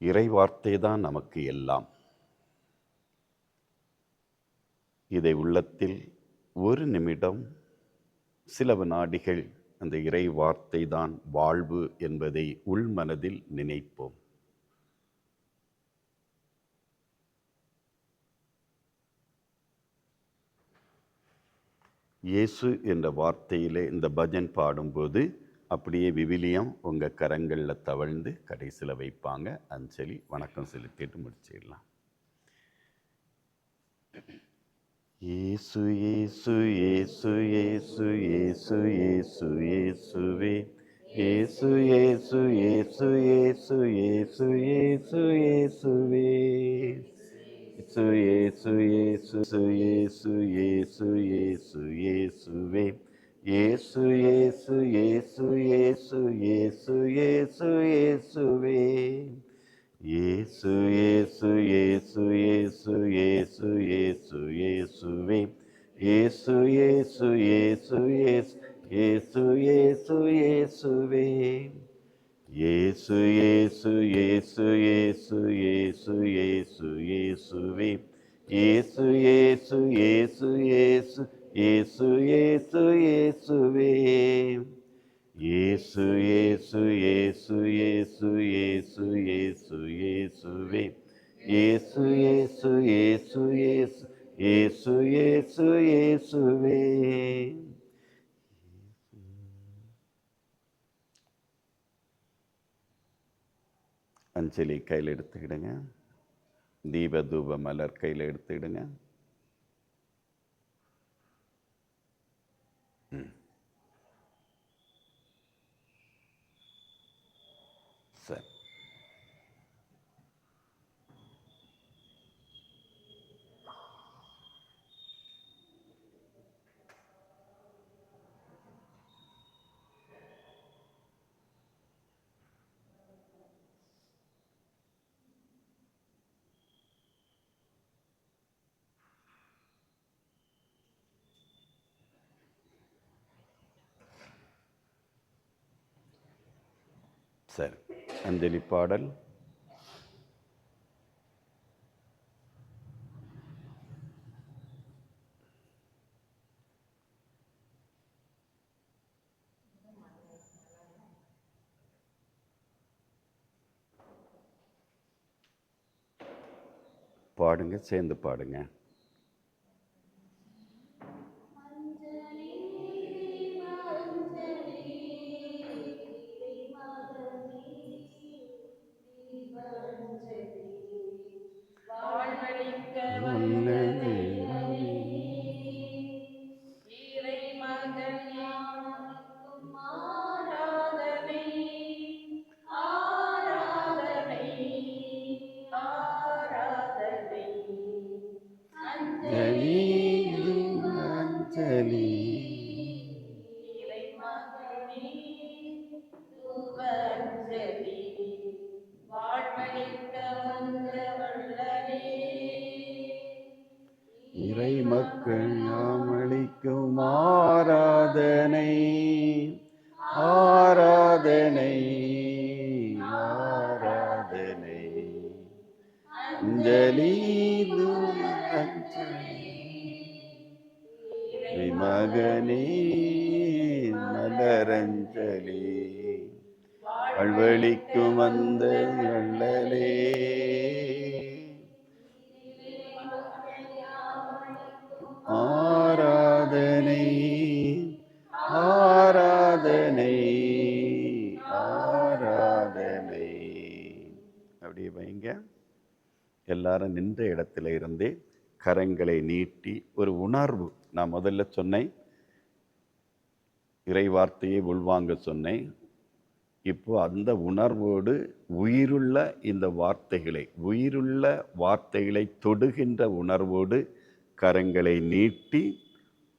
இறைவார்த்தை தான் நமக்கு எல்லாம். இதை உள்ளத்தில் ஒரு நிமிடம், சில வினாடிகள் அந்த இறை வார்த்தை தான் வாழ்வு என்பதை உள்மனதில் நினைப்போம். இயேசு என்ற வார்த்தையிலே இந்த பஜன் பாடும்போது அப்படியே விவிலியம் உங்கள் கரங்களில் தவழ்ந்து கடைசியில் வைப்பாங்க. அஞ்சலி வணக்கம் செலுத்திட்டு முடிச்சிடலாம். இயேசு இயேசு இயேசு இயேசு இயேசு இயேசு இயேசுவே, இயேசு இயேசு இயேசு இயேசு இயேசு இயேசு இயேசுவே, இயேசு இயேசு இயேசு இயேசு இயேசு இயேசுவே, இயேசு இயேசு இயேசு இயேசு இயேசு இயேசு இயேசுவே, இயேசு இயேசு இயேசு இயேசு இயேசு இயேசு இயேசுவே, இயேசு இயேசு இயேசு இயேசு இயேசு இயேசுவே, இயேசு இயேசு இயேசு இயேசு இயேசு இயேசு இயேசுவே, இயேசு இயேசு இயேசு இயேசு இயேசு இயேசு இயேசுவே, இயேசு இயேசு இயேசு இயேசு இயேசு இயேசு இயேசுவே, இயேசு இயேசு இயேசு இயேசு இயேசு இயேசு இயேசுவே. அஞ்சலி கையில் எடுத்துக்கிடுங்க. தீப தூப மலர் கையில் எடுத்துக்கிடுங்க. சரி, சரி. அஞ்சலி பாடல். பாடுங்க, சேர்ந்து பாடுங்க. அஞ்சலி இறை மக்கள் யாமளிக்கும் ஆராதனை, ஆராதனை, ஆராதனை. அஞ்சலி அஞ்சலி மகனே மலரஞ்சலி, வாழ்வழிக்கும் அந்த வள்ளலே, ஆராதனை, ஆராதனை, ஆராதனை. அப்படியே வைங்க. எல்லாரும் நின்ற இடத்துல இருந்தே கரங்களை நீட்டி ஒரு உணர்வு. நான் முதல்ல சொன்னேன், இறை வார்த்தையை உள்வாங்க சொன்னேன். இப்போ அந்த உணர்வோடு உயிருள்ள இந்த வார்த்தைகளை, உயிருள்ள வார்த்தைகளை தொடுகின்ற உணர்வோடு கரங்களை நீட்டி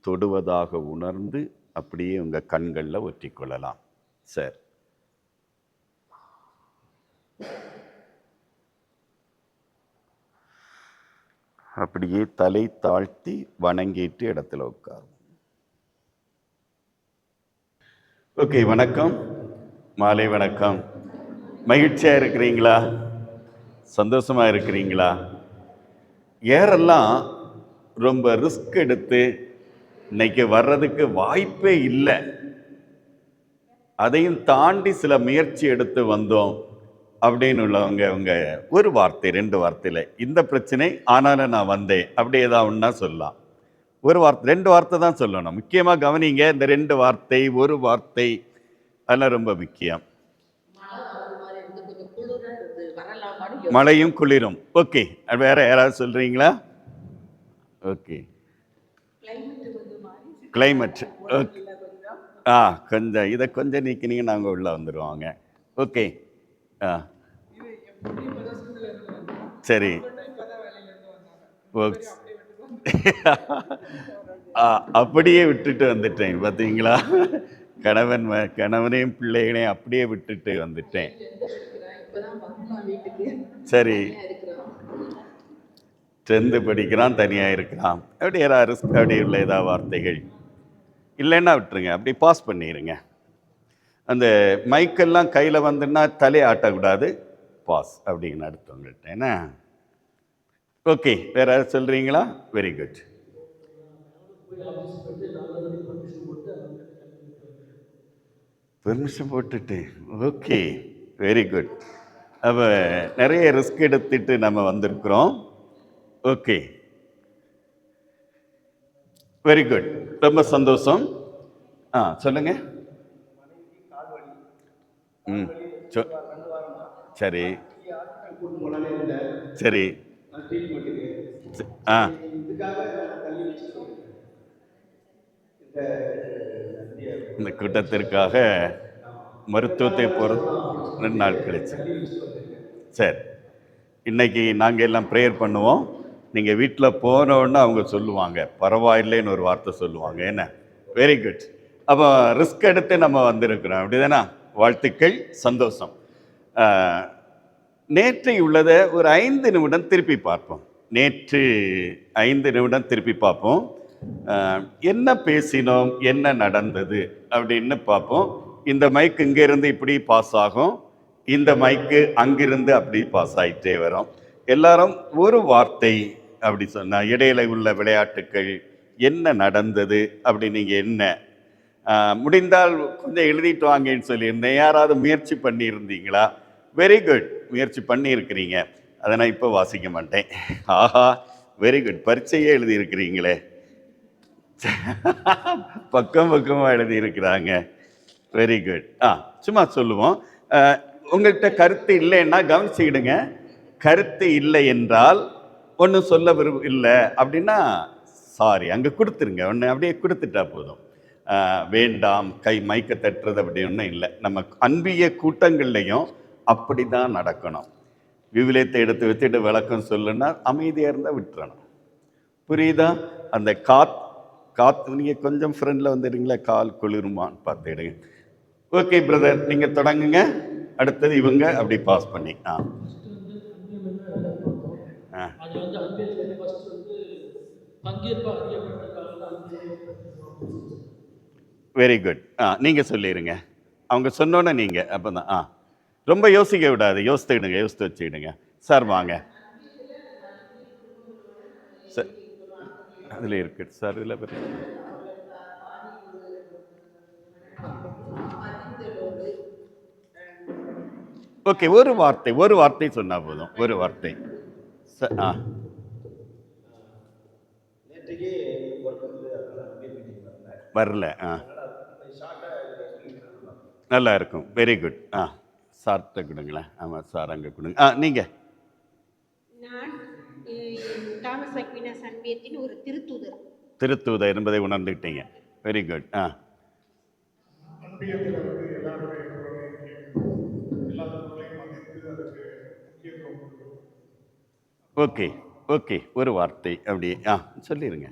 தொடுவதாக உணர்ந்து அப்படியே உங்கள் கண்களில் ஒற்றிக்கொள்ளலாம். சரி, அப்படியே தலை தாழ்த்தி வணங்கிட்டு இடத்துல உட்காரும். ஓகே, வணக்கம், மாலை வணக்கம். மகிழ்ச்சியாக இருக்கிறீங்களா? சந்தோஷமா இருக்கிறீங்களா? யாரெல்லாம் ரொம்ப ரிஸ்க் எடுத்து இன்னைக்கு வர்றதுக்கு வாய்ப்பே இல்லை, அதையும் தாண்டி சில முயற்சி எடுத்து வந்தோம் அப்படின்னு உள்ளவங்க உங்க ஒரு வார்த்தை 2 வார்த்தையில இந்த பிரச்சனை ஆனாலும் நான் வந்தேன் அப்படி ஏதாவது ஒன்றா சொல்லலாம். ஒரு வார்த்தை 2 வார்த்தை தான் சொல்லணும். முக்கியமா கவனிங்க, இந்த 2 வார்த்தை, ஒரு வார்த்தை, அதெல்லாம் ரொம்ப முக்கியம். மழையும் குளிரும். ஓகே, வேற யாராவது சொல்றீங்களா? Okay, climate. ஓகே, கொஞ்சம் இதை கொஞ்சம் நீக்கினீங்க, நாங்கள் உள்ள வந்துடுவாங்க. ஓகே, சரி, ஓகே. அப்படியே விட்டுட்டு வந்துட்டேன் பார்த்தீங்களா? கணவனையும் பிள்ளைகளையும் அப்படியே விட்டுட்டு வந்துட்டேன். சரி, 10th படிக்கிறான், தனியாக இருக்கிறான். அப்படி யாராவது அப்படி உள்ள ஏதாவது வார்த்தைகள் இல்லைன்னா விட்டுருங்க, அப்படி பாஸ் பண்ணிடுங்க. அந்த மைக்கெல்லாம் கையில் வந்துன்னா தலையை ஆட்டக்கூடாது, பாஸ் அப்படின்னு அடுத்தவங்கள்ட்ட என்ன. ஓகே, வேற யாராவது சொல்கிறீங்களா? Very good. பெர்மிஷன் போட்டுட்டு, ஓகே, வெரி குட். அப்போ நிறைய ரிஸ்க் எடுத்துட்டு நம்ம வந்திருக்கிறோம். ஓகே, வெரி குட், ரொம்ப சந்தோஷம். சொல்லுங்க. சரி சரி, இந்த கூட்டத்திற்காக மருத்துவத்தை பொறுத்து 2 நாள் கழிச்சு. சரி, இன்னைக்கு நாங்கள் எல்லாம் ப்ரேயர் பண்ணுவோம். நீங்கள் வீட்டில் போனோன்னு அவங்க சொல்லுவாங்க, பரவாயில்லைன்னு ஒரு வார்த்தை சொல்லுவாங்க. என்ன, வெரி குட். அப்போ ரிஸ்க் எடுத்து நம்ம வந்திருக்கிறோம், அப்படிதானே? வாழ்த்துக்கள், சந்தோஷம். நேற்று உள்ளதை ஒரு 5 நிமிடம் திருப்பி பார்ப்போம். நேற்று 5 நிமிடம் திருப்பி பார்ப்போம். என்ன பேசினோம், என்ன நடந்தது அப்படின்னு பார்ப்போம். இந்த மைக் இங்கிருந்து இப்படி பாஸ் ஆகும், இந்த மைக்கு அங்கிருந்து அப்படி பாஸ் ஆகிட்டே வரும். எல்லாரும் ஒரு வார்த்தை அப்படி சொன்னா, இடையில உள்ள விளையாட்டுக்கள் என்ன நடந்தது அப்படி நீங்கள் என்ன முடிந்தால் கொஞ்சம் எழுதிட்டு வாங்கன்னு சொல்லியிருந்தேன். யாராவது முயற்சி பண்ணியிருந்தீங்களா? வெரி குட், முயற்சி பண்ணியிருக்கிறீங்க. அதை நான் இப்போ வாசிக்க மாட்டேன். ஆஹா, வெரி குட், பரீட்சையே எழுதியிருக்கிறீங்களே. பக்கம் பக்கமாக எழுதியிருக்கிறாங்க. Very good. சும்மா சொல்லுவோம். உங்கள்கிட்ட கருத்து இல்லைன்னா கவனிச்சுக்கிடுங்க. கருத்து இல்லை என்றால் ஒன்றும் சொல்ல இல்லை அப்படின்னா சாரி, அங்கே கொடுத்துருங்க. ஒன்று அப்படியே கொடுத்துட்டா போதும். வேண்டாம் கை மைக்க தட்டுறது அப்படி ஒன்றும் இல்லை. நம்ம அன்பிய கூட்டங்கள்லையும் அப்படி தான் நடக்கணும். விவிலியத்தை எடுத்து வச்சுட்டு விளக்கம் சொல்லுன்னா அமைதியாக இருந்தால் விட்டுறணும். புரியுதா? அந்த காத்து நீங்கள் கொஞ்சம் ஃப்ரெண்டில் வந்துடுங்களா, கால் குளிருமான்னு பார்த்துடுங்க. ஓகே பிரதர், நீங்கள் தொடங்குங்க. அடுத்தது இவங்க அப்படி பாஸ் பண்ணி. Very good. நீங்கள் சொல்லிடுங்க. அவங்க சொன்னோன்னே நீங்கள் அப்போ தான். ரொம்ப யோசிக்க விடாது, யோசித்துக்கிடுங்க, யோசித்து வச்சுக்கிடுங்க. சார் வாங்க சார், அதில் இருக்கு சார், இதில் ஓகே. ஒரு வார்த்தை சொன்னா போதும், ஒரு வார்த்தை. வரல. நல்லா இருக்கும். Very good. சார்கிட்ட கொடுங்களேன். ஆமாம், சார் அங்கே கொடுங்க. நீங்கள். நான் தாமஸ் அக்வினாஸ் அன்பியத்தின் ஒரு திருத்தூதர் என்பதை உணர்ந்துக்கிட்டீங்க. Very good. ஓகே ஓகே, ஒரு வார்த்தை அப்படி சொல்லிடுங்க.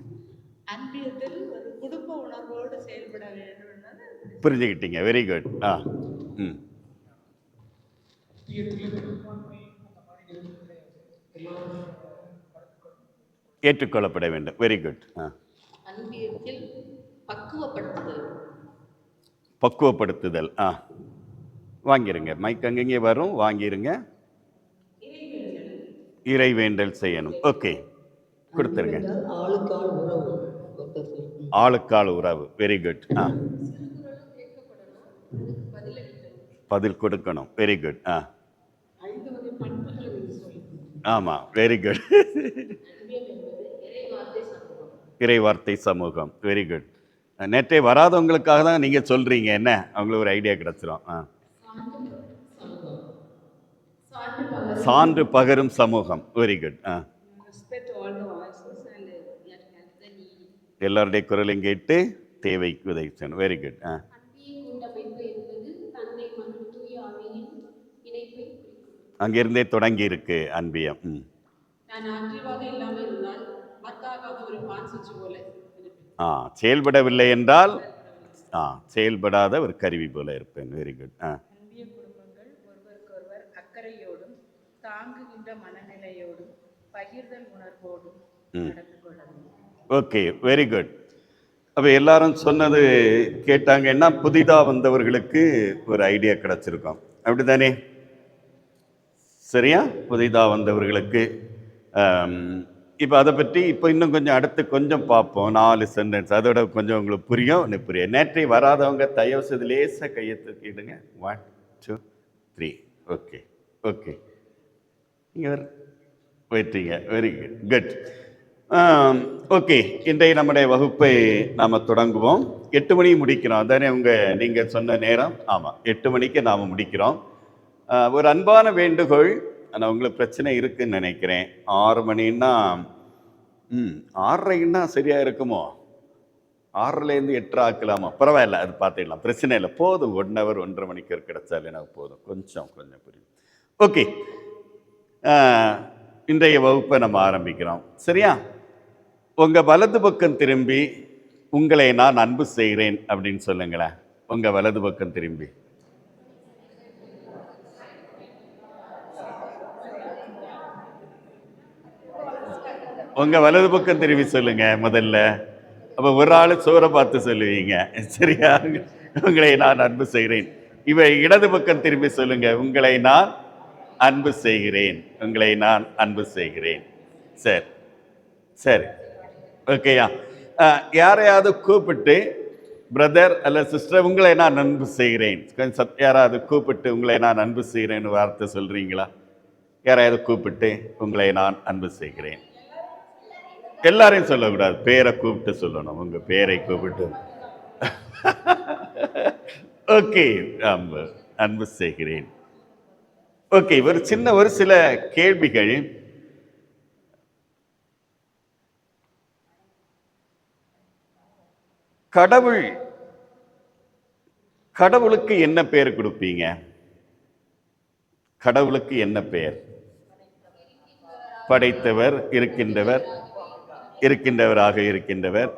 அன்பியத்தில் ஒரு குடும்ப உணர்வோடு செயல்பட வேண்டும். புரிஞ்சுக்கிட்டீங்க. Very good. ஏற்றுக்கொள்ளப்பட வேண்டும். Very good. அன்பியத்தில் பக்குவப்படுத்துதல். வாங்கிருங்க, மைக் அங்கங்கே வரும், வாங்கிருங்க. இறைவேண்டல் செய்யணும். ஓகே, கொடுத்துருங்க. என்றால் ஆளுக்காள் உறவு. ஒருத்தர் சொல். ஆளுக்காள் உறவு. Very good. சிறுகுறளும் கேட்கப்படணும், அதுக்கு பதிலளிக்கணும். பதில் கொடுக்கணும். Very good. 5 வகை பண்புகளை நீங்க சொல்லுங்க. ஆமாம், வெரி குட். அன்பியம் என்பது இறைவார்த்தை சமூகம். இறைவார்த்தை சமூகம். Very good. நேற்றே வராதவங்களுக்காக தான் நீங்கள் சொல்கிறீங்க, என்ன அவங்களுக்கு ஒரு ஐடியா கிடச்சிரும். சான்று பகரும் சமூகம். Very good. Respect all the voices and yet help the needy. எல்லாருடைய குரலையும் கேட்டு தேவைக்கு உதவி செய்யணும். Very good. அன்பியை கொண்டமைப்பு என்பது தந்தை மகன் தூய ஆவியின் இணைப்பை குறிக்கும். அங்கிருந்தே தொடங்கி இருக்கு அன்பியம். நான் ஆக்டிவாக இல்லாமல் இருந்தால் ஒர்க் ஆகாத ஒரு பான் சுவிட்ச் போல இருப்பேன். செயல்படவில்லை என்றால் செயல்படாத ஒரு கருவி போல இருப்பேன். Very good. அன்பிய குடும்பங்கள் ஒருவருக்கொருவர் அக்கறையோடும் தாங்குகின்ற மனநிலையோடும் பகிர்தல் உணர்வோடும் நடந்து கொள்ள வேண்டும். Okay, very good. அப்போ எல்லாரும் சொன்னது கேட்டாங்கன்னா புதிதாக வந்தவர்களுக்கு ஒரு ஐடியா கிடச்சிருக்கோம், அப்படிதானே? சரியா? புதிதாக வந்தவர்களுக்கு இப்போ அதை பற்றி இப்போ இன்னும் கொஞ்சம் அடுத்து கொஞ்சம் பார்ப்போம். 4 சென்டென்ஸ் அதோட கொஞ்சம் உங்களுக்கு புரியும். நேற்றை வராதவங்க தயவு செய்து லேசாக கையை தூக்கிடுங்க. 1 2 3. ஓகே ஓகே, நீங்கள் போயிட்டீங்க. Very good good. ஓகே, இன்றைய நம்முடைய வகுப்பை நாம் தொடங்குவோம். 8 மணி முடிக்கிறோம், அதானே நீங்கள் சொன்ன நேரம்? ஆமாம், 8 மணிக்கு நாம் முடிக்கிறோம். ஒரு அன்பான வேண்டுகோள், ஆனால் உங்களுக்கு பிரச்சனை இருக்குன்னு நினைக்கிறேன். 6 மணின்னா 6:30ன்னா சரியாக இருக்குமோ? 6லேருந்து 8 ஆக்கலாமா? பரவாயில்ல, அது பார்த்துக்கலாம், பிரச்சனை இல்லை. போதும், 1 ஹவர் 1:30 மணிக்கு கிடைச்சாலே எனக்கு போதும். கொஞ்சம் புரியும். ஓகே, இன்றைய வகுப்பை நம்ம ஆரம்பிக்கிறோம். சரியா? உங்கள் வலது பக்கம் திரும்பி உங்களை நான் அன்பு செய்கிறேன் அப்படின்னு சொல்லுங்களேன். உங்கள் வலது பக்கம் திரும்பி. உங்கள் வலது பக்கம் திரும்பி சொல்லுங்க முதல்ல. அப்போ ஒரு ஆள் சோரை பார்த்து சொல்லுவீங்க. சரியா? உங்களை நான் அன்பு செய்கிறேன். இவை இடது பக்கம் திரும்பி சொல்லுங்க. உங்களை நான் அன்பு செய்கிறேன். உங்களை நான் அன்பு செய்கிறேன். சரி சரி, ஓகேயா? யாரையாவது கூப்பிட்டு பிரதர் அல்ல சிஸ்டர் உங்களை நான் அன்பு செய்கிறேன், கொஞ்சம் யாராவது கூப்பிட்டு உங்களை நான் அன்பு செய்கிறேன்னு வார்த்தை சொல்கிறீங்களா? யாரையாவது கூப்பிட்டு உங்களை நான் அன்பு செய்கிறேன். எல்லாரையும் சொல்லக்கூடாது, பேரை கூப்பிட்டு சொல்லணும். உங்கள் பேரை கூப்பிட்டு. ஓகே, அன்பு செய்கிறேன். ஓகே, ஒரு சில கேள்விகள். கடவுளுக்கு என்ன பெயர் கொடுப்பீங்க? கடவுளுக்கு என்ன பெயர்? படைத்தவர், இருக்கின்றவராக இருக்கின்றவர்,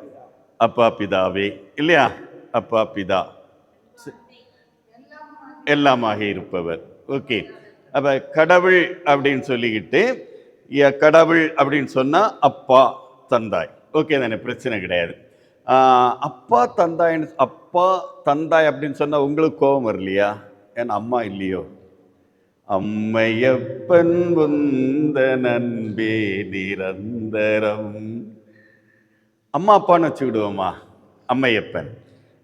அப்பா பிதாவே, இல்லையா? அப்பா பிதா, எல்லாமாக இருப்பவர். ஓகே, அப்ப கடவுள் அப்படின்னு சொல்லிக்கிட்டு கடவுள் அப்படின்னு சொன்னா அப்பா தந்தாய். ஓகே தானே? பிரச்சனை கிடையாது. அப்பா தந்தாய் அப்படின்னு சொன்னா உங்களுக்கு கோபம் வரலையா? ஏன்னா அம்மா இல்லையோ? அம்மையப்பன் வந்த நண்பே நிரந்தரம். அம்மா அப்பான்னு வச்சுக்கிடுவோமா? அம்மையப்பன்.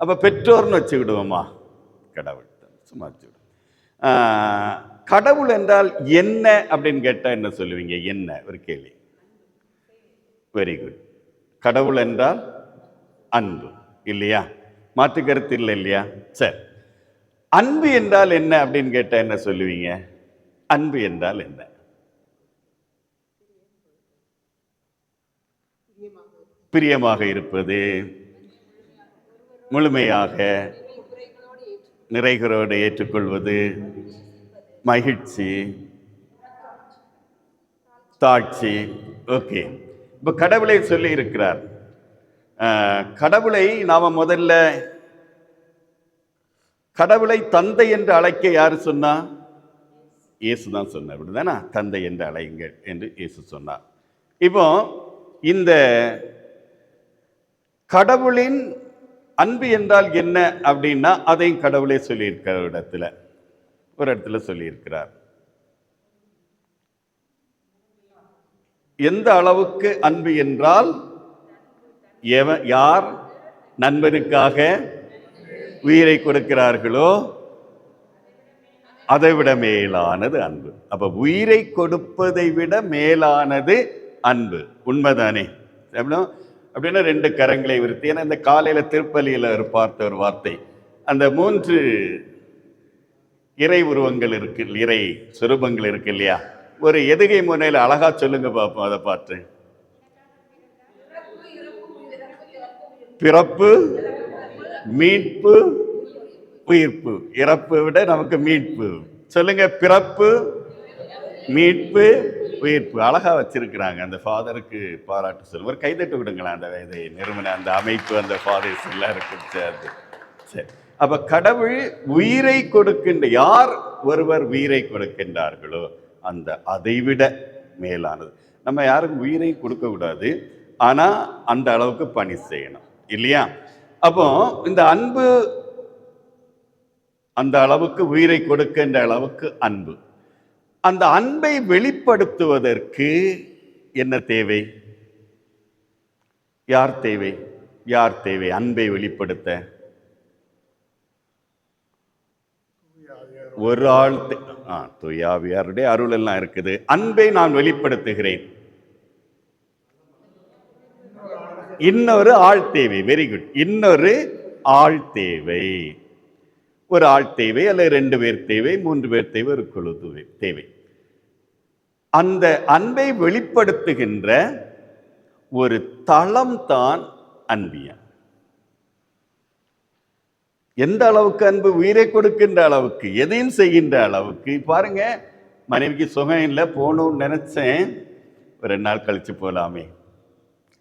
அப்ப பெற்றோர்னு வச்சுக்கிடுவோமா? கடவுள் சும்மா வச்சுக்கிடுவோம். கடவுள் என்றால் என்ன அப்படின்னு கேட்டா என்ன சொல்லுவீங்க? என்ன ஒரு கேள்வி. Very good. கடவுள் என்றால் அன்பு, இல்லையா? மாற்று கருத்து இல்லை, இல்லையா? சரி, அன்பு என்றால் என்ன அப்படின்னு கேட்டா என்ன சொல்லுவீங்க? அன்பு என்றால் என்ன? பிரியமாக இருப்பது, முழுமையாக நிறைகளோடு ஏற்றுக்கொள்வது, மகிழ்ச்சி, தாட்சி. ஓகே, இப்போ கடவுளை சொல்லி இருக்கிறார். கடவுளை நாம முதல்ல கடவுளை தந்தை என்று அழைக்க யாரு சொன்னா? இயேசு தான் சொன்னார், அப்படிதானே? தந்தை என்று அழையுங்கள் என்று இயேசு சொன்னார். இப்போ இந்த கடவுளின் அன்பு என்றால் என்ன அப்படின்னா அதையும் கடவுளே சொல்லியிருக்கிற ஒரு இடத்துல சொல்லியிருக்கிறார். எந்த அளவுக்கு அன்பு என்றால் யார் நண்பனுக்காக உயிரை கொடுக்கிறார்களோ அதை விட மேலானது அன்பு. அப்ப உயிரை கொடுப்பதை விட மேலானது அன்பு. உண்மைதானே? அப்படின்னா 2 கரங்களை விருத்தி. ஏன்னா இந்த காலையில திருப்பலியில பார்த்த ஒரு வார்த்தை, அந்த 3 இறை உருவங்கள் இருக்கு, இறை சுரூபங்கள் இருக்கு இல்லையா? ஒரு எதுகை முனையில அழகா சொல்லுங்க பார்ப்போம். அதை பார்த்து, பிறப்பு, மீட்பு, உயிர்ப்பு. இறப்பு விட நமக்கு மீட்பு. சொல்லுங்க, பிறப்பு, மீட்பு, உயிர்ப்பு. அழகா வச்சிருக்கிறாங்க. அந்த ஃபாதருக்கு பாராட்டு சொல்லுங்க. ஒரு கைதட்டு விடுங்களேன். அந்த இதை நிறுவன அந்த அமைப்பு, அந்த ஃபாதர்ஸ் எல்லாருக்கும் சேர்ந்து. சரி, அப்ப கடவுள் உயிரை கொடுக்கின்ற, யார் ஒருவர் உயிரை கொடுக்கின்றார்களோ அந்த அதைவிட மேலானது. நம்ம யாருக்கும் உயிரை கொடுக்க கூடாது, ஆனா அந்த அளவுக்கு பணி செய்யணும் இல்லையா? அப்போ இந்த அன்பு அந்த அளவுக்கு, உயிரை கொடுக்கின்ற அளவுக்கு அன்பு. அந்த அன்பை வெளிப்படுத்துவதற்கு என்ன தேவை? யார் தேவை? யார் தேவை அன்பை வெளிப்படுத்த? ஒரு ஆள். தூயாவியாருடைய அருள் எல்லாம் இருக்குது. அன்பை நான் வெளிப்படுத்துகிறேன், இன்னொரு ஆள் தேவை. Very good. இன்னொரு ஆள் தேவை. ஒரு ஆள் தேவை, அல்லது 2 பேர் தேவை, 3 பேர் தேவை, ஒரு குழு தேவை. அந்த அன்பை வெளிப்படுத்துகின்ற ஒரு தளம் தான் அன்பியம். எந்த அளவுக்கு அன்பு? உயிரை கொடுக்கின்ற அளவுக்கு, எதையும் செய்கின்ற அளவுக்கு. பாருங்க, மனைவிக்கு சுகம் இல்லை, போகணும்னு நினைச்சேன், 2 நாள் கழிச்சு போகலாமே,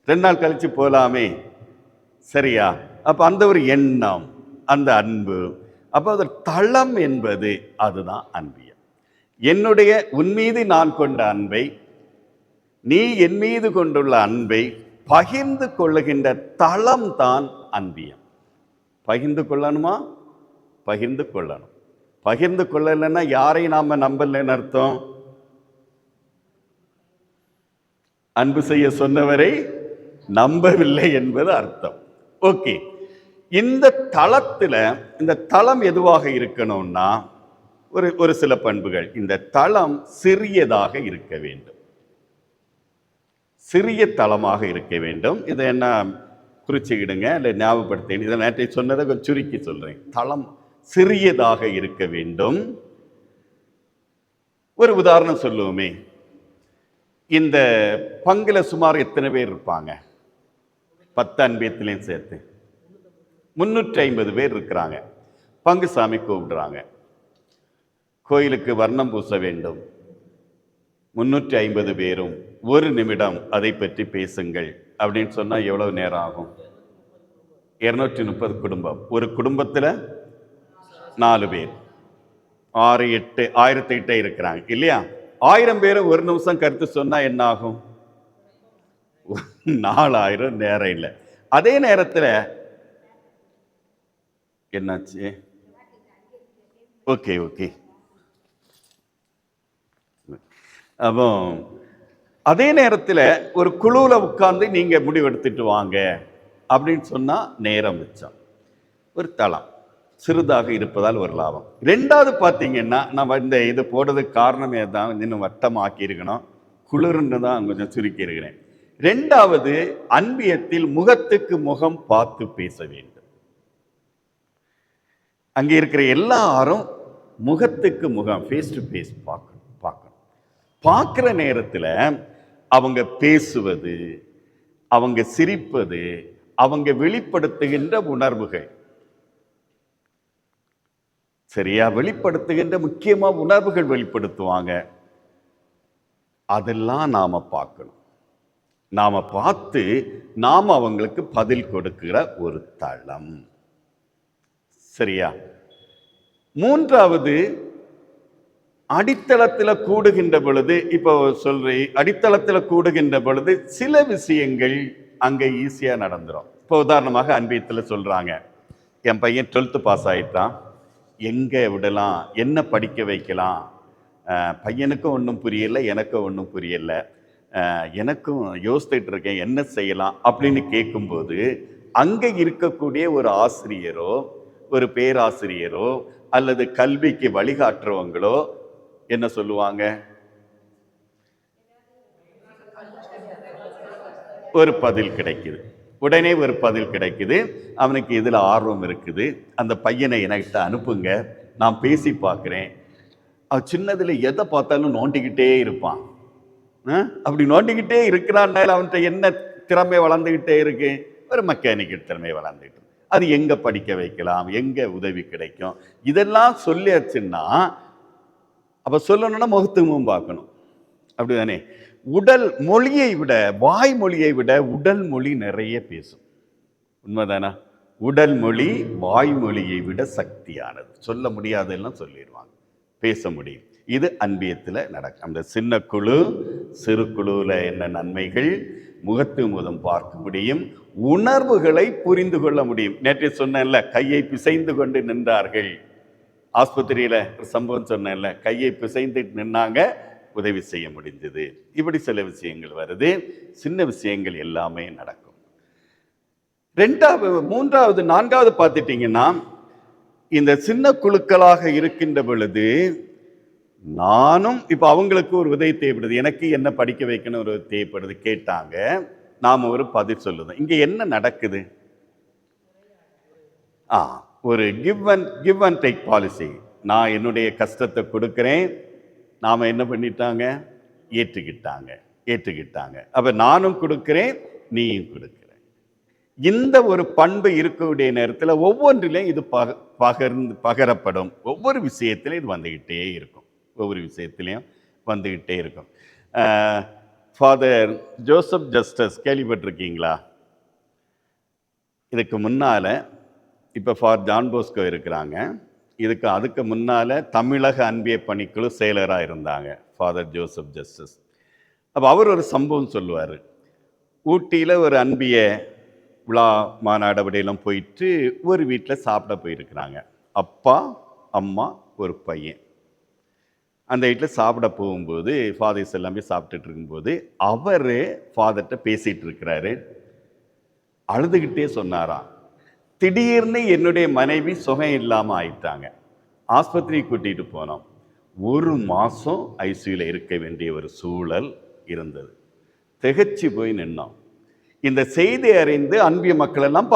2 நாள் கழிச்சு போகலாமே, சரியா? அப்ப அந்த ஒரு எண்ணம், அந்த அன்பு. அப்போ அது தளம் என்பது அதுதான் அன்பியம். என்னுடைய உன் மீது நான் கொண்ட அன்பை, நீ என் மீது கொண்டுள்ள அன்பை பகிர்ந்து கொள்ளுகின்ற தளம் தான் அன்பியம். பகிர்ந்து கொள்ளணுமா? பகிர்ந்து கொள்ளணும். பகிர்ந்து கொள்ளலைன்னா யாரை நாம நம்பலன்னு அர்த்தம். அன்பு செய்ய சொன்னவரை நம்பவில்லை என்பது அர்த்தம். ஓகே, இந்த தளத்துல, இந்த தளம் எதுவாக இருக்கணும்னா ஒரு சில பண்புகள். இந்த தளம் சிறியதாக இருக்க வேண்டும், சிறிய தளமாக இருக்க வேண்டும். இதை என்ன குறிச்சிக்கிடுங்க, இல்லை ஞாபகப்படுத்த. இதை நேற்றை சொன்னதை கொஞ்சம் சுருக்கி சொல்றேன். தளம் சிறியதாக இருக்க வேண்டும். ஒரு உதாரணம் சொல்லுவோமே, இந்த பங்குல சுமார் எத்தனை பேர் இருப்பாங்க? 10 அன்பியத்திலையும் சேர்த்து 350 பேர் இருக்கிறாங்க. பங்கு சாமி கூப்பிடுறாங்க, கோயிலுக்கு வர்ணம் பூச வேண்டும். 350 பேரும் 1 நிமிடம் அதை பற்றி பேசுங்கள் அப்படின்னு சொன்னா எவ்வளவு நேரம் ஆகும்? 230 குடும்பம். ஒரு குடும்பத்துல 4 பேர், 6, 8, 1008 இருக்கிறாங்க இல்லையா? 1000 பேரும் 1 நிமிஷம் கருத்து சொன்னா என்ன ஆகும்? 4000. நேரம் இல்லை. அதே நேரத்தில் என்னாச்சு? Okay okay. அப்போ அதே நேரத்தில் ஒரு குழுவில் உட்கார்ந்து நீங்க முடிவெடுத்துட்டு வாங்க அப்படின்னு சொன்னா நேரம் மிச்சம். ஒரு தளம் சிறிதாக இருப்பதால் ஒரு லாபம். 2வது பார்த்தீங்கன்னா, நம்ம இந்த இது போடுறதுக்கு காரணமே தான், இன்னும் வட்டமாக்கி இருக்கணும், குளிர்ன்னு தான் கொஞ்சம் சுருக்கி இருக்கிறேன். 2வது, அன்பியத்தில் முகத்துக்கு முகம் பார்த்து பேச வேண்டும். அங்கே இருக்கிற எல்லாரும் முகத்துக்கு முகம், ஃபேஸ் டு ஃபேஸ் பார்க்கணும். பார்க்குற நேரத்தில் அவங்க பேசுவது, அவங்க சிரிப்பது, அவங்க வெளிப்படுத்துகின்ற உணர்வுகள், சரியா? வெளிப்படுத்துகின்ற முக்கியமா உணர்வுகள் வெளிப்படுத்துவாங்க. அதெல்லாம் நாம பார்க்கணும். நாம பார்த்து நாம அவங்களுக்கு பதில் கொடுக்கிற ஒரு தளம், சரியா? 3வது, அடித்தளத்தில் கூடுகின்ற பொழுது, இப்போ சொல்றேன், அடித்தளத்தில் கூடுகின்ற பொழுது சில விஷயங்கள் அங்கே ஈஸியா நடந்துடும். இப்போ உதாரணமாக அன்பியத்தில் சொல்றாங்க, என் பையன் 12th பாஸ் ஆயிட்டான், எங்கே விடலாம், என்ன படிக்க வைக்கலாம், பையனுக்கும் ஒன்றும் புரியலை, எனக்கும் ஒன்றும் புரியலை, எனக்கும் யோசித்துட்டு இருக்கேன் என்ன செய்யலாம் அப்படின்னு கேட்கும்போது அங்கே இருக்கக்கூடிய ஒரு ஆசிரியரோ ஒரு பேராசிரியரோ அல்லது கல்விக்கு வழிகாட்டுறவங்களோ என்ன சொல்லுவாங்க? ஒரு பதில் கிடைக்குது, உடனே ஒரு பதில் கிடைக்குது. அவனுக்கு இதில் ஆர்வம் இருக்குது, அந்த பையனை என்கிட்ட அனுப்புங்க, நான் பேசி பார்க்குறேன். அவன் சின்னதில் எதை பார்த்தாலும் நோண்டிக்கிட்டே இருப்பான். அப்படி நோண்டிக்கிட்டே இருக்கிறான்னால அவன்கிட்ட என்ன திறமை வளர்ந்துக்கிட்டே இருக்கு? ஒரு மெக்கானிக்கல் திறமை வளர்ந்துக்கிட்டு. அது எங்கே படிக்க வைக்கலாம், எங்கே உதவி கிடைக்கும், இதெல்லாம் சொல்லியாச்சுன்னா அப்போ சொல்லணும்னா முகத்துமும் பார்க்கணும், அப்படிதானே? உடல் மொழியை விட வாய்மொழியை விட உடல் மொழி நிறைய பேசும். உண்மைதானா? உடல் மொழி வாய்மொழியை விட சக்தியானது. சொல்ல முடியாதெல்லாம் சொல்லிடுவாங்க, பேச முடியும். இது அன்பியத்தில் நடக்கும். அந்த சின்ன குழு சிறு குழுவில் என்ன நன்மைகள்? முகத்து முகம் பார்க்க முடியும், உணர்வுகளை புரிந்து கொள்ள முடியும். நேற்று சொன்னேன்ல, கையை பிசைந்து கொண்டு நின்றார்கள். ஆஸ்பத்திரியில் ஒரு சம்பவம் சொன்னேன்ல, கையை பிசைந்து நின்னாங்க, உதவி செய்ய முடிஞ்சது. இப்படி சில விஷயங்கள் வருது. சின்ன விஷயங்கள் எல்லாமே நடக்கும். ரெண்டாவது, மூன்றாவது, நான்காவது பார்த்துட்டீங்கன்னா, இந்த சின்ன குழுக்களாக இருக்கின்ற பொழுது நானும் இப்போ அவங்களுக்கு ஒரு உதவி தேவைப்படுது, எனக்கு என்ன படிக்க வைக்கணும் ஒரு தேவைப்படுது, கேட்டாங்க, நாம் ஒரு பதில் சொல்லுதோம். இங்கே என்ன நடக்குது? ஒரு கிவ் அண்ட் டேக் பாலிசி. நான் என்னுடைய கஷ்டத்தை கொடுக்குறேன், நாம் என்ன பண்ணிட்டாங்க? ஏற்றுக்கிட்டாங்க. அப்போ நானும் கொடுக்குறேன், நீயும் கொடுக்குற. இந்த ஒரு பண்பு இருக்கக்கூடிய நேரத்தில் ஒவ்வொன்றிலையும் இது பகரப்படும். ஒவ்வொரு விஷயத்திலையும் இது வந்துக்கிட்டே இருக்கும். ஃபாதர் ஜோசப் ஜஸ்டஸ் கேள்விப்பட்டிருக்கீங்களா? இதுக்கு முன்னால் இப்போ ஜான் போஸ்கோ இருக்கிறாங்க. அதுக்கு முன்னால் தமிழக அன்பிய பணிக்குழு செயலராக இருந்தாங்க ஃபாதர் ஜோசப் ஜஸ்டஸ். அப்போ அவர் ஒரு சம்பவம் சொல்லுவார். ஊட்டியில் ஒரு அன்பிய விழா மாநாடு அப்படியெல்லாம் போயிட்டு ஒரு வீட்டில் சாப்பிட போயிருக்கிறாங்க. அப்பா, அம்மா, ஒரு பையன். அந்த வீட்டில் சாப்பிட போகும்போது ஃபாதர்ஸ் எல்லாமே சாப்பிட்டுட்டு இருக்கும்போது அவர் ஃபாதர்கிட்ட பேசிகிட்டு இருக்கிறாரு. அழுதுகிட்டே சொன்னாராம், திடீர்னு என்னுடைய மனைவி சுகம் இல்லாமல் ஆயிட்டாங்க, ஆஸ்பத்திரிக்கு கூட்டிகிட்டு போனோம், 1 மாதம் ஐசியூவில் இருக்க வேண்டிய ஒரு சூழல் இருந்தது, திகைச்சு போய் நின்னோம். இந்த செய்தி அறிந்து அன்பிய மக்கள் எல்லாம்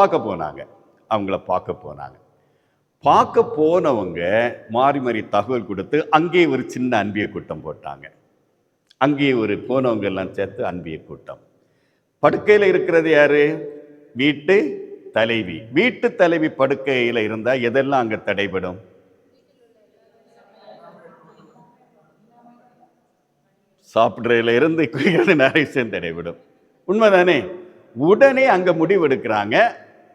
அவங்கள பார்க்க போனவங்க மாறி மாறி தகவல் கொடுத்து அங்கே ஒரு சின்ன அன்பிய கூட்டம் போட்டாங்க. அங்கே போனவங்க எல்லாம் சேர்த்து அன்பிய கூட்டம். படுக்கையில் இருக்கிறது யாரு? வீட்டு தலைவி படுக்கையில் இருந்தால் எதெல்லாம் அங்கே தடைபடும்? சாப்பிட்றதுல இருந்து குடிக்கிறது நிறைய விஷயம் தடைபடும். உண்மைதானே? உடனே அங்கே முடிவெடுக்கிறாங்க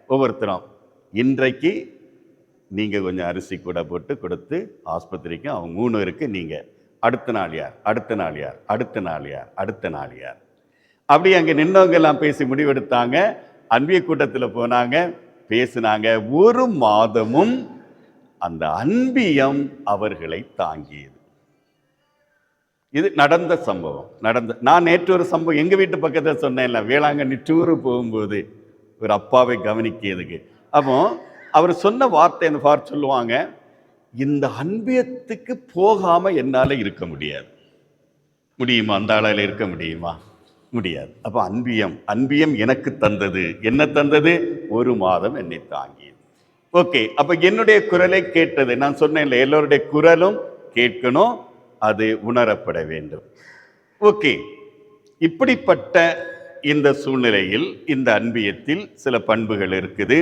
ஒவ்வொருத்தரும், இன்றைக்கு நீங்கள் கொஞ்சம் அரிசி கூட போட்டு கொடுத்து ஆஸ்பத்திரிக்கு அவங்க 3 பேருக்கு நீங்கள், அடுத்த நாள் யார் அப்படி அங்கே நின்றவங்க எல்லாம் பேசி முடிவெடுத்தாங்க. அன்பிய கூட்டத்தில் போனாங்க, பேசினாங்க. 1 மாதமும் அந்த அன்பியம் அவர்களை தாங்கியது. இது நடந்த சம்பவம். நான் நேற்று ஒரு சம்பவம் எங்கள் வீட்டு பக்கத்தில் சொன்னேன்ல, வேளாங்கண்ணி டூரு போகும்போது ஒரு அப்பாவை கவனிக்கிறதுக்கு. அப்போ அவர் சொன்ன வார்த்தை, அந்த சொல்லுவாங்க, இந்த அன்பியத்துக்கு போகாமல் என்னால் இருக்க முடியுமா? அந்த ஆளால் இருக்க முடியுமா? முடியாது. அப்போ அன்பியம் எனக்கு தந்தது. என்ன தந்தது? 1 மாதம் என்னை தாங்கியது. ஓகே, அப்போ என்னுடைய குரலை கேட்டது. நான் சொன்னேன்ல, எல்லோருடைய குரலும் கேட்கணும், அது உணரப்பட வேண்டும். ஓகே, இப்படிப்பட்ட இந்த சூழ்நிலையில் இந்த அன்பியத்தில் சில பண்புகள் இருக்குது,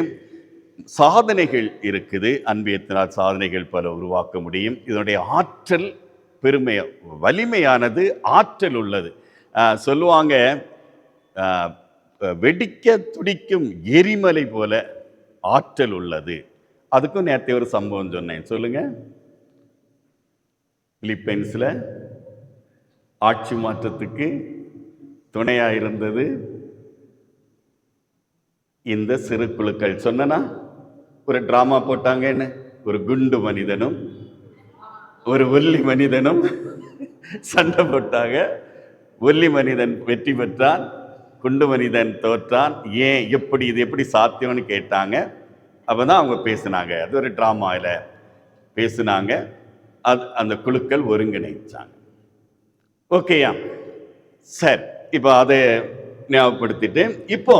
சாதனைகள் இருக்குது. அன்பியத்தினால் சாதனைகள் பல உருவாக்க முடியும். இதனுடைய ஆற்றல் வலிமையானது, ஆற்றல் உள்ளது. சொல்லுவாங்க, வெடிக்க துடிக்கும் எரிமலை போல ஆற்றல் உள்ளது. அதுக்கும் நேற்று ஒரு சம்பவம் சொன்னேன், சொல்லுங்க. பிலிப்பைன்ஸில் ஆட்சி மாற்றத்துக்கு துணையாக இருந்தது இந்த சிறு குழுக்கள். சொன்னா ஒரு டிராமா போட்டாங்க. என்ன? ஒரு குண்டு மனிதனும் ஒரு ஒல்லி மனிதனும் சண்டை போட்டாங்க. ஒல்லி மனிதன் வெற்றி பெற்றான், குண்டு மனிதன் தோற்றான். ஏன், எப்படி, இது எப்படி சாத்தியம்னு கேட்டாங்க. அப்பதான் அவங்க பேசினாங்க. அது ஒரு டிராமாவில் பேசினாங்க. அந்த குழுக்கள் ஒருங்கிணைச்சாங்க. ஓகேயா? சரி, இப்போ அதை ஞாபகப்படுத்திட்டு, இப்போ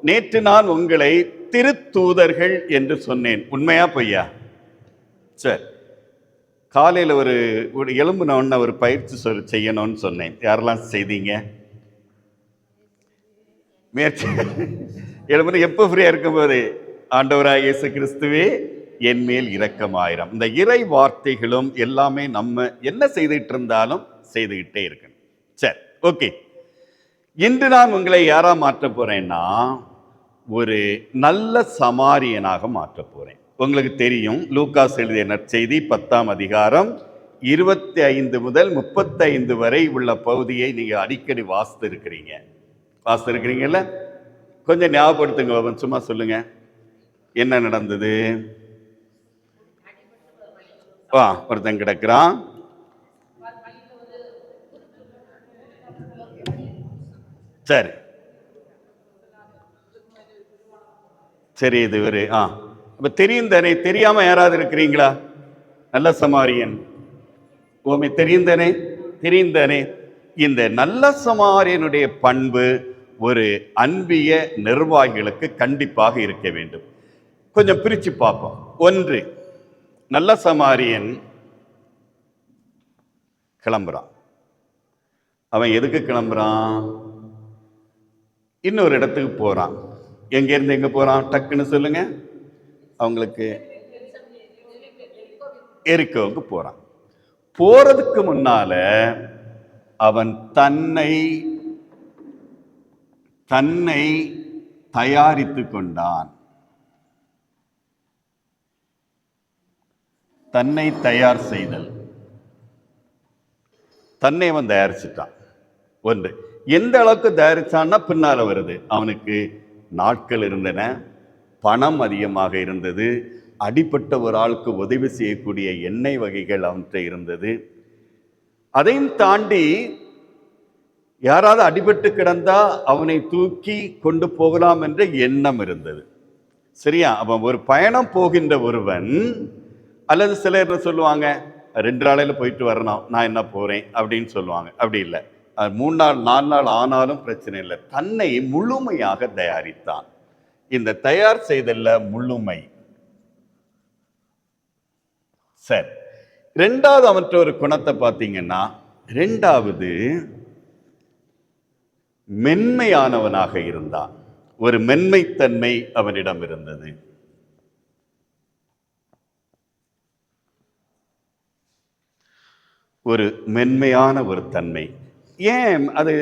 நேற்று நான் உங்களை திருத்தூதர்கள் என்று சொன்னேன். உண்மையா பொய்யா? சரி, காலையில் ஒரு எலும்புன ஒரு பயிற்சி செய்யணும்னு சொன்னேன். யாரெல்லாம் செய்தீங்க? முயற்சி எழுபது. எப்போ ஃப்ரீயா இருக்கும்போது, ஆண்டவராக இயேசு கிறிஸ்துவே என் மேல் இரக்கமாயிரம். இந்த இறை வார்த்தைகளும் எல்லாமே நம்ம என்ன செய்துகிட்டு இருந்தாலும் செய்துகிட்டே இருக்கணும். சரி, ஓகே. இன்று நான் உங்களை யாரா மாற்ற போறேன்னா, ஒரு நல்ல சமாரியனாக மாற்ற போறேன். உங்களுக்கு தெரியும், லூக்காஸ் எழுதிய நற்செய்தி 10ஆம் அதிகாரம் 25 முதல் 35 வரை உள்ள பகுதியை நீங்க அடிக்கடி வாசித்திருக்கிறீங்கல்ல? கொஞ்சம் ஞாபகப்படுத்துங்க, சும்மா சொல்லுங்க என்ன நடந்தது. ஒருத்தன் கிடக்குறான். சரி சரி, இது ஒரு இப்ப தெரியும் தானே? தெரியாம யாராவது இருக்கிறீங்களா? நல்ல சமாரியன் ஓமே தெரியும் தானே? இந்த நல்ல சமாரியனுடைய பண்பு ஒரு அன்பிய நிர்வாகிகளுக்கு கண்டிப்பாக இருக்க வேண்டும். கொஞ்சம் பிரிச்சு பார்ப்போம். ஒன்று, நல்ல சமாரியன் கிளம்புறான். அவன் எதுக்கு கிளம்புறான்? இன்னொரு இடத்துக்கு போறான். எங்க இருந்து எங்க போறான்? டக்குன்னு சொல்லுங்க. அவங்களுக்கு எரிக்கோவுக்கு போறான். போறதுக்கு முன்னால அவன் தன்னை தயாரித்து கொண்டான். தன்னை தயார் செய்தல். தன்னை அவன் தயாரிச்சுட்டான். ஒன்று, எந்த அளவுக்கு தயாரிச்சான்னா பின்னால வருது. அவனுக்கு நாட்கள் இருந்தன, பணம் அதிகமாக இருந்தது, அடிப்பட்ட ஒரு ஆளுக்கு உதவி செய்யக்கூடிய எண்ணெய் வகைகள் அவன்கிட்ட இருந்தது. அதையும் தாண்டி யாராவது அடிபட்டு கிடந்தா அவனை தூக்கி கொண்டு போகலாம் என்ற எண்ணம் இருந்தது. சரியா? அவன் ஒரு பயணம் போகின்ற ஒருவன், அல்லது சிலர் சொல்லுவாங்க 2 நாளையில போயிட்டு வரணும், நான் என்ன போறேன் அப்படின்னு சொல்லுவாங்க. அப்படி இல்லை, 3 நாள் 4 நாள் ஆனாலும் பிரச்சனை இல்லை. தன்னை முழுமையாக தயாரித்தான். இந்த தயார் செய்தல்ல முழுமை. சரி, 2வது அவற்ற ஒரு குணத்தை பார்த்தீங்கன்னா, 2வது மென்மையானவனாக இருந்தான். ஒரு மென்மைத்தன்மை அவனிடம் இருந்தது. ஒரு மென்மையான ஒரு தன்மை. ஏன் அது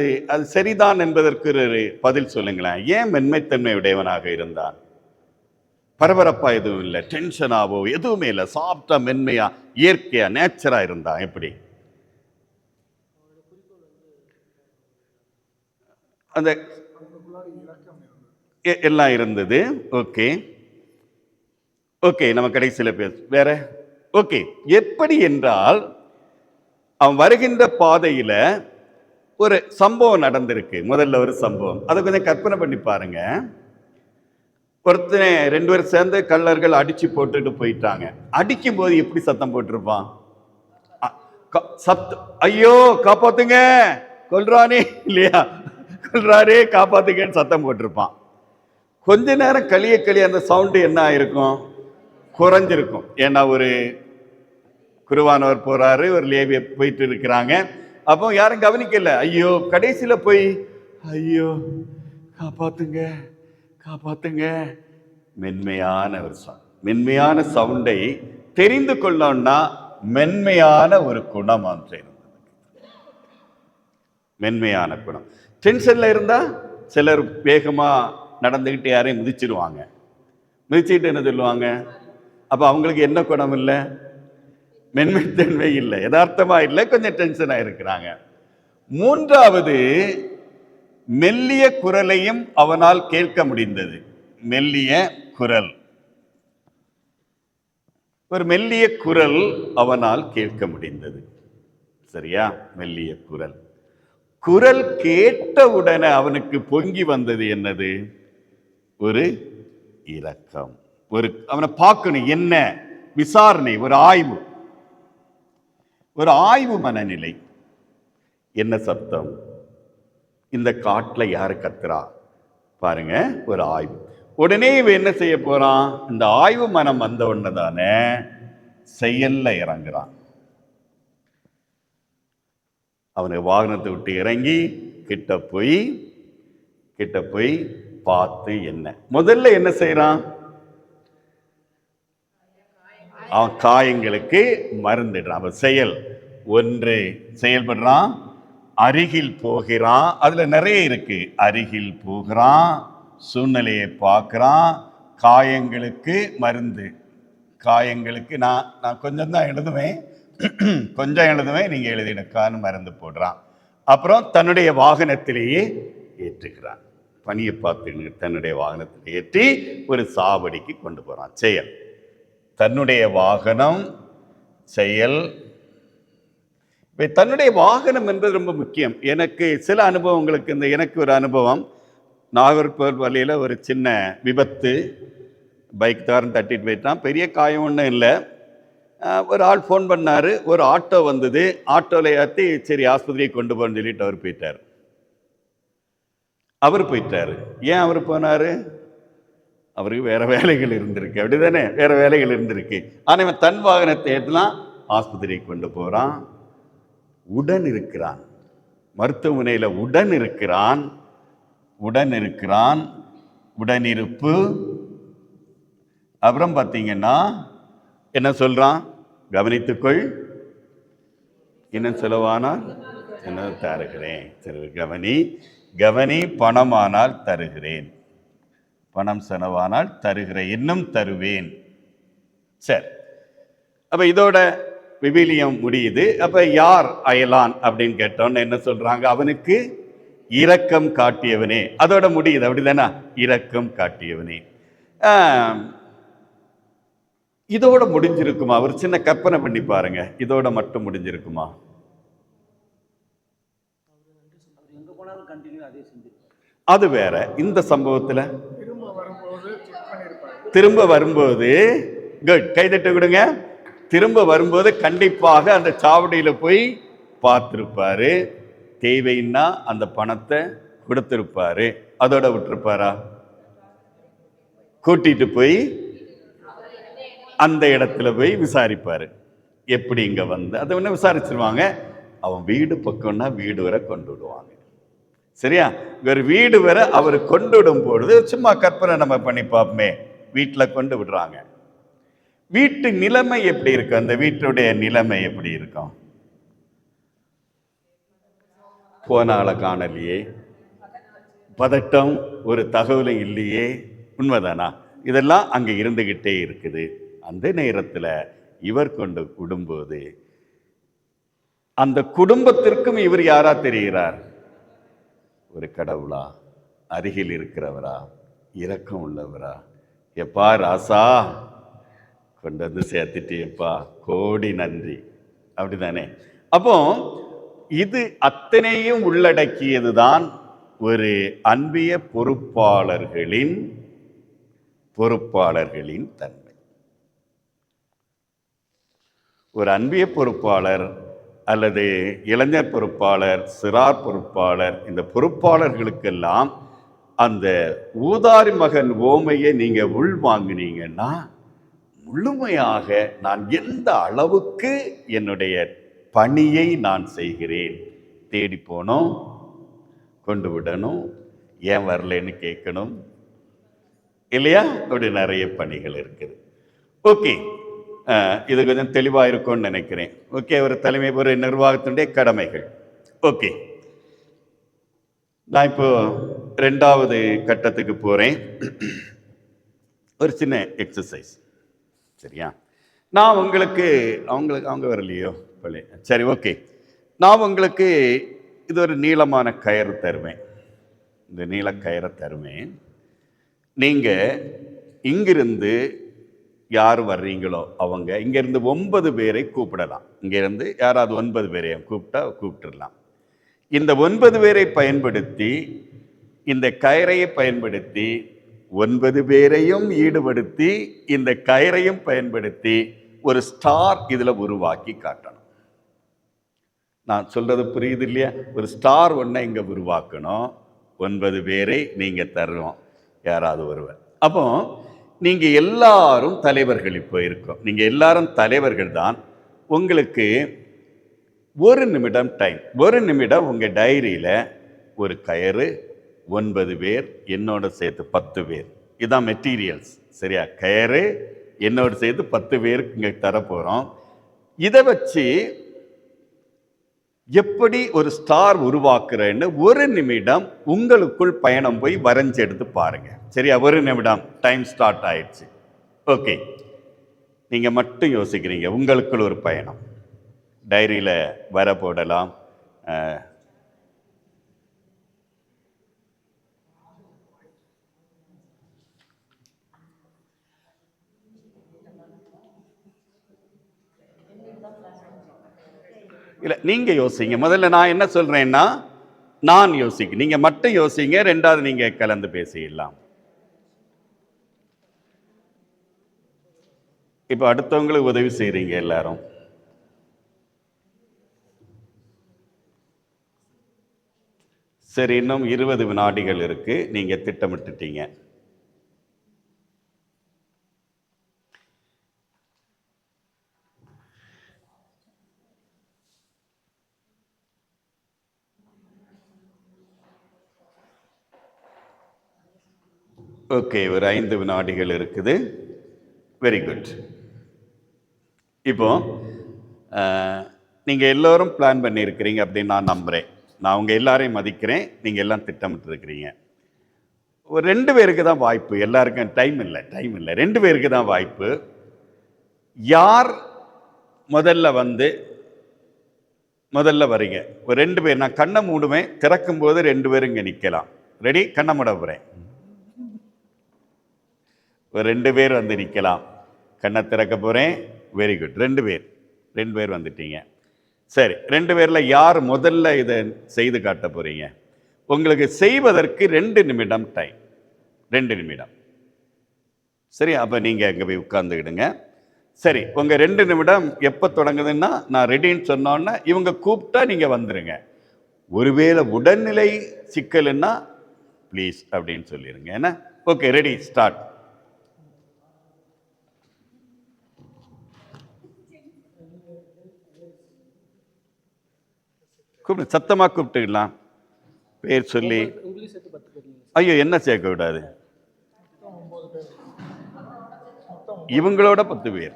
சரிதான் என்பதற்கு ஒரு பதில் சொல்லுங்களேன். ஏன் மென்மைத்தன்மை உடையவனாக இருந்தான்? பரபரப்பா எதுவும் இல்லை, டென்ஷனாவோ எதுவுமே இல்லை, சாஃப்டா மென்மையா இயற்கையா நேச்சரா இருந்தான். எப்படி? அந்த எல்லாம் இருந்தது. ஓகே ஓகே, நம்ம கடைசியில் பேச வேற. ஓகே, எப்படி என்றால், அவன் வருகின்ற பாதையில ஒரு சம்பவம் நடந்திருக்கு. முதல்ல ஒரு சம்பவம், அதை கொஞ்சம் கற்பனை பண்ணி பாருங்க. ஒருத்தனை 2 பேர் சேர்ந்து கள்ளர்கள் அடிச்சு போட்டுட்டு போயிட்டாங்க. அடிக்கும் போது எப்படி சத்தம் போட்டிருப்பான்? ஐயோ காப்பாத்துங்க, கொல்றானே, இல்லையா? கொல்றாரே, காப்பாத்துங்கன்னு சத்தம் போட்டிருப்பான். கொஞ்ச நேரம் கழிய அந்த சவுண்டு என்ன ஆயிருக்கும்? குறைஞ்சிருக்கும். ஏன்னா ஒரு குருவானவர் போறாரு, ஒரு லேவிய போயிட்டு இருக்கிறாங்க. அப்போ யாரும் கவனிக்கல. ஐயோ, கடைசியில போய் ஐயோ காப்பாத்துங்க காப்பாத்துங்க. மென்மையான சவுண்டை தெரிந்து கொள்ளோம்னா மென்மையான ஒரு குணம் இருந்தது. மென்மையான குணம். டென்ஷன்ல இருந்தா சிலர் வேகமா நடந்துகிட்டு யாரையும் மிதிச்சிருவாங்க. மிதிச்சுட்டு என்ன சொல்லுவாங்க? அப்ப அவங்களுக்கு என்ன குணம் இல்லை? மென்மைத்தன்மை இல்லை, யதார்த்தமா இல்லை, கொஞ்சம் டென்ஷனா இருக்கிறாங்க. 3வது, மெல்லிய குரலையும் அவனால் கேட்க முடிந்தது. மெல்லிய குரல், ஒரு மெல்லிய குரல் அவனால் கேட்க முடிந்தது. சரியா? மெல்லிய குரல். குரல் கேட்ட உடனே அவனுக்கு பொங்கி வந்தது என்னது? ஒரு இரக்கம். அவனை பார்க்கணும், என்ன விசாரணை, ஒரு ஆய்வு மனநிலை. என்ன சத்தம்? இந்த காட்டுல யாரு கத்துறா பாருங்க, ஒரு ஆய்வு. உடனே இவன் என்ன செய்ய போறான்? இந்த ஆய்வு மனம் வந்த உடனே தானே செயல்ல இறங்குறான். அவனை வாகனத்தை விட்டு இறங்கி கிட்ட போய் பார்த்து என்ன முதல்ல என்ன செய்யறான்? அவன் காயங்களுக்கு மருந்துடுறான். அவன் செயல்படுறான். அருகில் போகிறான். அதுல நிறைய இருக்கு. அருகில் போகிறான், சூழ்நிலையை பார்க்கிறான், காயங்களுக்கு மருந்து. காயங்களுக்கு நான் கொஞ்சம் தான் எழுதுவேன், நீங்க எழுதினக்கான்னு மருந்து போடுறான். அப்புறம் தன்னுடைய வாகனத்திலேயே ஏற்றுகிறான். பணியை பார்த்து தன்னுடைய வாகனத்தில் ஏற்றி ஒரு சாவடிக்கு கொண்டு போறான். செயல், தன்னுடைய வாகனம், செயல். தன்னுடைய வாகனம் என்பது ரொம்ப முக்கியம். எனக்கு சில அனுபவங்களுக்கு எனக்கு ஒரு அனுபவம், நாகர்கோவில் வழியில் ஒரு சின்ன விபத்து, பைக் தாரம் தட்டிட்டு போயிட்டான். பெரிய காயம் ஒன்றும் இல்லை. ஒரு ஆள் ஃபோன் பண்ணார், ஒரு ஆட்டோ வந்தது, ஆட்டோவில் ஏற்றி சரி ஆஸ்பத்திரியை கொண்டு போன்னு சொல்லிட்டு அவர் போயிட்டார். ஏன் அவர் போனார்? அவருக்கு வேற வேலைகள் இருந்திருக்கு, அப்படிதானே? வேற வேலைகள் இருந்திருக்கு. ஆனால் இவன் தன் வாகனத்தை ஏற்றலாம், ஆஸ்பத்திரிக்கு கொண்டு போகிறான். உடன் இருக்கிறான், மருத்துவமனையில் உடன் இருக்கிறான். உடனிருப்பு. அப்புறம் பார்த்தீங்கன்னா என்ன சொல்றான்? கவனித்துக்கொள், இன்னும் செலவானால் என்ன தருகிறேன். சரி, கவனி, பணமானால் தருகிறேன், பணம் செலவானால் தருகிறேன், இன்னும் தருவேன். சரி, அப்ப இதோட விவிலியம் முடியுது. அப்ப யார் அயலான் அப்படின்னு கேட்டோன்னு என்ன சொல்றாங்க? அவனுக்கு இரக்கம் காட்டியவனே. அதோட முடியுது, அப்படிதானே? இரக்கம் காட்டியவனே. இதோட முடிஞ்சிருக்குமா? ஒரு சின்ன கற்பனை பண்ணி பாருங்க, இதோட மட்டும் முடிஞ்சிருக்குமா? அது வேற. இந்த சம்பவத்துல திரும்ப வரும்போது குட், கைதட்ட விடுங்க. திரும்ப வரும்போது கண்டிப்பாக அந்த சாவடியில போய் பார்த்திருப்பாரு. தேவைன்னா அந்த பணத்தை கொடுத்திருப்பாரு. அதோட விட்டுருப்பாரா? கூட்டிட்டு போய் அந்த இடத்துல போய் விசாரிப்பாரு. எப்படி இங்க வந்து அதை ஒன்று விசாரிச்சிருவாங்க. அவன் வீடு பக்கம்னா வீடு வரை கொண்டு விடுவாங்க. சரியா? ஒரு வீடு வரை அவர் கொண்டு விடும் பொழுது சும்மா கற்பனை நம்ம பண்ணி பார்ப்போமே, வீட்டில் கொண்டு விடுறாங்க. வீட்டு நிலைமை எப்படி இருக்கும்? அந்த வீட்டுடைய நிலைமை எப்படி இருக்கும்? போன ஆளை காணலையே, பதட்டம், ஒரு தகவலும் இல்லையே. உண்மைதானா? இதெல்லாம் அங்க இருந்துகிட்டே இருக்குது. அந்த நேரத்தில் இவர் கொண்டு விடும்போது அந்த குடும்பத்திற்கும் இவர் யாரா தெரிகிறார்? ஒரு கடவுளா, அருகில் இருக்கிறவரா, இரக்கம் உள்ளவரா. எப்பா ராசா, கொண்டு வந்து சேர்த்துட்டியப்பா, கோடி நன்றி, அப்படிதானே? அப்போ இது அத்தனையும் உள்ளடக்கியதுதான் ஒரு அன்பிய பொறுப்பாளர்களின் தன்மை. ஒரு அன்பிய பொறுப்பாளர் அல்லது இளைஞர் பொறுப்பாளர், சிறார் பொறுப்பாளர், இந்த பொறுப்பாளர்களுக்கெல்லாம் அந்த ஊதாரி மகன் ஓமையை நீங்க உள்வாங்கினீங்கன்னா முழுமையாக நான் எந்த அளவுக்கு என்னுடைய பணியை நான் செய்கிறேன். தேடி போனோம், கொண்டு விடணும், ஏன் வரலன்னு கேட்கணும் இல்லையா? அப்படி நிறைய பணிகள் இருக்குது. ஓகே, இது கொஞ்சம் தெளிவாக இருக்கும்னு நினைக்கிறேன். ஓகே, ஒரு தலைமை, ஒரு நிர்வாகத்தினுடைய கடமைகள். ஓகே, நான் இப்போ 2வது கட்டத்துக்கு போறேன். ஒரு சின்ன எக்ஸசைஸ், சரியா? நான் உங்களுக்கு அவங்க வரலையோ பள்ளி, சரி ஓகே, நான் உங்களுக்கு இது ஒரு நீளமான கயிறு தருவேன். இந்த நீள கயிறை தருவேன். நீங்க இங்கிருந்து யார் வர்றீங்களோ அவங்க இங்கிருந்து 9 பேரை கூப்பிடலாம். இங்கிருந்து யாராவது 9 பேரையும் கூப்பிட்டா கூப்பிட்டுடலாம். இந்த 9 பேரை பயன்படுத்தி, இந்த கயரையை பயன்படுத்தி, 9 பேரையும் ஈடுபடுத்தி, இந்த கயரையும் பயன்படுத்தி ஒரு ஸ்டார் இதுல உருவாக்கி காட்டணும். நான் சொல்றது புரியுது இல்லையா? ஒரு ஸ்டார் ஒன்றை இங்க உருவாக்கணும். 9 பேரை நீங்க தருவோம், யாராவது ஒருவர். அப்போ நீங்க எல்லாரும் தலைவர்கள். இப்போ இருக்கோம், நீங்க எல்லாரும் தலைவர்கள் தான். உங்களுக்கு 1 நிமிடம் டைம். 1 நிமிடம் உங்க டைரியில ஒரு கயிறு, 9 பேர், என்னோட சேர்த்து 10 பேர். இதான் மெட்டீரியல்ஸ், சரியா? கயிறு என்னோட சேர்த்து 10 பேருக்கு இங்க தரப்போறோம். இதை வச்சு எப்படி ஒரு ஸ்டார் உருவாக்குறேன்னு 1 நிமிடம் உங்களுக்குள் பயணம் போய் வரைஞ்சு எடுத்து பாருங்க, சரியா? 1 நிமிடம் டைம் ஸ்டார்ட் ஆயிடுச்சு. ஓகே, நீங்க மட்டும் யோசிக்கிறீங்க, உங்களுக்குள் ஒரு பயணம். டைரியில வர போடலாம். இல்ல, நீங்க யோசிங்க முதல்ல. நான் என்ன சொல்றேன்னா, நான் யோசிக்க, நீங்க மட்டும் யோசிங்க. 2வது நீங்க கலந்து பேசிடலாம். இப்ப அடுத்தவங்களுக்கு உதவி செய்றீங்க எல்லாரும். சரி, இன்னும் 20 வினாடிகள் இருக்கு. நீங்க திட்டமிட்டுட்டீங்க. ஓகே, ஒரு 5 வினாடிகள் இருக்குது. Very good. இப்போ நீங்க எல்லோரும் பிளான் பண்ணியிருக்கிறீங்க அப்படின்னு நான் நம்புறேன். நான் உங்க எல்லாரையும் மதிக்கிறேன். நீங்க எல்லாம் திட்டமிட்டு இருக்கிறீங்க. ஒரு 2 பேருக்கு தான் வாய்ப்பு. எல்லாருக்கும் டைம் இல்லை. 2 பேருக்கு தான் வாய்ப்பு. யார் முதல்ல வரீங்க? ஒரு 2 பேர். நான் கண்ணை மூடுவேன், திறக்கும் போது 2 பேரும் இங்க நிக்கலாம். ரெடி? கண்ணை மூட போறேன். ஒரு 2 பேர் வந்து நிக்கலாம். கண்ணை திறக்க போறேன். Very good. 2 பேர் வந்துட்டீங்க. சரி, 2 பேர்ல யார் முதல்ல இதை செய்து காட்ட போறீங்க? உங்களுக்கு செய்வதற்கு 2 நிமிடம் டைம். 2 நிமிடம். சரி, அப்ப நீங்க அங்க போய் உட்கார்ந்துக்கிடுங்க. சரி, உங்க 2 நிமிடம் எப்ப தொடங்குதுன்னா, நான் ரெடின்னு சொன்னோன்னா இவங்க கூப்பிட்டா நீங்க வந்துருங்க. ஒருவேளை உடல்நிலை சிக்கல்னா ப்ளீஸ் அப்படின்னு சொல்லிருங்க. என்ன? Okay, ready, start. கூப்பிடு, சத்தமா கூப்பிட்டுக்கலாம். பேர் சொல்லி. ஐயோ, என்ன சேர்க்க விடாது. இவங்களோட 10 பேர்.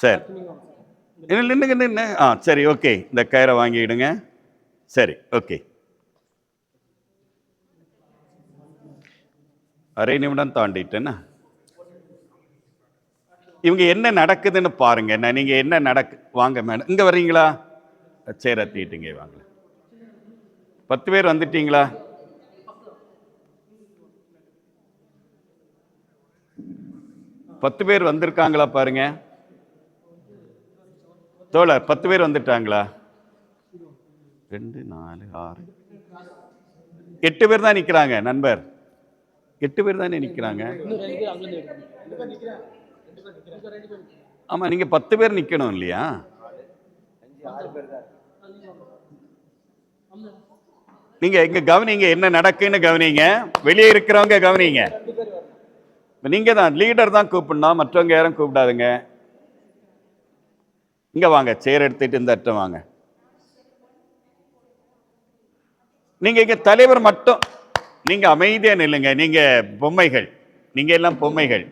சரி, நின்று. சரி, ஓகே, இந்த கயிறை வாங்கிடுங்க. சரி, ஓகே. அரை நிமிடம் தாண்டிட்டேன்னா இவங்க என்ன நடக்குதுன்னு பாருங்க. நீங்க என்ன வாங்க மேடம், இங்க வர்றீங்களா? சேர தீட்டுங்க, வாங்க. 10 பேர் வந்துட்டீங்களா? பத்து பேர் வந்திருக்காங்களா பாருங்க. தோழர், 10 பேர் வந்துட்டாங்களா? 2, 4, 6, 8 பேர் தான் நிக்கிறாங்க. நண்பர், 8 பேர் தானே நிக்கிறாங்க. ஆமா, நீங்க 10 பேர் நிக்கணும் இல்லையா? நீங்க இங்க கவனிங்க, என்ன நடக்குன்னு கவனிங்க. வெளியே இருக்கிறவங்க கவனிங்க. நீங்க தான் லீடர் தான் கூப்பிடணும், மற்றவங்க யாரும் கூப்பிடாதுங்க. இங்க வாங்க, சேர் எடுத்துட்டு இந்த அட்டம் வாங்க. நீங்க இங்க தலைவர் மட்டும், நீங்க அமைதியா நில்லுங்க. நீங்க பொம்மைகள், நீங்க எல்லாம் பொம்மைகள்.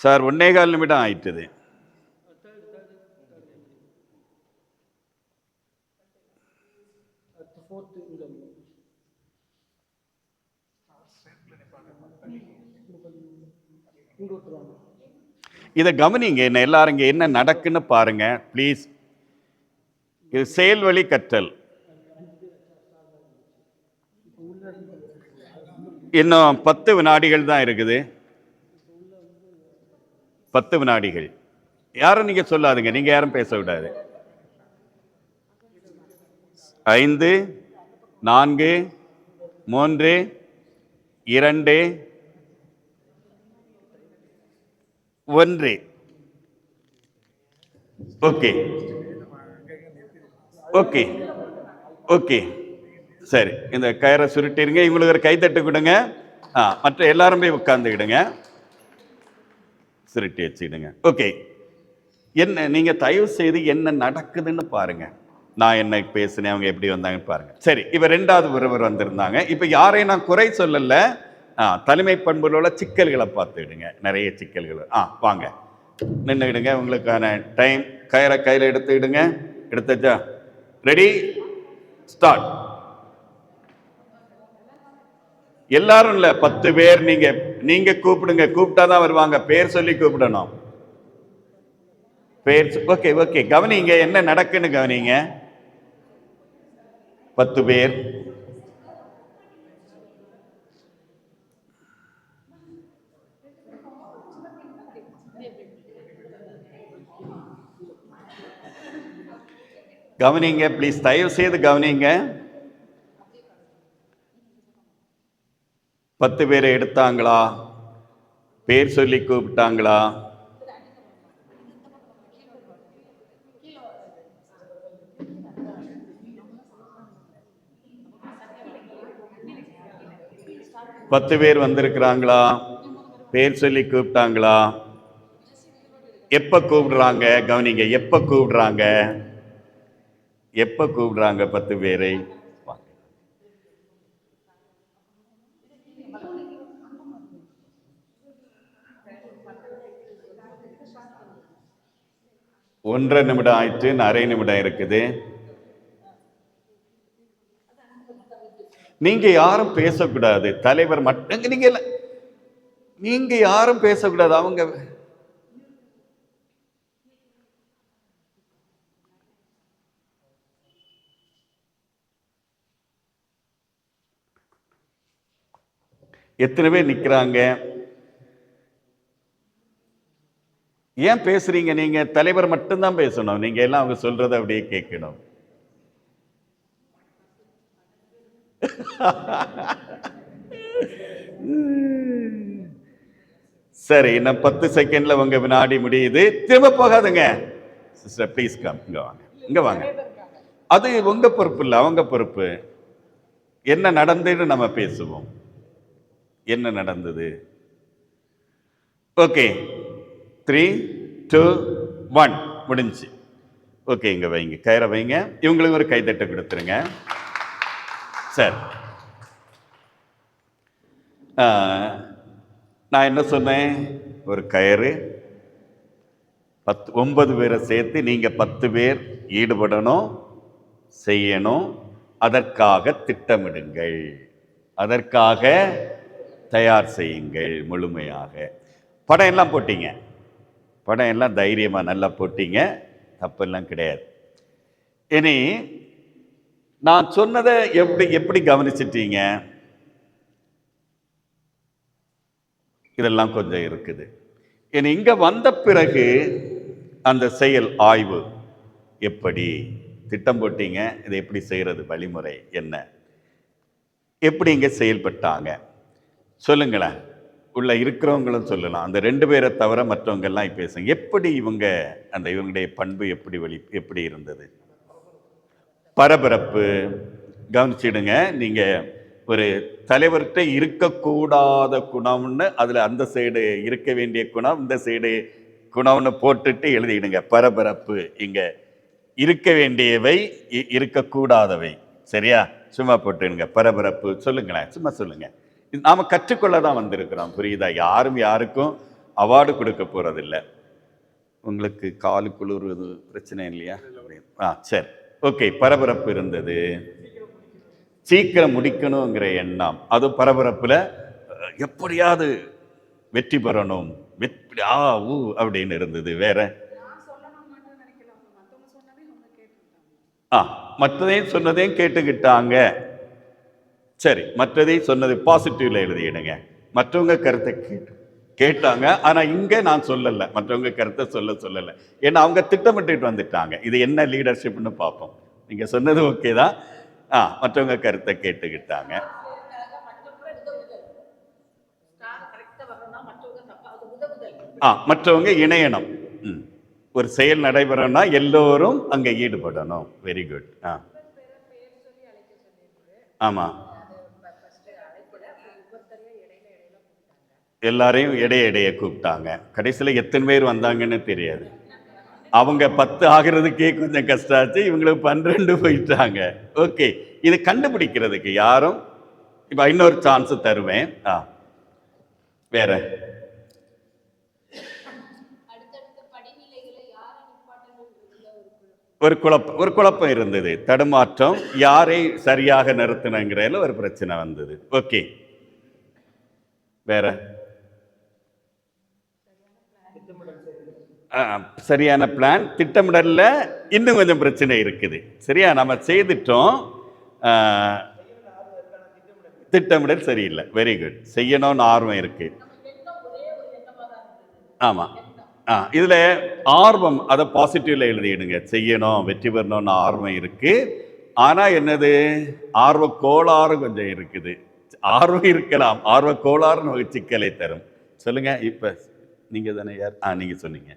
சார், 1.25 நிமிடம் ஆயிட்டது. இதை கவனிங்க, என்ன எல்லாரும் இங்கே என்ன நடக்குன்னு பாருங்க ப்ளீஸ். இது செயல்வழி கற்றல். இன்னும் 10 வினாடிகள் தான் இருக்குது. 10 வினாடிகள். யாரும் நீங்க சொல்லாதுங்க, நீங்க யாரும் பேச விடாது. 5 4 3 2 1. ஓகே ஓகே ஓகே சரி, இந்த கயிறை சுருட்டிருங்க. இவங்களுக்கு ஒரு கைத்தட்டு கொடுங்க. மற்ற எல்லாரும் போய் உட்கார்ந்துக்கிடுங்க, சுருட்டி வச்சுக்கிடுங்க. ஓகே, என்ன நீங்க தயவு செய்து என்ன நடக்குதுன்னு பாருங்க. நான் என்ன பேசினேன், அவங்க எப்படி வந்தாங்கன்னு பாருங்க. சரி, இப்ப 2வது ஒருவர் வந்திருந்தாங்க. இப்ப யாரையும் நான் குறை சொல்லல, தலைமை பண்புகளோட சிக்கல்களை பார்த்துக்கிடுங்க. நிறைய சிக்கல்கள். வாங்க நின்றுக்கிடுங்க. உங்களுக்கான டைம். கயிறை கையில் எடுத்துக்கிடுங்க. எடுத்தாச்சா? Ready, start. எல்லாரும் இல்ல, 10 பேர். நீங்க கூப்பிடுங்க. கூப்பிட்டாதான் வருவாங்க. பேர் சொல்லி கூப்பிடணும். பேர் ஓகே ஓகே. கவனிங்க, என்ன நடக்குன்னு கவனிங்க. 10 பேர். கவனிங்க ப்ளீஸ், தயவு செய்து கவனிங்க. 10 பேரை எடுத்தாங்களா? பேர் சொல்லி கூப்பிட்டாங்களா? பத்து பேர் வந்திருக்கிறாங்களா? பேர் சொல்லி கூப்பிட்டாங்களா? எப்ப கூப்பிடுறாங்க? கவனிங்க, எப்ப கூப்பிடுறாங்க? எப்ப கூப்பிடுறாங்க 10 பேரை? ஒன்றரை நிமிடம் ஆயிற்று, அரை நிமிடம் இருக்குது. நீங்க யாரும் பேசக்கூடாது. தலைவர் மட்டும், நீங்க யாரும் பேசக்கூடாது. அவங்க எத்தனை பேர் நிக்கிறாங்க? ஏன் பேசுறீங்க? நீங்க தலைவர் மட்டும்தான் பேசணும். நீங்க எல்லாம் அவங்க சொல்றதை அப்படியே கேட்கணும். சரி, இன்னும் 10 செகண்ட்ல உங்க வினாடி முடியுது. திரும்ப போகாதுங்க. Sister please come. இங்க வாங்க, இங்க வாங்க. அது உங்க பொறுப்பு இல்லை, அவங்க பொறுப்பு. என்ன நடந்ததுன்னு நம்ம பேசுவோம். என்ன நடந்தது? ஓகே, 3 2 1 முடிஞ்சு. ஓகே, இங்க வைங்க, கயிறை வைங்க. இவங்களுக்கு ஒரு கைத்தட்டை கொடுத்துருங்க. சரி, நான் என்ன சொன்னேன்? ஒரு கயிறு, 9 பேரை சேர்த்து நீங்க 10 பேர் ஈடுபடணும், செய்யணும். அதற்காக திட்டமிடுங்கள், அதற்காக தயார் செய்யுங்கள் முழுமையாக. படம் எல்லாம் போட்டீங்க, படம் எல்லாம் தைரியமா நல்லா போட்டீங்க, தப்பெல்லாம் கிடையாது. இனி நான் சொன்னதை எப்படி கவனிச்சிட்டீங்க? இதெல்லாம் கொஞ்சம் இருக்குது. இனி இங்க வந்த பிறகு அந்த செயல் ஆய்வு, எப்படி திட்டம் போட்டீங்க, இதை எப்படி செய்யறது, வழிமுறை என்ன, எப்படி இங்க செயல்பட்டாங்க சொல்லுங்களேன். உள்ள இருக்கிறவங்களும் சொல்லலாம். அந்த 2 பேரை தவிர மற்றவங்க எல்லாம் பேசுங்க. எப்படி இவங்களுடைய பண்பு எப்படி இருந்தது? பரபரப்பு. கவனிச்சிடுங்க, நீங்க ஒரு தலைவர்கிட்ட இருக்கக்கூடாத குணம்னு அதுல அந்த சைடு இருக்க வேண்டிய குணம், இந்த சைடு குணம்னு போட்டுட்டு எழுதிடுங்க. பரபரப்பு. இங்க இருக்க வேண்டியவை, இருக்கக்கூடாதவை. சரியா? சும்மா போட்டுடுங்க. பரபரப்பு. சொல்லுங்களேன், சும்மா சொல்லுங்க. நாம கற்றுக்கொள்ள தான் வந்திருக்கிறோம், புரியுதா? யாரும் யாருக்கும் அவார்டு கொடுக்க போறதில்லை. உங்களுக்கு காலு குளிர்வது பிரச்சனை இல்லையா? சரி, ஓகே. பரபரப்பு இருந்தது, சீக்கிரம் முடிக்கணுங்கிற எண்ணம். அது பரபரப்புல எப்படியாவது வெற்றி பெறணும், ஆ ஊ அப்படின்னு இருந்தது. வேற நான் சொல்லணும் மட்டும் நினைக்கல, அவங்க மற்றவங்க சொன்னதே அவங்க கேட்டுக்கிட்டாங்க. மற்றதையும் சொன்னதையும் கேட்டுக்கிட்டாங்க. சரி, மற்றதையும் சொன்னது பாசிட்டிவ்ல எழுதிடுங்க. மற்றவங்க கருத்தை கேட்டாங்க. ஆனா இங்க நான் சொல்லல, மற்றவங்க கருத்தை சொல்லல. ஏன்னா அவங்க திட்டமிட்டுட்டு வந்துட்டாங்க. இது என்ன லீடர்ஷிப்னு பார்ப்போம். நீங்க சொன்னது ஓகே தான். மற்றவங்க கருத்தை கேட்டுக்கிட்டாங்க. மற்றவங்க இணையணும். ஒரு செயல் நடைபெறணும்னா எல்லோரும் அங்க ஈடுபடணும். Very good. ஆமா, எல்லாரையும் இடைய கூப்பிட்டாங்க. கடைசியில் எத்தனை பேர் வந்தாங்கன்னு தெரியாது. அவங்க 10 ஆகிறதுக்கே கொஞ்சம் கஷ்டம் ஆச்சு, இவங்களுக்கு 12 போயிட்டாங்க. ஓகே, இது கண்டுபிடிக்கிறதுக்கு யாரும் இப்ப இன்னொரு சான்ஸ் தருவேன். வேற ஒரு குழப்பம் இருந்தது, தடுமாற்றம், யாரை சரியாக நிறுத்தினங்கிறதுல ஒரு பிரச்சனை வந்தது. ஓகே, வேற சரியான பிளான், திட்டமிடல்ல இன்னும் கொஞ்சம் பிரச்சனை இருக்குது. சரியா, நம்ம செய்துட்டோம், திட்டமிடல் சரியில்லை. Very good. செய்யணும்னு ஆர்வம் இருக்கு. ஆமா, இதுல ஆர்வம், அதை பாசிட்டிவ்ல எழுதிடுங்க. செய்யணும், வெற்றி பெறணும்னு ஆர்வம் இருக்கு. ஆனா என்னது, ஆர்வ கோளாறு கொஞ்சம் இருக்குது. ஆர்வம் இருக்கலாம், ஆர்வ கோளாறுன்னு ஒரு சிக்கலை தரும். சொல்லுங்க, இப்ப நீங்க தானே யார்? நீங்க சொன்னீங்க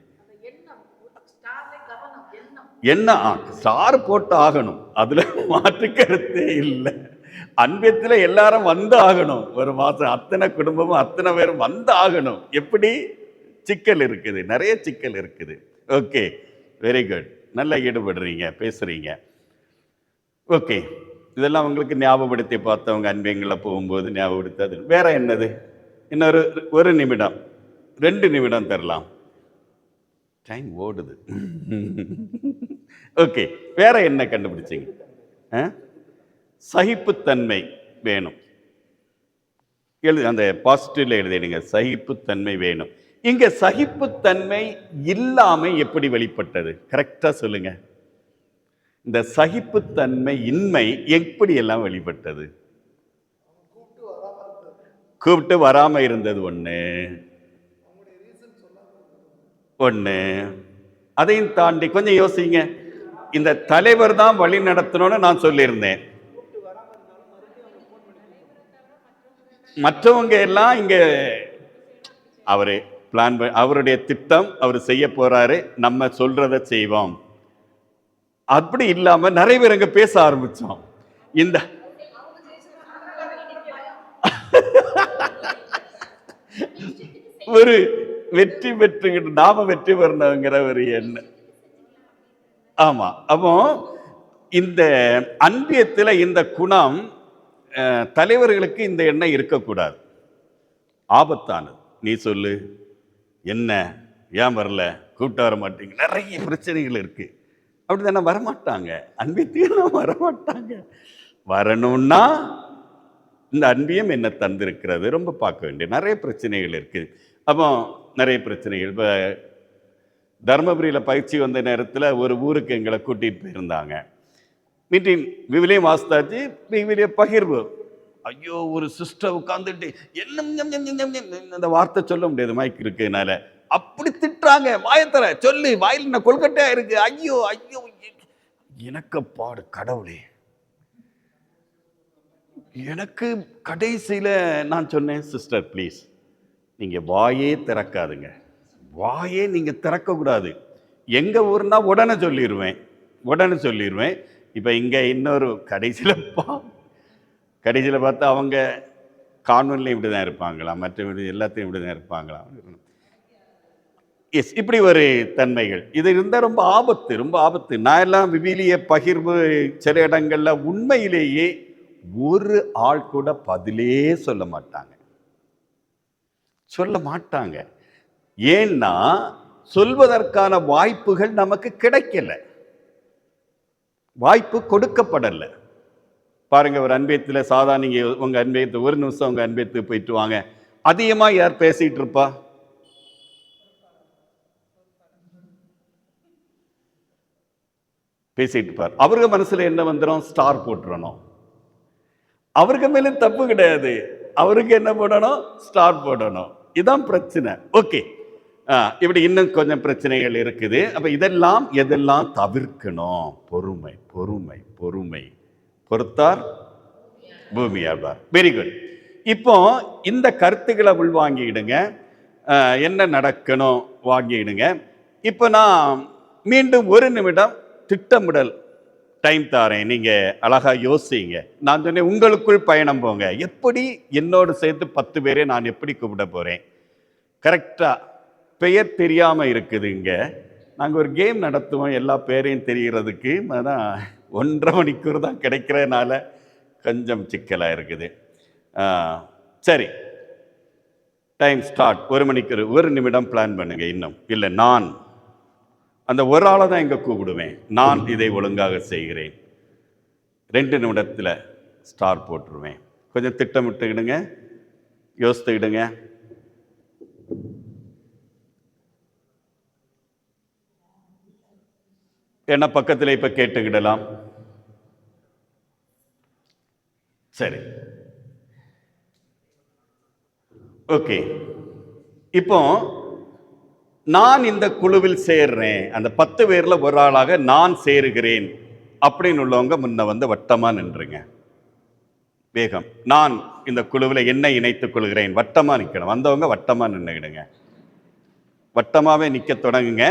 என்ன, ஸ்டார் போட்டு ஆகணும், அதுல மாற்று கருத்தே இல்லை. அன்பியத்துல எல்லாரும் வந்து ஆகணும். ஒரு மாசம் அத்தனை குடும்பமும் அத்தனை பேரும் வந்து ஆகணும். எப்படி? சிக்கல் இருக்குது, நிறைய சிக்கல் இருக்குது. Okay, very good. நல்லா ஈடுபடுறீங்க, பேசுறீங்க. ஓகே, இதெல்லாம் உங்களுக்கு ஞாபகப்படுத்தி பார்த்தவங்க அன்பியங்களை போகும்போது ஞாபகப்படுத்தாது. வேற என்னது? இன்னொரு 1 நிமிடம் 2 நிமிடம் தரலாம். டைம் ஓடுது. ஓகே, வேற என்ன கண்டுபிடிச்சிங்க? சகிப்புத்தன்மை வேணும். அந்த பாசிட்டிவ்ல எழுதிடுங்க, சகிப்புத்தன்மை வேணும். இங்க சகிப்புத்தன்மை இல்லாம எப்படி வெளிப்பட்டது? கரெக்டா சொல்லுங்க. இந்த சகிப்புத்தன்மை இன்மை எப்படி எல்லாம் வெளிப்பட்டது? கூப்பிட்டு வராம இருந்தது ஒண்ணு. அதையும் தாண்டி கொஞ்சம் யோசிங்க. இந்த தலைவர் தான் வழி நடத்தணும்னு நான் சொல்லியிருந்தேன். மற்றவங்க எல்லாம் இங்க அவரு பிளான், அவருடைய திட்டம், அவர் செய்ய போறாரு, நம்ம சொல்றத செய்வோம். அப்படி இல்லாம நிறைய பேர் அங்க பேச ஆரம்பிச்சோம். இந்த ஒரு வெற்றி பெற்றுக்கிட்டு நாம வெற்றி பெறணுங்கிற ஒரு எண்ணம். ஆமா, அப்போ இந்த அன்பியத்துல இந்த குணம் தலைவர்களுக்கு இந்த எண்ணம் இருக்கக்கூடாது. ஆபத்தானது. நீ சொல்லு, என்ன, ஏன் வரல, கூப்பிட்டு வர மாட்டீங்க, நிறைய பிரச்சனைகள் இருக்கு. அப்படித்தானே வரமாட்டாங்க, அன்பியத்தையும் வரமாட்டாங்க. வரணும்னா இந்த அன்பியம் என்ன தந்திருக்கிறது, ரொம்ப பார்க்க வேண்டிய நிறைய பிரச்சனைகள் இருக்குது. அப்போ நிறைய பிரச்சனைகள். இப்போ தர்மபுரியில் பயிற்சி வந்த நேரத்தில் ஒரு ஊருக்கு எங்களை கூட்டிகிட்டு போயிருந்தாங்க. மீட்டிங் விவிலியம் வாஸ்தாச்சு, விவிலிய பகிர்வு. ஐயோ, ஒரு சிஸ்டர் உட்காந்துட்டு என்ன அந்த வார்த்தை சொல்ல முடியாது, மைக் இருக்குனால. அப்படி திட்டுறாங்க, வாயத்தர சொல்லு, வாயில் என்ன கொல்கட்டையா இருக்கு, ஐயோ ஐயோ. எனக்கு பாடு கடவுளே. எனக்கு கடைசியில நான் சொன்னேன், சிஸ்டர் ப்ளீஸ் நீங்க வாயே திறக்காதுங்க, வாயே நீங்க திறக்க கூடாது. எங்க ஊர்னா உடனே சொல்லிடுவேன். இப்ப இங்க இன்னொரு கடைசியில பார்த்தா அவங்க கான்வென்ட்லையும் இப்படிதான் இருப்பாங்களா, மற்ற எல்லாத்தையும் இப்படிதான் இருப்பாங்களா? எஸ், இப்படி ஒரு தன்மைகள் இது இருந்தால் ரொம்ப ஆபத்து. நான் எல்லாம் விவிலிய பகிர்வு சில இடங்கள்ல உண்மையிலேயே ஒரு ஆள் கூட பதிலே சொல்ல மாட்டாங்க. ஏன்னா சொல்வதற்கான வாய்ப்புகள் நமக்கு கிடைக்கல, வாய்ப்பு கொடுக்கப்படல. பாருங்க, ஒரு அன்பியத்தில் சாதாரண நீங்க உங்க அன்பியத்து ஒரு நிமிஷம் உங்க அன்பியத்துக்கு போயிட்டு வாங்க, அதிகமா யார் பேசிட்டு இருப்பா? பேசிட்டு பார். அவருங்க மனசுல என்ன வந்துடும்? ஸ்டார் போட்டுறணும். அவருக்கு மேல தப்பு கிடையாது, அவருக்கு என்ன போடணும்? ஸ்டார் போடணும். இதான் பிரச்சனை. ஓகே, இப்படி இன்னும் கொஞ்சம் பிரச்சனைகள் இருக்குது. அப்ப இதெல்லாம் எதெல்லாம் தவிர்க்கணும்? பொறுமை, பொறுமை, பொறுமை. பொறுத்தார் பூமி ஆழ்வார். Very good. இப்போ இந்த கருத்துக்களை உள்வாங்கிடுங்க. என்ன நடக்கணும் வாங்கிடுங்க. இப்போ நான் மீண்டும் ஒரு நிமிடம் திட்டமிடல் டைம் தாரேன். நீங்க அழகா யோசிங்க. நான் சொன்னேன் உங்களுக்குள் பயணம் போங்க. எப்படி என்னோடு சேர்த்து 10 பேரை நான் எப்படி கூப்பிட போறேன்? கரெக்டா பெயர் தெரியாம இருக்குது. இங்க நாங்கள் ஒரு கேம் நடத்துவோம் எல்லா பேரையும் தெரிகிறதுக்கு. ஆனால் 1.5 மணிக்கூர் தான் கிடைக்கிறதுனால கொஞ்சம் சிக்கலாக இருக்குது. சரி, டைம் ஸ்டார்ட். 1 மணிக்கு 1 நிமிடம் பிளான் பண்ணுங்க. இன்னும் இல்லை, நான் அந்த ஒரு ஆளை தான் இங்கே கூப்பிடுவேன். நான் இதை ஒழுங்காக செய்கிறேன். 2 நிமிடத்தில் ஸ்டார் போட்டுருவேன். கொஞ்சம் திட்டமிட்டுக்கிடுங்க, யோசித்துக்கிடுங்க. என்ன பக்கத்தில் இப்போ கேட்டுக்கிடலாம். சரி, ஓகே. இப்போ நான் இந்த குழுவில் சேர்றேன், அந்த 10 பேர்ல ஒரு ஆளாக நான் சேருகிறேன் அப்படின்னு உள்ளவங்க முன்ன வந்து வட்டமா நின்றுங்க. வேகம். நான் இந்த குழுவில் என்ன இணைத்துக் கொள்கிறேன், வட்டமா நிற்கணும். வந்தவங்க வட்டமா நின்றுக்கிடுங்க. வட்டமாவே நிற்க தொடங்குங்க.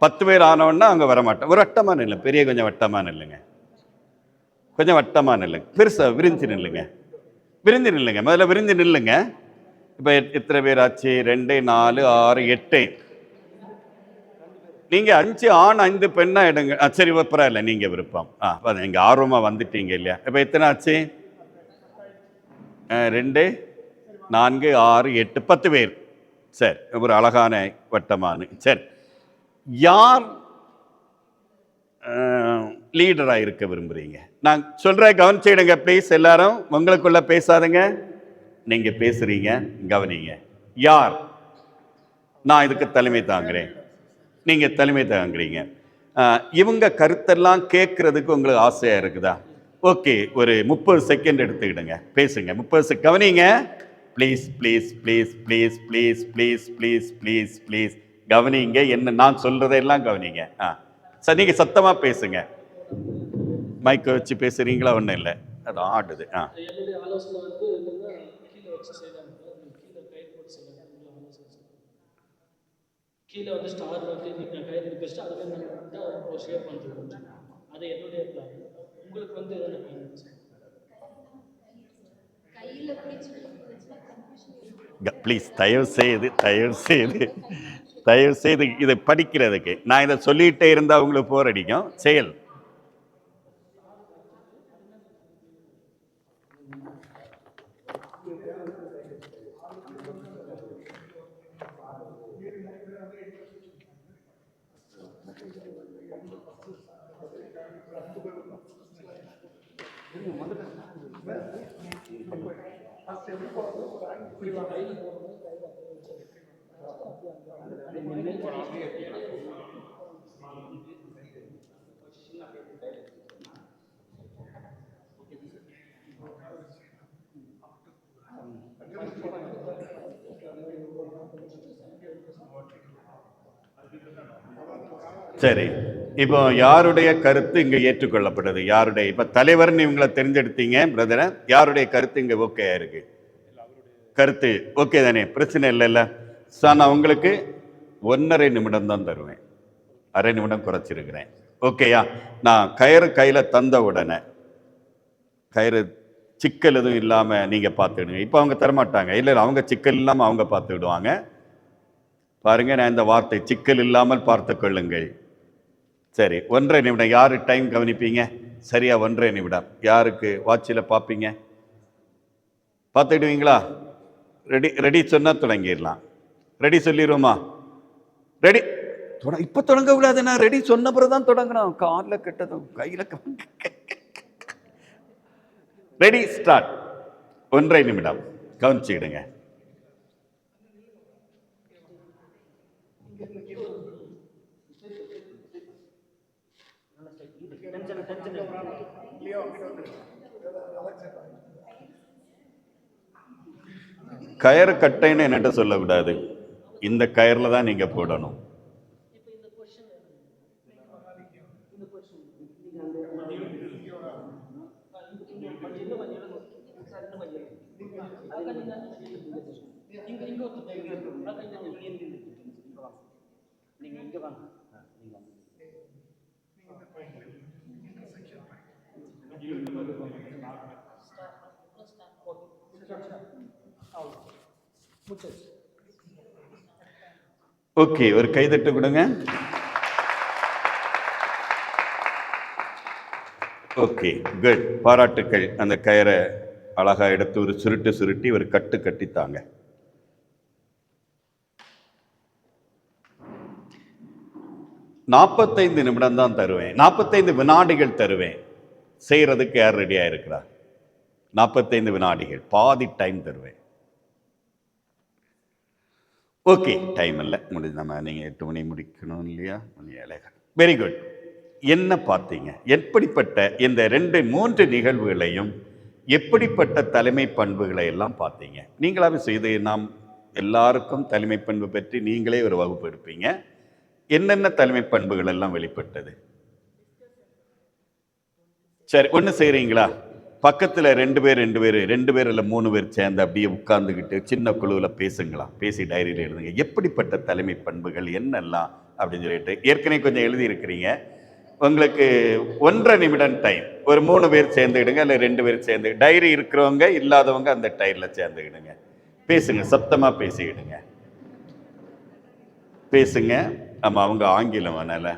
10 பேர் ஆனவொன்னா அங்கே வரமாட்டேன். ஒரு வட்டமா நில்லுங்க. பெரிய கொஞ்சம் வட்டமா நில்லுங்க. கொஞ்சம் வட்டமா நில்லுங்க. பெருசா விரிஞ்சு நில்லுங்க. விரிஞ்சு நில்லுங்க. முதல்ல விரிஞ்சு நில்லுங்க. இப்போ எத்தனை பேர் ஆச்சு? 2, 4, 6, 8. நீங்க 5 ஆண் 5 பெண்ணா எடுங்க. சரி, பரவாயில்ல, நீங்க விருப்பம். நீங்க ஆர்வமா வந்துட்டீங்க இல்லையா? இப்போ எத்தனை ஆச்சு? 2, 4, 6, 8, 10 பேர். சரி, ஒரு அழகான வட்டமான. சரி, யார் லீடராக இருக்க விரும்புறீங்க? நான் சொல்ற கவனிச்சிடுங்க ப்ளீஸ். எல்லாரும் உங்களுக்குள்ள பேசாதுங்க. நீங்க பேசுறீங்க, கவனிங்க. யார்? நான் இதுக்கு தலைமை தாங்குறேன், நீங்க தலைமை தாங்குறீங்க. இவங்க கருத்தெல்லாம் கேட்கறதுக்கு உங்களுக்கு ஆசையா இருக்குதா? ஓகே, ஒரு 30 செகண்ட் எடுத்துக்கிடுங்க, பேசுங்க. 30 கவனிங்க. Please please please please please please please please please கவனிங்க. என்ன நான் சொல்றதெல்லாம் கவனிங்க. சார், நீங்க சத்தமா பேசுங்க. மைக்கை வச்சு பேசுறீங்களா? ஒன்றும் இல்லை, அது ஆடுது. என்னுடைய ஆலோசனை வந்து என்னன்னா, கீழே வச்சு செய்யலாம். கீழே கயிறு போட்டு செய்யலாம். கீழே வந்து ஸ்டார் வந்து நீங்கள் கயிறு வச்சுட்டு அதுவே நம்ம ஒரு ஷேப் வந்துருக்கோம். அது என்னுடைய பிளான். உங்களுக்கு வந்து எதனா கையில பிடிச்சு ப்ளீஸ் தயவு செய்து தயவு செய்து தயவு செய்து இதை படிக்கிறதுக்கு நான் இதை சொல்லிகிட்டே இருந்தால் உங்களுக்கு போர் அடிக்கும். செயல். சரி, இப்போ யாருடைய கருத்து இங்க ஏற்றுக்கொள்ளப்பட்டது? யாருடைய? இப்ப தலைவர்னு இவங்களை தெரிஞ்செடுத்தீங்க பிரதரை. யாருடைய கருத்து இங்க ஓகே இருக்கு? கருத்து ஓகே தானே? பிரச்சனை இல்லைல்ல. சார், நான் உங்களுக்கு 1.5 நிமிடம் தான் தருவேன். 1/2 நிமிடம் குறைச்சிருக்கிறேன். ஓகேயா? நான் கயிறு கையில தந்த உடனே கயிறு சிக்கல் எதுவும் இல்லாம நீங்க பார்த்துடுங்க. இப்போ அவங்க தரமாட்டாங்க. இல்லை, அவங்க சிக்கல் இல்லாம அவங்க பார்த்துக்கிடுவாங்க. பாருங்க, நான் இந்த வார்த்தை சிக்கல் இல்லாமல் பார்த்து கொள்ளுங்கள். சரி, 1.5 நிமிடம். யாரு டைம் கவனிப்பீங்க? சரியா 1.5 நிமிடம். யாருக்கு வாட்சில் பார்ப்பீங்க? பார்த்துக்கிடுவீங்களா? ரெடி ரெடி சொன்னா தொடங்கிடலாம். ரெடி சொல்லிடுவோமா? ரெடி. இப்ப தொடங்க கூடாது. நான் ரெடி சொன்ன பிறகுதான் தொடங்கணும். காலில் கெட்டதும் கையில. Ready, start. 1.5 நிமிடம். கவனிச்சுக்கிடுங்க. கயிறு கட்டைன்னு என்கிட்ட சொல்லக்கூடாது. இந்த கயிறுல தான் நீங்க போடணும். இப்போ இந்த கொஸ்டின் நீங்க இங்க வாங்க. ஓகே, ஒரு கைதட்டு கொடுங்க. ஓகே, குட், பாராட்டுக்கள். அந்த கயிறை அழகா எடுத்து ஒரு சுருட்டி ஒரு கட்டு கட்டித்தாங்க. நாற்பத்தைந்து நிமிடம் தான் தருவேன், 45 வினாடிகள் தருவேன். செய்யறதுக்கு யார் ரெடியா இருக்கிறா? 45 வினாடிகள், பாதி டைம் தருவேன். ஓகே, டைம் இல்லை, முடிஞ்சு. நம்ம நீங்கள் 8 மணி முடிக்கணும் இல்லையா? மணி 7. Very good. என்ன பார்த்தீங்க? எப்படிப்பட்ட இந்த 2-3 நிகழ்வுகளையும் எப்படிப்பட்ட தலைமை பண்புகளை எல்லாம் பார்த்தீங்க? நீங்களாவே செய்து நாம் எல்லாருக்கும் தலைமை பண்பு பற்றி நீங்களே ஒரு வகுப்பு எடுப்பீங்க. என்னென்ன தலைமை பண்புகள் எல்லாம் வெளிப்பட்டது? சரி, ஒன்று செய்கிறீங்களா? பக்கத்தில் 2 பேர் இல்லை 3 பேர் சேர்ந்து அப்படியே உட்கார்ந்துக்கிட்டு சின்ன குழுவில் பேசுங்களா, பேசி டைரியில் எழுதுங்க. எப்படிப்பட்ட தலைமை பண்புகள் என்னெல்லாம் அப்படின்னு சொல்லிட்டு ஏற்கனவே கொஞ்சம் எழுதியிருக்கிறீங்க. உங்களுக்கு 1.5 நிமிடம் டைம். ஒரு 3 பேர் சேர்ந்துக்கிடுங்க, இல்லை 2 பேர் சேர்ந்து. டைரி இருக்கிறவங்க இல்லாதவங்க அந்த டைரியில் சேர்ந்துக்கிடுங்க. பேசுங்க, சத்தமாக பேசிக்கிடுங்க, பேசுங்க. ஆமாம், அவங்க ஆங்கிலம் அதனால.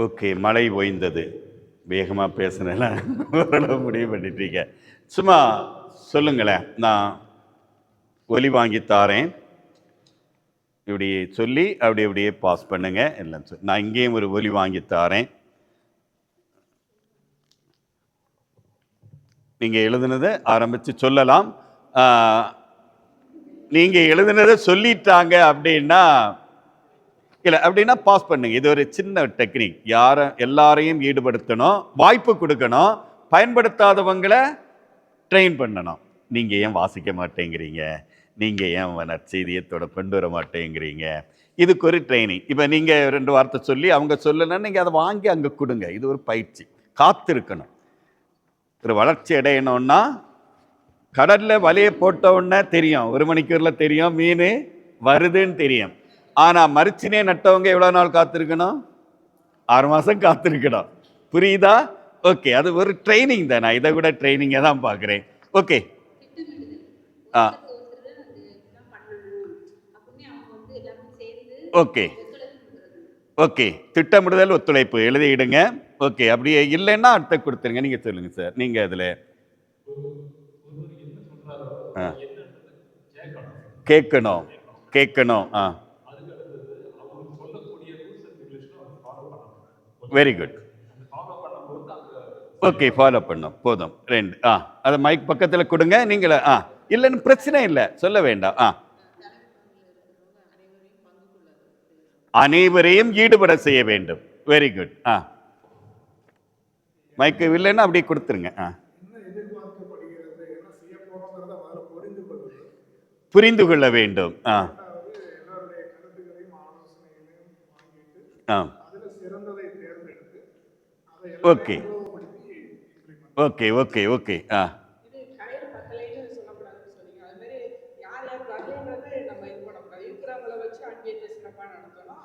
ஓகே, மழை ஓய்ந்தது. வேகமாக பேசுனேன்னா ஓரளவு முடிவு பண்ணிட்டீங்க. சும்மா சொல்லுங்களேன், நான் ஒலி வாங்கி தாரேன். இப்படி சொல்லி அப்படியே பாஸ் பண்ணுங்க. இல்லைன்னு சொல்லி நான் இங்கேயும் ஒரு ஒலி வாங்கி தாரேன். நீங்கள் எழுதுனதை ஆரம்பித்து சொல்லலாம். நீங்கள் எழுதுனதை சொல்லிட்டாங்க அப்படின்னா இல்லை, அப்படின்னா பாஸ் பண்ணுங்க. இது ஒரு சின்ன டெக்னிக். எல்லாரையும் ஈடுபடுத்தணும், வாய்ப்பு கொடுக்கணும், பயன்படுத்தாதவங்களை ட்ரெயின் பண்ணணும். நீங்கள் ஏன் வாசிக்க மாட்டேங்கிறீங்க, நீங்கள் ஏன் நற்செய்தியத்தோட கொண்டு வர மாட்டேங்கிறீங்க, இதுக்கு ஒரு ட்ரைனிங். இப்போ நீங்கள் 2 வார்த்தை சொல்லி அவங்க சொல்லலைன்னா நீங்கள் அதை வாங்கி அங்கே கொடுங்க. இது ஒரு பயிற்சி. காத்திருக்கணும். ஒரு வளர்ச்சி அடையணும்னா கடலில் வலையை போட்ட உடனே தெரியும், 1 மணிக்கூரில் தெரியும் மீன் வருதுன்னு தெரியும். ஆனால் மரிச்சினே நட்டவங்க எவ்வளோ நாள் காத்திருக்கணும்? 6 மாதம் காத்திருக்கணும். புரியுதா? ஓகே, அது ஒரு ட்ரைனிங் தான். நான் இதை கூட ட்ரைனிங்கை தான் பார்க்குறேன். ஓகே, ஓகே ஓகே, திட்டமிடுதல், ஒத்துழைப்பு எழுதிடுங்க. ஓகே, அப்படியே இல்லைன்னா அடுத்த கொடுத்துருங்க. நீங்கள் சொல்லுங்கள் சார். நீங்கள் அதில் கேட்கணும். Very good. ஓகே, ஃபாலோ பண்ணும். போதும். 2 அதை மைக் பக்கத்தில் கொடுங்க. நீங்கள இல்லைன்னு பிரச்சனை இல்லை, சொல்ல வேண்டாம். அனைவரையும் ஈடுபட செய்ய வேண்டும். Very good. மைக்கு இல்லைன்னா அப்படியே கொடுத்துருங்க. புரிந்து கொள்ள வேண்டும். ஆ எல்லாருடைய கருத்துக்களையும் ஆலோசனைகளையும் வாங்கிட்டு ஆ அதுல சிறந்ததை தேர்ந்தெடுத்து அதை ஓகே உபயோகப்படுத்தி ஓகே ஓகே ஓகே. ஆ இது கயிறு பக்கலைன்னு சொல்லக்கூடாதுன்னு சொன்னீங்க. அது மாதிரி யார் யார் வரலைன்றது நம்ம இது பண்ணக்கூடாது. இருக்கிறவங்கள வச்சு அன்பியத்தை சிறப்பாக நடத்தணும்.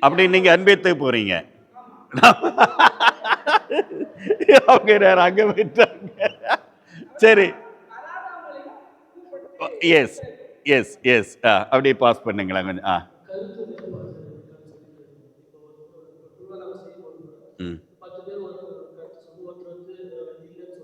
அப்படி நீங்க அன்பேத்து போறீங்க. அவங்க நேரம் அங்க போயிட்டாங்க. சரி, எஸ் எஸ் எஸ். அப்படியே பாஸ் பண்ணுங்களா கொஞ்சம். கருத்து வேறுபாடு இப்போ நம்ம செய்யும்போது ம் 10 பேர் ஒரு கருத்து சொல்லி ஒருத்தர் இல்லைன்னு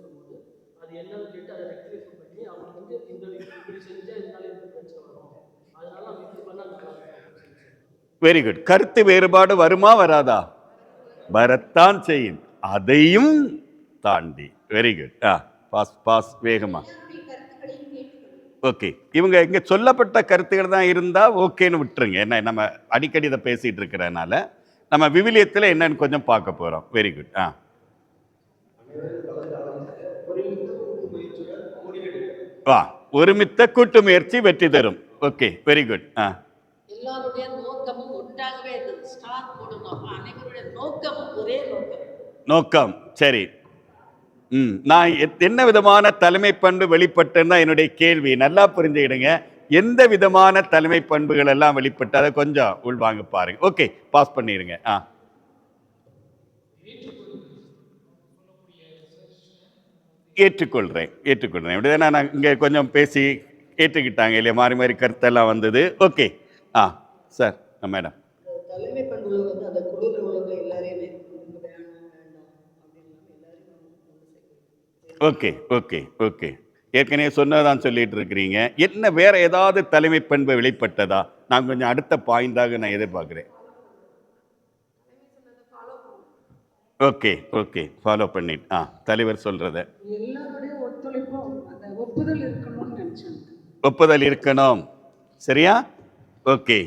சொல்லும்போது அது என்னன்னு கேட்டு அதை ரெக்டிஃபை பண்ணி அவங்க இந்த இப்படி செஞ்சா இதனால இந்த பிரச்சனை வரும், அதனால அவங்க இப்படி பண்ணா நல்லா இருக்கும். Very good. கருத்து வேறுபாடு வருமா வராதா? வரத்தான் செய்யும், அதையும் தாண்டி. Very good. பாஸ் பாஸ் வேகமா. ஓகே, இவங்க இங்கே சொல்லப்பட்ட கருத்துக்கள் தான் இருந்தால் ஓகேன்னு விட்டுருங்க. என்ன நம்ம அடிக்கடி இதை பேசிகிட்டு இருக்கிறதுனால நம்ம விவிலியத்தில் என்னன்னு கொஞ்சம் பார்க்க போகிறோம். Very good. வா, ஒருமித்த கூட்டு முயற்சி வெற்றி தரும். Okay, very good. எல்லாருடைய நோக்கமும் ஒன்றாகவே இருந்தது. ஸ்டார் போடணும். அனைவருடைய நோக்கமும் ஒரே நோக்கம். நோக்கம் சரி. நான் என்ன விதமான தலைமை பண்பு வெளிப்பட்டுன்னா என்னுடைய கேள்வி நல்லா புரிஞ்சுக்கிடுங்க. எந்த விதமான தலைமை பண்புகள் எல்லாம் வெளிப்பட்டு அதை கொஞ்சம் உள்வாங்க பாருங்க. ஓகே, பாஸ் பண்ணிடுங்க. ஏற்றுக்கொள்கிறேன் ஏற்றுக்கொள்கிறேன். இப்படிதானே நான் இங்கே கொஞ்சம் பேசி ஏற்றுக்கிட்டாங்க இல்லையா? மாறி மாறி கருத்தெல்லாம் வந்தது. ஓகே. Sir madam. தலைமை பண்புல வந்து அந்த குழுவில் உள்ளவங்க எல்லாரையுமே வேண்டாம் அப்படின்னு எல்லாரையும் ஓகே ஓகே ஓகே. ஏற்கனவே சொன்னதான் சொல்லிட்டு இருக்கிறீங்க. என்ன வேற ஏதாவது தலைமை பண்பு வெளிப்பட்டதா? நான் கொஞ்சம் அடுத்த பாயிண்டாக நான் எதிர்பார்க்குறேன். ஓகே ஓகே, ஃபாலோ பண்ணிட்டு தலைவர் சொல்றத எல்லாருடைய ஒத்துழைப்பும் அந்த ஒப்புதல் இருக்கணும்னு நினைச்சேன். ஒப்புதல் இருக்கணும். சரியா? ஓகே.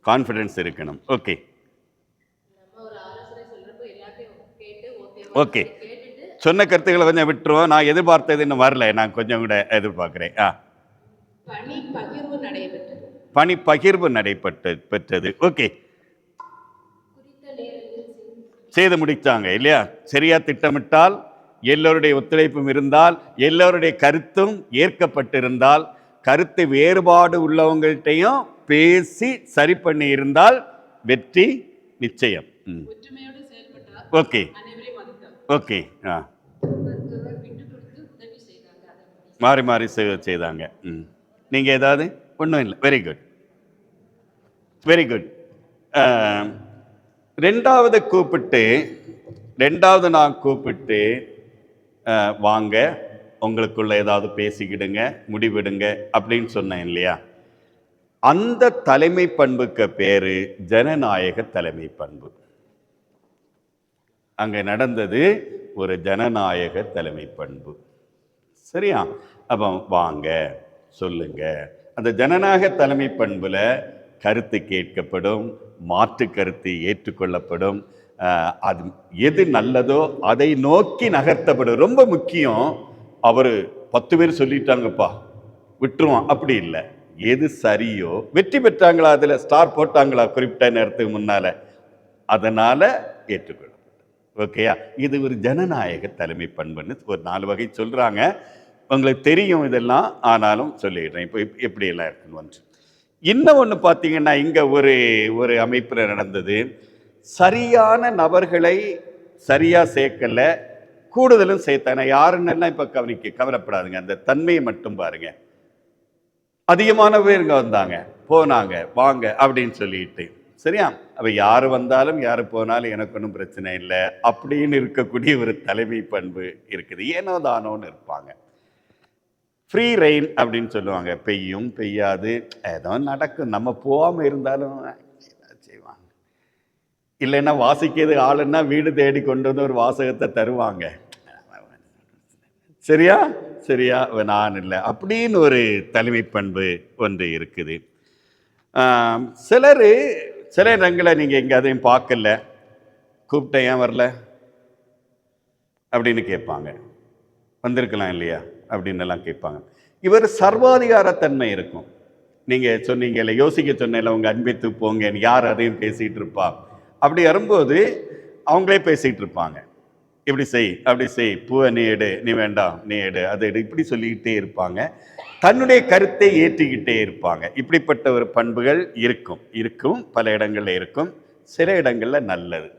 கான்ஃபிடன்ஸ் இருக்கணும். Okay okay. சொன்ன கருத்துக்களை கொஞ்சம் விட்டுருவோம். நான் எதிர்பார்த்தது இன்னும் வரல, நான் கொஞ்சம் கூட எதிர்பார்க்கிறேன். பணி பகிர்வு நடைபெற்றது. பணி பகிர்வு பெற்றது. ஓகே, செய்து முடித்தாங்க இல்லையா? சரியா திட்டமிட்டால், எல்லோருடைய ஒத்துழைப்பும் இருந்தால், எல்லோருடைய கருத்தும் ஏற்கப்பட்டிருந்தால், கருத்து வேறுபாடு உள்ளவங்கள்ட்டையும் பேசி சரி பண்ணி இருந்தால் வெற்றி நிச்சயம். ஒற்றுமையோடு செயல்பட்டார். Okay okay. மாறி மாறி செய்தாங்க. நீங்க ஏதாவது? ஒன்றும் இல்லை. Very good very good. ரெண்டாவது நான் கூப்பிட்டு வாங்க, உங்களுக்குள்ள ஏதாவது பேசிக்கிடுங்க, முடிவிடுங்க அப்படின்னு சொன்னேன் இல்லையா? அந்த தலைமை பண்புக்கு பேரு ஜனநாயக தலைமை பண்பு. அங்க நடந்தது ஒரு ஜனநாயக தலைமை பண்பு. சரியா? அப்போ வாங்க சொல்லுங்க. அந்த ஜனநாயக தலைமை பண்புல கருத்து கேட்கப்படும், மாற்று கருத்து ஏற்றுக்கொள்ளப்படும். அது எது நல்லதோ அதை நோக்கி நகர்த்தப்படும். ரொம்ப முக்கியம். அவர் 10 பேர் சொல்லிட்டாங்கப்பா விட்டுருவான் அப்படி இல்லை. எது சரியோ, வெற்றி பெற்றாங்களா, அதில் ஸ்டார் போட்டாங்களா குறிப்பிட்ட நேரத்துக்கு முன்னால, அதனால ஏற்றுக்கொள்ளப்படும். ஓகேயா? இது ஒரு ஜனநாயக தலைமை பண்புன்னு ஒரு 4 வகை சொல்றாங்க. உங்களுக்கு தெரியும் இதெல்லாம், ஆனாலும் சொல்லிடுறேன். இப்போ எப்படி எல்லாம் இருக்குன்னு வந்து. இன்னும் ஒன்று பார்த்தீங்கன்னா, இங்கே ஒரு அமைப்பில் நடந்தது. சரியான நபர்களை சரியாக சேர்க்கல, கூடுதலும் சேர்த்தாங்க. யாருன்னெல்லாம் இப்போ கவலைப்படாதுங்க. அந்த தன்மையை மட்டும் பாருங்க. அதிகமான பேர் இங்கே வந்தாங்க, போனாங்க, வாங்க அப்படின்னு சொல்லிட்டு. சரியா? அப்போ யார் வந்தாலும் யார் போனாலும் எனக்கு ஒன்றும் பிரச்சனை இல்லை அப்படின்னு இருக்கக்கூடிய ஒரு தலைமை பண்பு இருக்குது. ஏனோ தானோன்னு இருப்பாங்க. ஃப்ரீ ரெயின் அப்படின்னு சொல்லுவாங்க. பெய்யும் பெய்யாது ஏதோ நடக்கும், நம்ம போகாமல் இருந்தாலும் செய்வாங்க. இல்லைன்னா வாசிக்கிறது ஆளுன்னா வீடு தேடி கொண்டு வந்து ஒரு வாசகத்தை தருவாங்க. சரியா சரியா நான் இல்லை அப்படின்னு ஒரு தலைமை பண்பு ஒன்று இருக்குது. சில இடங்களை நீங்கள் எங்கே அதையும் பார்க்கல, கூப்பிட்ட ஏன் வரல அப்படின்னு கேட்பாங்க. வந்திருக்கலாம் இல்லையா அப்படின்னு எல்லாம் கேட்பாங்க. இவர் சர்வாதிகாரத்தன்மை இருக்கும். நீங்கள் சொன்னீங்கல்ல, யோசிக்க சொன்னேன்ல, உங்கள் அன்பித்து போங்க, யார் அதையும் பேசிகிட்டு இருப்பா. அப்படி வரும்போது அவங்களே பேசிகிட்டு இருப்பாங்க. இப்படி செய், அப்படி செய், பூவை நீ எடு, நீ வேண்டாம் நீ எடு, அதை எடு, இப்படி சொல்லிக்கிட்டே இருப்பாங்க. தன்னுடைய கருத்தை ஏற்றிக்கிட்டே இருப்பாங்க. இப்படிப்பட்ட ஒரு பண்புகள் இருக்கும் பல இடங்கள்ல இருக்கும். சில இடங்களில் நல்லது,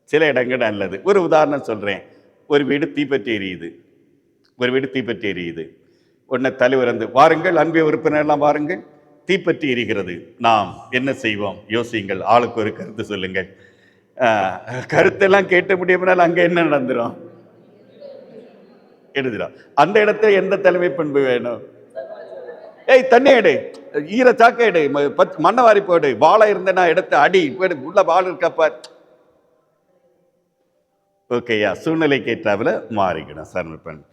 சில இடங்கள் நல்லது. ஒரு உதாரணம் சொல்கிறேன். ஒரு வீடு தீப்பற்றி எரியுது. உடனே தலைவர் வந்து, வாருங்கள் அன்பிய உறுப்பினர்லாம் வாருங்கள், தீப்பற்றி எரிகிறது, நாம் என்ன செய்வோம் யோசியுங்கள், ஆளுக்கு ஒரு கருத்து சொல்லுங்கள். கருத்தெல்லாம் கேட்டு முடியும்னால் அங்கே என்ன நடந்துடும்? எழுதுறோம். அந்த இடத்துல எந்த தலைமை பண்பு வேணும்? ஏய் தண்ணி எடு, ஈர சாக்கை எடு, மண்ணை வாரி போடு, வாழை இருந்தேன்னா எடுத்து அடி, உள்ள வாழை இருக்கப்பா. ஓகேயா, சூழ்நிலைக்கு ஏற்றாப்புல மாறிக்கணும் தலைமை பண்பு.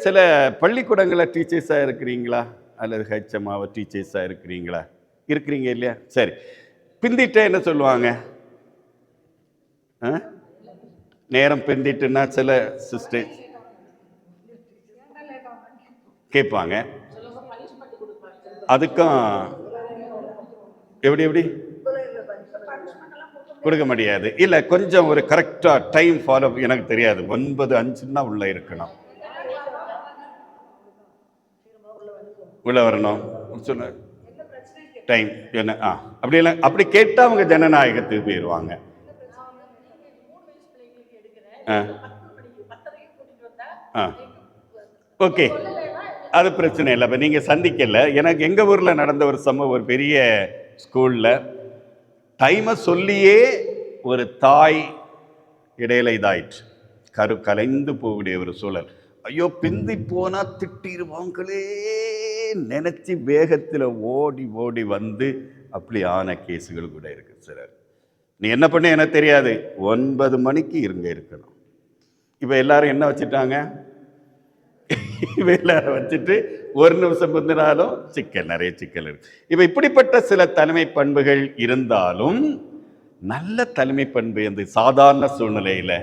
சில பள்ளிக்கூடங்களில் டீச்சர்ஸாக இருக்கிறீங்களா, அல்லது ஹெச்எம்மாவை டீச்சர்ஸாக இருக்கிறீங்க இல்லையா? சரி, பிந்திட்ட என்ன சொல்லுவாங்க? நேரம் பிந்திட்டுன்னா சில சிஸ்டர் கேட்பாங்க. அதுக்கும் எப்படி கொடுக்க முடியாது. இல்லை, கொஞ்சம் ஒரு கரெக்டாக டைம் ஃபாலோ, எனக்கு தெரியாது, 9:05 உள்ள இருக்கணும், உள்ள வரணும் சொன்ன டைம் என்ன. அப்படியெல்லாம் அப்படி கேட்டால் அவங்க ஜனநாயகத்துக்கு போயிடுவாங்க. ஓகே, அது பிரச்சனை இல்லை. இப்போ நீங்கள் சந்திக்கல. எனக்கு எங்கள் ஊரில் நடந்த ஒரு சம்பவம், ஒரு பெரிய ஸ்கூலில் டைமை சொல்லியே ஒரு தாய் இடையில இதாயிற்று, கலைந்து போகக்கூடிய ஒரு சூழல். ஐயோ, பிந்தி போனால் திட்டிருவாங்களே நினச்சி வேகத்தில் ஓடி வந்து அப்படி ஆன கேஸுகள் கூட இருக்கு. சிலர் நீ என்ன பண்ண எனக்கு தெரியாது, 9 மணிக்கு இருக்கணும். இப்போ எல்லாரும் என்ன வச்சுட்டாங்க? எல்லாரும் வச்சுட்டு 1 நிமிஷம் முந்தினாலும் நிறைய சிக்கல் இருக்கு. இப்போ இப்படிப்பட்ட சில தலைமை பண்புகள் இருந்தாலும் நல்ல தலைமை பண்பு அந்த சாதாரண சூழ்நிலையில்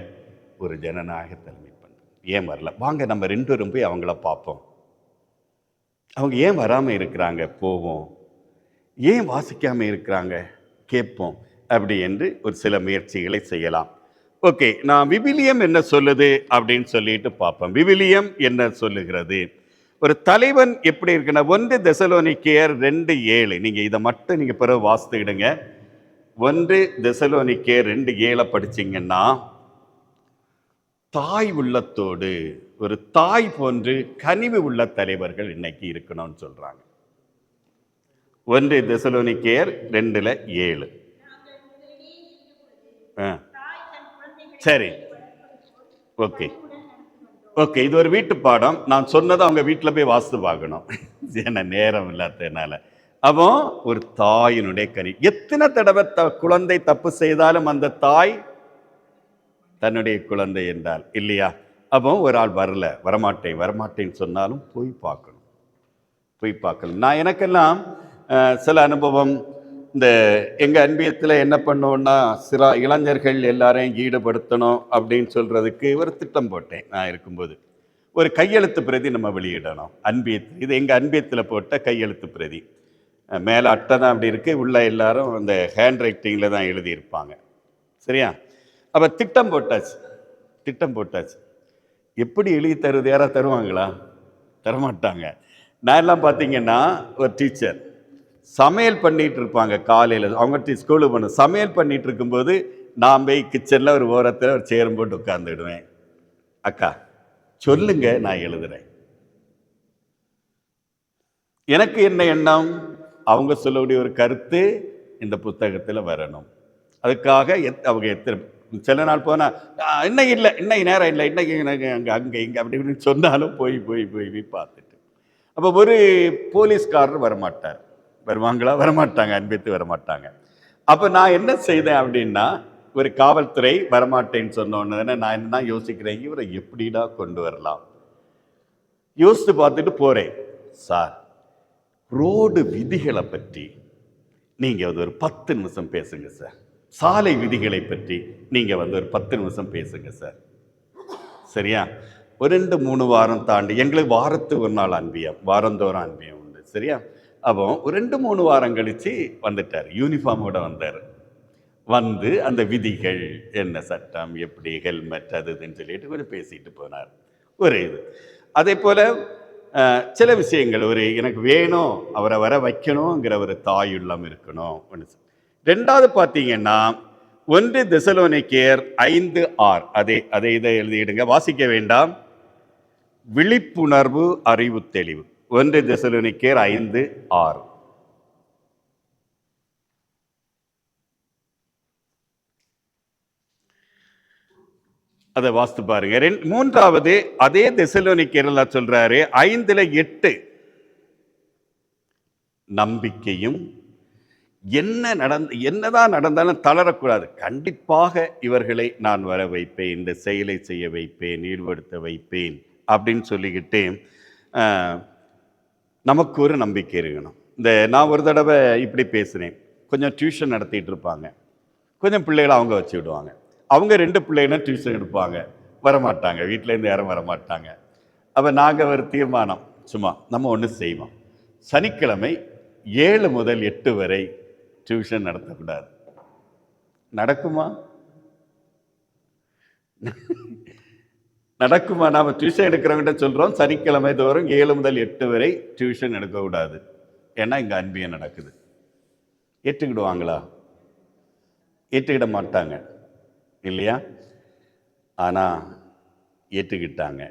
ஒரு ஜனநாயக தலைமை பண்பு ஏன் வரல? வாங்க நம்ம 2 பேரும் போய் அவங்கள பார்ப்போம். அவங்க ஏன் வராமல் இருக்கிறாங்க, போவோம். ஏன் வாசிக்காமல் இருக்கிறாங்க, கேட்போம். அப்படி என்று ஒரு சில முயற்சிகளை செய்யலாம். ஓகே, நான் விவிலியம் என்ன சொல்லுது அப்படின்னு சொல்லிட்டு பார்ப்போம். விவிலியம் என்ன சொல்லுகிறது? ஒரு தலைவன் எப்படி இருக்குன்னா, 1 தெசலோனிக்கேயர் 2:7. நீங்கள் இதை மட்டும் நீங்கள் பிறகு வாசித்துக்கிடுங்க. 1 தெசலோனிக்கேயர் 2:7 படிச்சிங்கன்னா, தாய் உள்ளத்தோடு ஒரு தாய் போன்று கனிவு உள்ள தலைவர்கள் இன்னைக்கு இருக்கணும்னு சொல்றாங்க. 1 தெசலோனிக்கேயர் 2:7. சரி, ஓகே, இது ஒரு வீட்டு பாடம். நான் சொன்னதை அவங்க வீட்டில் போய் வாசித்து பார்க்கணும், ஏன்னா நேரம் இல்லாததுனால. அப்போ ஒரு தாயினுடைய கனி. எத்தனை தடவை குழந்தை தப்பு செய்தாலும் அந்த தாய் தன்னுடைய குழந்தை என்றால் இல்லையா? அப்போ ஒரு ஆள் வரமாட்டேன்னு சொன்னாலும் போய் பார்க்கணும். நான் எனக்கெல்லாம் சில அனுபவம். இந்த எங்கள் அன்பியத்தில் என்ன பண்ணுவோன்னா, சில இளைஞர்கள் எல்லாரையும் ஈடுபடுத்தணும் அப்படின்னு சொல்கிறதுக்கு ஒரு திட்டம் போட்டேன். நான் இருக்கும்போது ஒரு கையெழுத்து பிரதி நம்ம வெளியிடணும் அன்பியத்தில். இது எங்கள் அன்பியத்தில் போட்ட கையெழுத்து பிரதி. மேலே அட்டை தான் அப்படி இருக்குது, உள்ள எல்லாரும் அந்த ஹேண்ட் ரைட்டிங்கில் தான் எழுதியிருப்பாங்க. சரியா? அப்போ திட்டம் போட்டாச்சு. எப்படி எழுதி தருவது? யாராவது தருவாங்களா? தரமாட்டாங்க. நான் எல்லாம் பார்த்தீங்கன்னா, ஒரு டீச்சர் சமையல் பண்ணிகிட்டு இருப்பாங்க காலையில். அவங்க ஸ்கூலுக்கு சமையல் பண்ணிகிட்டு இருக்கும்போது நான் போய் கிச்சனில் ஒரு ஓரத்தில் ஒரு சேரும் போட்டு உட்காந்துடுவேன். அக்கா சொல்லுங்க, நான் எழுதுறேன். எனக்கு என்ன எண்ணம்? அவங்க சொல்லக்கூடிய ஒரு கருத்து இந்த புத்தகத்தில் வரணும். அதுக்காக அவங்க சில நாள் போனால் இன்னைக்கு இல்லை, இன்னைக்கு நேரம் இல்லை, இன்னைக்கு அங்கே இங்கே அப்படி இப்படின்னு சொன்னாலும் போய் பார்த்துட்டு. அப்போ ஒரு போலீஸ்காரர் வரமாட்டார். வருவாங்களா? வரமாட்டாங்க. அன்பித்து வரமாட்டாங்க. அப்போ நான் என்ன செய்தேன் அப்படின்னா, ஒரு காவல்துறை வரமாட்டேன்னு சொன்னோன்னு நான் என்ன யோசிக்கிறேன், இவரை எப்படிடா கொண்டு வரலாம் யோசித்து பார்த்துட்டு போகிறேன். சார், ரோடு விதிகளை பற்றி நீங்கள் ஒரு 10 நிமிஷம் பேசுங்க சார். சாலை விதிகளை பற்றி நீங்கள் ஒரு 10 நிமிஷம் பேசுங்க சார். சரியா? ஒரு 2-3 வாரம் தாண்டி எங்களுக்கு வாரத்துக்கு ஒரு நாள் அன்பியம், வாரந்தோறும் அன்பியம் உண்டு. சரியா? அப்போ ஒரு 2-3 வாரம் கழிச்சு வந்துட்டார், யூனிஃபார்மோட வந்தார். வந்து அந்த விதிகள் என்ன, சட்டம் எப்படி, ஹெல்மெட் அது இதுன்னு சொல்லிட்டு கொஞ்சம் பேசிட்டு போனார். ஒரு இது அதே போல் சில விஷயங்கள், ஒரு எனக்கு வேணும், அவரை வர வைக்கணுங்கிற ஒரு தாயுள்ளம் இருக்கணும். ரெண்டாவது பார்த்தீங்கன்னா 1 தெசலோனிக்கேயர் 5:6, அதை இதை எழுதிடுங்க, வாசிக்க வேண்டாம். விழிப்புணர்வு, அறிவு, தெளிவு. 1 தெசலோனிக்கேயர் 5:6. அதை வாசித்து பாருங்க. மூன்றாவது அதே தெசலோனிக்கேயர்ல சொல்றாரு 5:8, நம்பிக்கையும் என்னதான் நடந்தாலும் தளரக்கூடாது, கண்டிப்பாக இவர்களை நான் வர வைப்பேன், இந்த செயலை செய்ய வைப்பேன், ஈடுபடுத்த வைப்பேன் அப்படின்னு சொல்லிக்கிட்டு நமக்கு ஒரு நம்பிக்கை இருக்கணும். நான் ஒரு தடவை இப்படி பேசுனேன், கொஞ்சம் டியூஷன் நடத்திட்டு இருப்பாங்க, கொஞ்சம் பிள்ளைகளை அவங்க வச்சு விடுவாங்க, அவங்க 2 பிள்ளைகளும் டியூஷன் எடுப்பாங்க, வரமாட்டாங்க, வீட்டிலேருந்து யாரும் வரமாட்டாங்க. அப்போ நாங்கள் ஒரு தீர்மானம், சும்மா நம்ம ஒன்று செய்வோம், சனிக்கிழமை 7 முதல் 8 வரை டியூஷன் நடத்தக்கூடாது. நடக்குமா? நடக்குமா? நாம் டியூஷன் எடுக்கிறவங்கிட்ட சொல்கிறோம், சனிக்கிழமை தோறும் 7 முதல் 8 வரை டியூஷன் எடுக்கக்கூடாது, ஏன்னா இங்கே அன்பியம் நடக்குது. ஏற்றுக்கிடுவாங்களா? ஏற்றுக்கிட மாட்டாங்க இல்லையா? ஆனால் ஏற்றுக்கிட்டாங்க.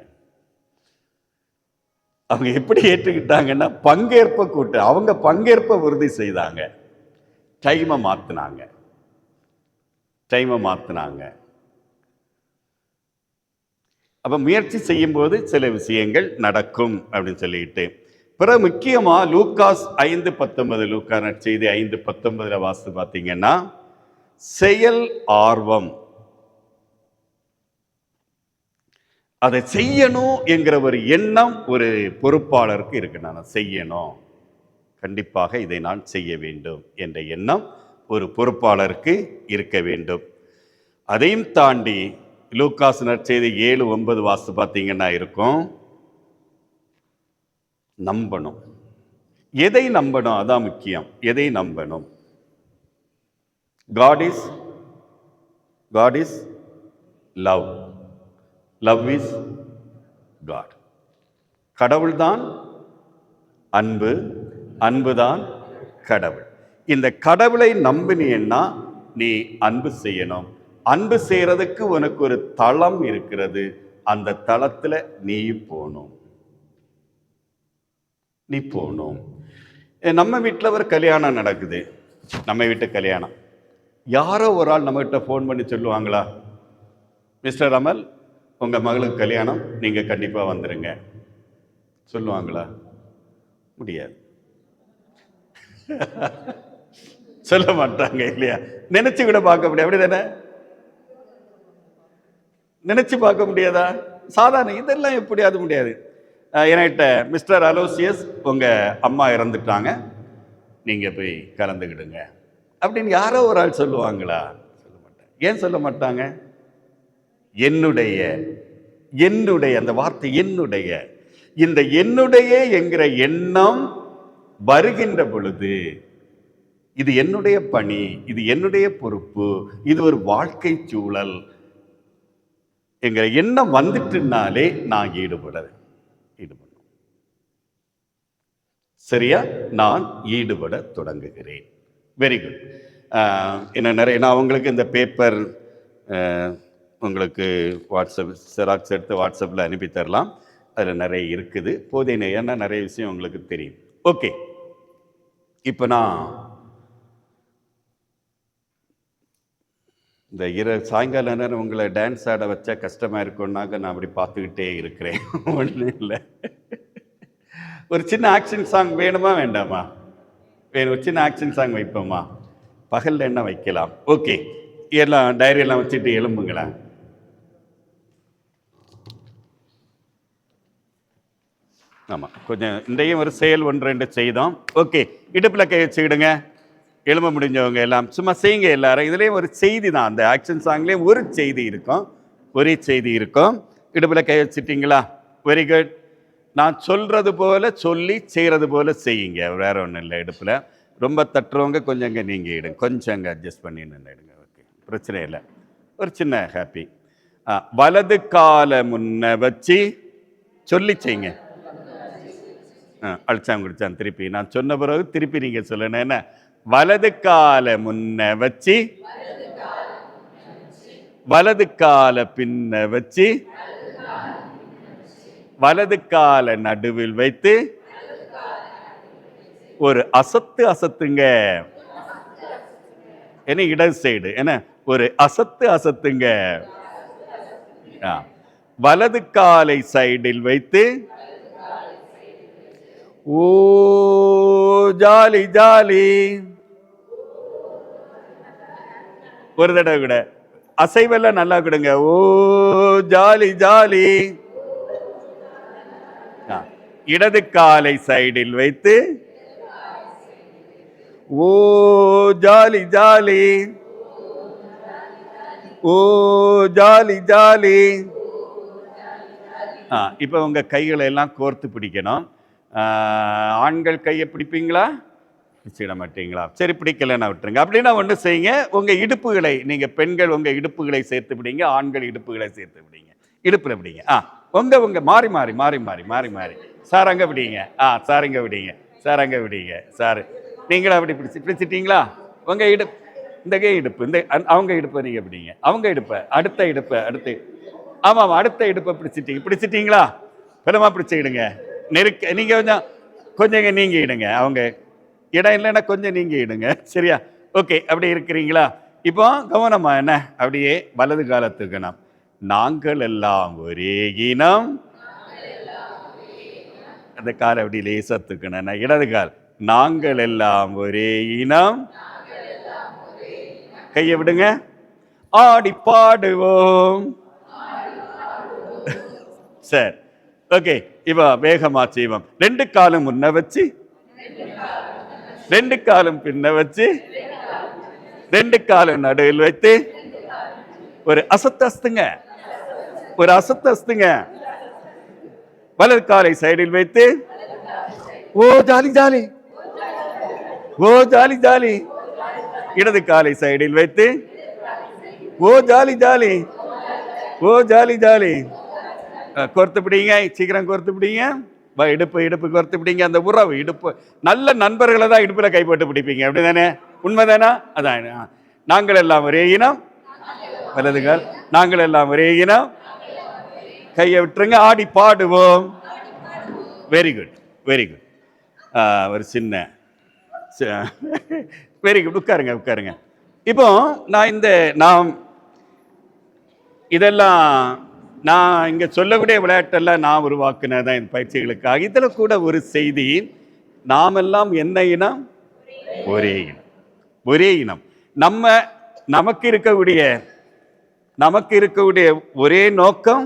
அவங்க எப்படி ஏற்றுக்கிட்டாங்கன்னா, பங்கேற்ப கூட்டு, அவங்க பங்கேற்ப உறுதி செய்தாங்க, டைமை மாற்றினாங்க. அப்போ முயற்சி செய்யும்போது சில விஷயங்கள் நடக்கும் அப்படின்னு சொல்லிட்டு, பிற முக்கியமாக லூக்காஸ் 5:19, லூக்கா நற்செய்தி 5:19 வாசித்து பார்த்தீங்கன்னா, செயல் ஆர்வம், அதை செய்யணும் என்கிற ஒரு எண்ணம் ஒரு பொறுப்பாளருக்கு இருக்கு. நான் செய்யணும், கண்டிப்பாக இதை நான் செய்ய வேண்டும் என்ற எண்ணம் ஒரு பொறுப்பாளருக்கு இருக்க வேண்டும். அதையும் தாண்டி லூக்காஸ் நற்செய்தி 7:9 வாசித்து பார்த்தீங்கன்னா இருக்கும், நம்பணும். எதை நம்பணும்? அதான் முக்கியம். எதை நம்பணும்? God is love. Love is God. கடவுள்தான் அன்பு, அன்புதான் கடவுள். இந்த கடவுளை நம்பினீன்னா நீ அன்பு செய்யணும். அன்பு செய்யறதுக்கு உனக்கு ஒரு தளம் இருக்கிறது, அந்த தளத்துல நீ போகணும். நம்ம வீட்டில் ஒரு கல்யாணம் நடக்குது, நம்ம வீட்டு கல்யாணம், யாரோ ஒரு ஆள் நம்மகிட்ட ஃபோன் பண்ணி சொல்லுவாங்களா, மிஸ்டர் அமல் உங்கள் மகளுக்கு கல்யாணம், நீங்கள் கண்டிப்பாக வந்துடுங்க, சொல்லுவாங்களா? முடியாது. சொல்ல மாட்டாங்க இல்லையா? நினைச்சு கூட பார்க்க முடியாது, அப்படி தானே? நினைச்சு பார்க்க முடியாதா? சாதாரண இதெல்லாம் எப்படியாவது முடியாது. என்கிட்ட மிஸ்டர் அலோசியஸ் உங்கள் அம்மா இறந்துட்டாங்க, நீங்கள் போய் கலந்துக்கிடுங்க அப்படின்னு யாரோ ஒரு ஆள் சொல்லுவாங்களா? சொல்ல மாட்டாங்க. ஏன் சொல்ல மாட்டாங்க? என்னுடைய அந்த வார்த்தை என்னுடைய, இந்த என்னுடைய என்கிற எண்ணம் வருகின்ற பொழுது, இது என்னுடைய பணி, இது என்னுடைய பொறுப்பு, இது ஒரு வாழ்க்கை சூழல் என்கிற எண்ணம் வந்துட்டுனாலே நான் ஈடுபடும். சரியா? நான் ஈடுபட தொடங்குகிறேன். Very good. என்ன நிறைய நான் உங்களுக்கு இந்த பேப்பர் உங்களுக்கு வாட்ஸ்அப் செராக்ஸ் எடுத்து வாட்ஸ்அப்பில் அனுப்பி தரலாம். அதில் நிறைய இருக்குது, போதேனே, ஏன்னா நிறைய விஷயம் உங்களுக்கு தெரியும். ஓகே, இப்போ நான் இந்த சாயங்கால நேரம் உங்களை டான்ஸ் ஆட வச்சா கஷ்டமாக இருக்கும்னாக்க நான் அப்படி பார்த்துக்கிட்டே இருக்கிறேன். ஒன்றும் இல்லை, ஒரு சின்ன ஆக்ஷன் சாங் வேணுமா வேண்டாமா? வேணும், ஒரு சின்ன ஆக்ஷன் சாங் வைப்போமா? பகலில் என்ன வைக்கலாம்? ஓகே, எல்லாம் டைரியெல்லாம் வச்சுட்டு எழும்புங்களேன். ஆமாம், கொஞ்சம் இன்றையும் ஒரு செயல் 1-2 செய்தோம். ஓகே, இடுப்பில் கை வச்சுக்கிடுங்க, எழும்ப முடிஞ்சவங்க எல்லாம் சும்மா செய்யுங்க எல்லாரும். இதுலேயும் ஒரு செய்தி தான், அந்த ஆக்ஷன் சாங்லேயும் ஒரு செய்தி இருக்கும், ஒரே செய்தி இருக்கும். இடுப்பில் கை வச்சிட்டிங்களா? Very good. நான் சொல்கிறது போல் சொல்லி செய்கிறது போல் செய்யுங்க. வேற ஒன்றும் இல்லை. இடுப்பில் ரொம்ப தட்டுறவங்க கொஞ்சம் அங்கே நீங்கள் இடுங்க, கொஞ்சம் அங்கே அட்ஜஸ்ட் பண்ணி நின்றுடுங்க. ஓகே, பிரச்சனை இல்லை. ஒரு சின்ன ஹாப்பி. வலது காலை முன்ன வச்சு சொல்லி செய்யுங்க. அழிச்சாங்க குடிச்சான். திருப்பி நான் சொன்ன பிறகு திருப்பி நீங்கள் சொல்லணும். என்ன? வலது காலை முன்ன வச்சு வலது காலை பின்ன வச்சு வலது காலை நடுவில் வைத்து ஒரு அசத்து அசத்துங்க. என்ன? இடது சைடு. என்ன? ஒரு அசத்து அசத்துங்க. வலது காலை சைடில் வைத்து ஓ ஜாலி ஜாலி. ஒரு தடவை கூட அசைவெல்லாம் நல்லா கொடுங்க. ஓ ஜாலி ஜாலி. இடது காலை சைடில் வைத்து ஓ ஜாலி ஜாலி, ஓ ஜாலி ஜாலி. இப்போ உங்க கைகளை எல்லாம் கோர்த்து பிடிக்கணும். ஆண்கள் கையை பிடிப்பீங்களா? பிடிச்சிட மாட்டீங்களா? சரி, பிடிக்கலன்னா விட்டுருங்க. அப்படின்னா ஒன்று செய்யுங்க, உங்க இடுப்புகளை, நீங்க பெண்கள் உங்க இடுப்புகளை சேர்த்து பிடிங்க, ஆண்கள் இடுப்புகளை சேர்த்து பிடிங்க. இடுப்புல பிடிங்க. உங்க மாறி மாறி மாறி மாறி மாறி மாறி சார் அங்க விடிங்க. சார் இங்க விடிங்க, சார் அங்க விடிங்க. சார் நீங்களும் அப்படி பிடிச்சிட்டீங்களா? உங்க இடுப்பு, இந்த கை இடுப்பு, இந்த அவங்க இடுப்பை நீங்க பிடிங்க, அவங்க இடுப்பை, அடுத்த இடுப்பை, அடுத்து. ஆமாம், அடுத்த இடுப்பை பிடிச்சிட்டீங்களா? பலமா பிடிச்சிடுங்க. நெருக்க நீங்க கொஞ்சம் நீங்க இடுங்க. அவங்க இடம் இல்லைன்னா கொஞ்சம் நீங்க இடுங்க. சரியா? ஓகே, அப்படி இருக்கிறீங்களா? இப்போ கவனமா என்ன? அப்படியே வலது காலத்துக்கணும். நாங்கள் எல்லாம் ஒரே இனம். அந்த காலை அப்படி லேசா தூக்கணும். இடது கால். நாங்கள் எல்லாம் ஒரே இனம். கையை விடுங்க. ஆடி பாடுவோம். சரி, ஓகே. இப்போ வேகமா செய்வோம். ரெண்டு காலும் முன்ன வச்சு, ரெண்டு காலும் பின்ன வச்சு, ரெண்டு காலும் நடுவில் வைத்து ஒரு அசத்து அஸ்துங்க, ஒரு அசத்து அஸ்துங்க. வலது காலை சைடில் வைத்து ஓ ஜாலி ஜாலி, ஓ ஜாலி ஜாலி. இடது காலை சைடில் வைத்து ஓ ஜாலி ஜாலி, ஓ ஜாலி ஜாலி. கோர்த்து பிடிங்க, சீக்கிரம் கோர்த்து பிடிங்க. இடுப்பு இடுப்பு கோர்த்து பிடிங்க. அந்த உறவு இடுப்பு, நல்ல நண்பர்களை தான் இடுப்புல கைப்பட்டு பிடிப்பீங்க. அப்படிதானே? உண்மைதானா? அதான். நாங்கள் எல்லாம் ஒரே இனம். வலதுகால். நாங்கள் எல்லாம் ஒரே இனம். கையை விட்டுருங்க. ஆடி பாடுவோம். Very good, very good. ஒரு சின்ன வெரி குட். உட்காருங்க, உட்காருங்க. இப்போ நான் இதெல்லாம் நான் இங்க சொல்லக்கூடிய விளையாட்டெல்லாம் நான் உருவாக்குனதான் இந்த பயிற்சிகளுக்காக. இதுல கூட ஒரு செய்தி, நாமெல்லாம் என்ன இனம்? ஒரே இனம், ஒரே இனம். நமக்கு இருக்கக்கூடிய ஒரே நோக்கம்.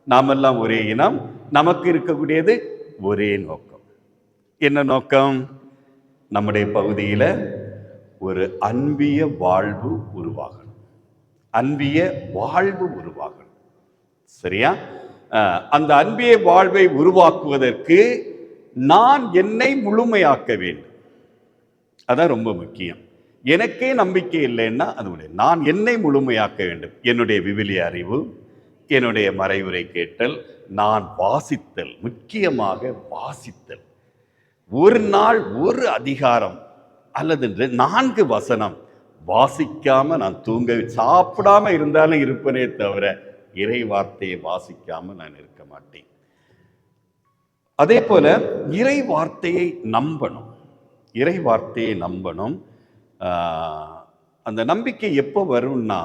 நாமெல்லாம் ஒரே இனம், நமக்கு இருக்கக்கூடியது ஒரே நோக்கம். என்ன நோக்கம்? நம்முடைய பகுதியில ஒரு அன்பிய வாழ்வு உருவாகணும், அன்பிய வாழ்வு உருவாகணும். சரியா? அந்த அன்பிய வாழ்வை உருவாக்குவதற்கு நான் என்னை முழுமையாக்க வேண்டும். அதான் ரொம்ப முக்கியம். எனக்கே நம்பிக்கை இல்லைன்னா அது நான் என்னை முழுமையாக்க வேண்டும். என்னுடைய விவிலிய அறிவு, என்னுடைய மறைவுரை கேட்டல், நான் வாசித்தல், முக்கியமாக வாசித்தல். ஒரு நாள் ஒரு அதிகாரம் அல்லது 4 வசனம் வாசிக்காம நான் சாப்பிடாம இருந்தாலும் இருப்பனே தவிர இறை வார்த்தையை வாசிக்காம நான் இருக்க மாட்டேன். அதே போல இறை வார்த்தையை நம்பணும், இறை வார்த்தையை நம்பணும். அந்த நம்பிக்கை எப்போ வரும்னா,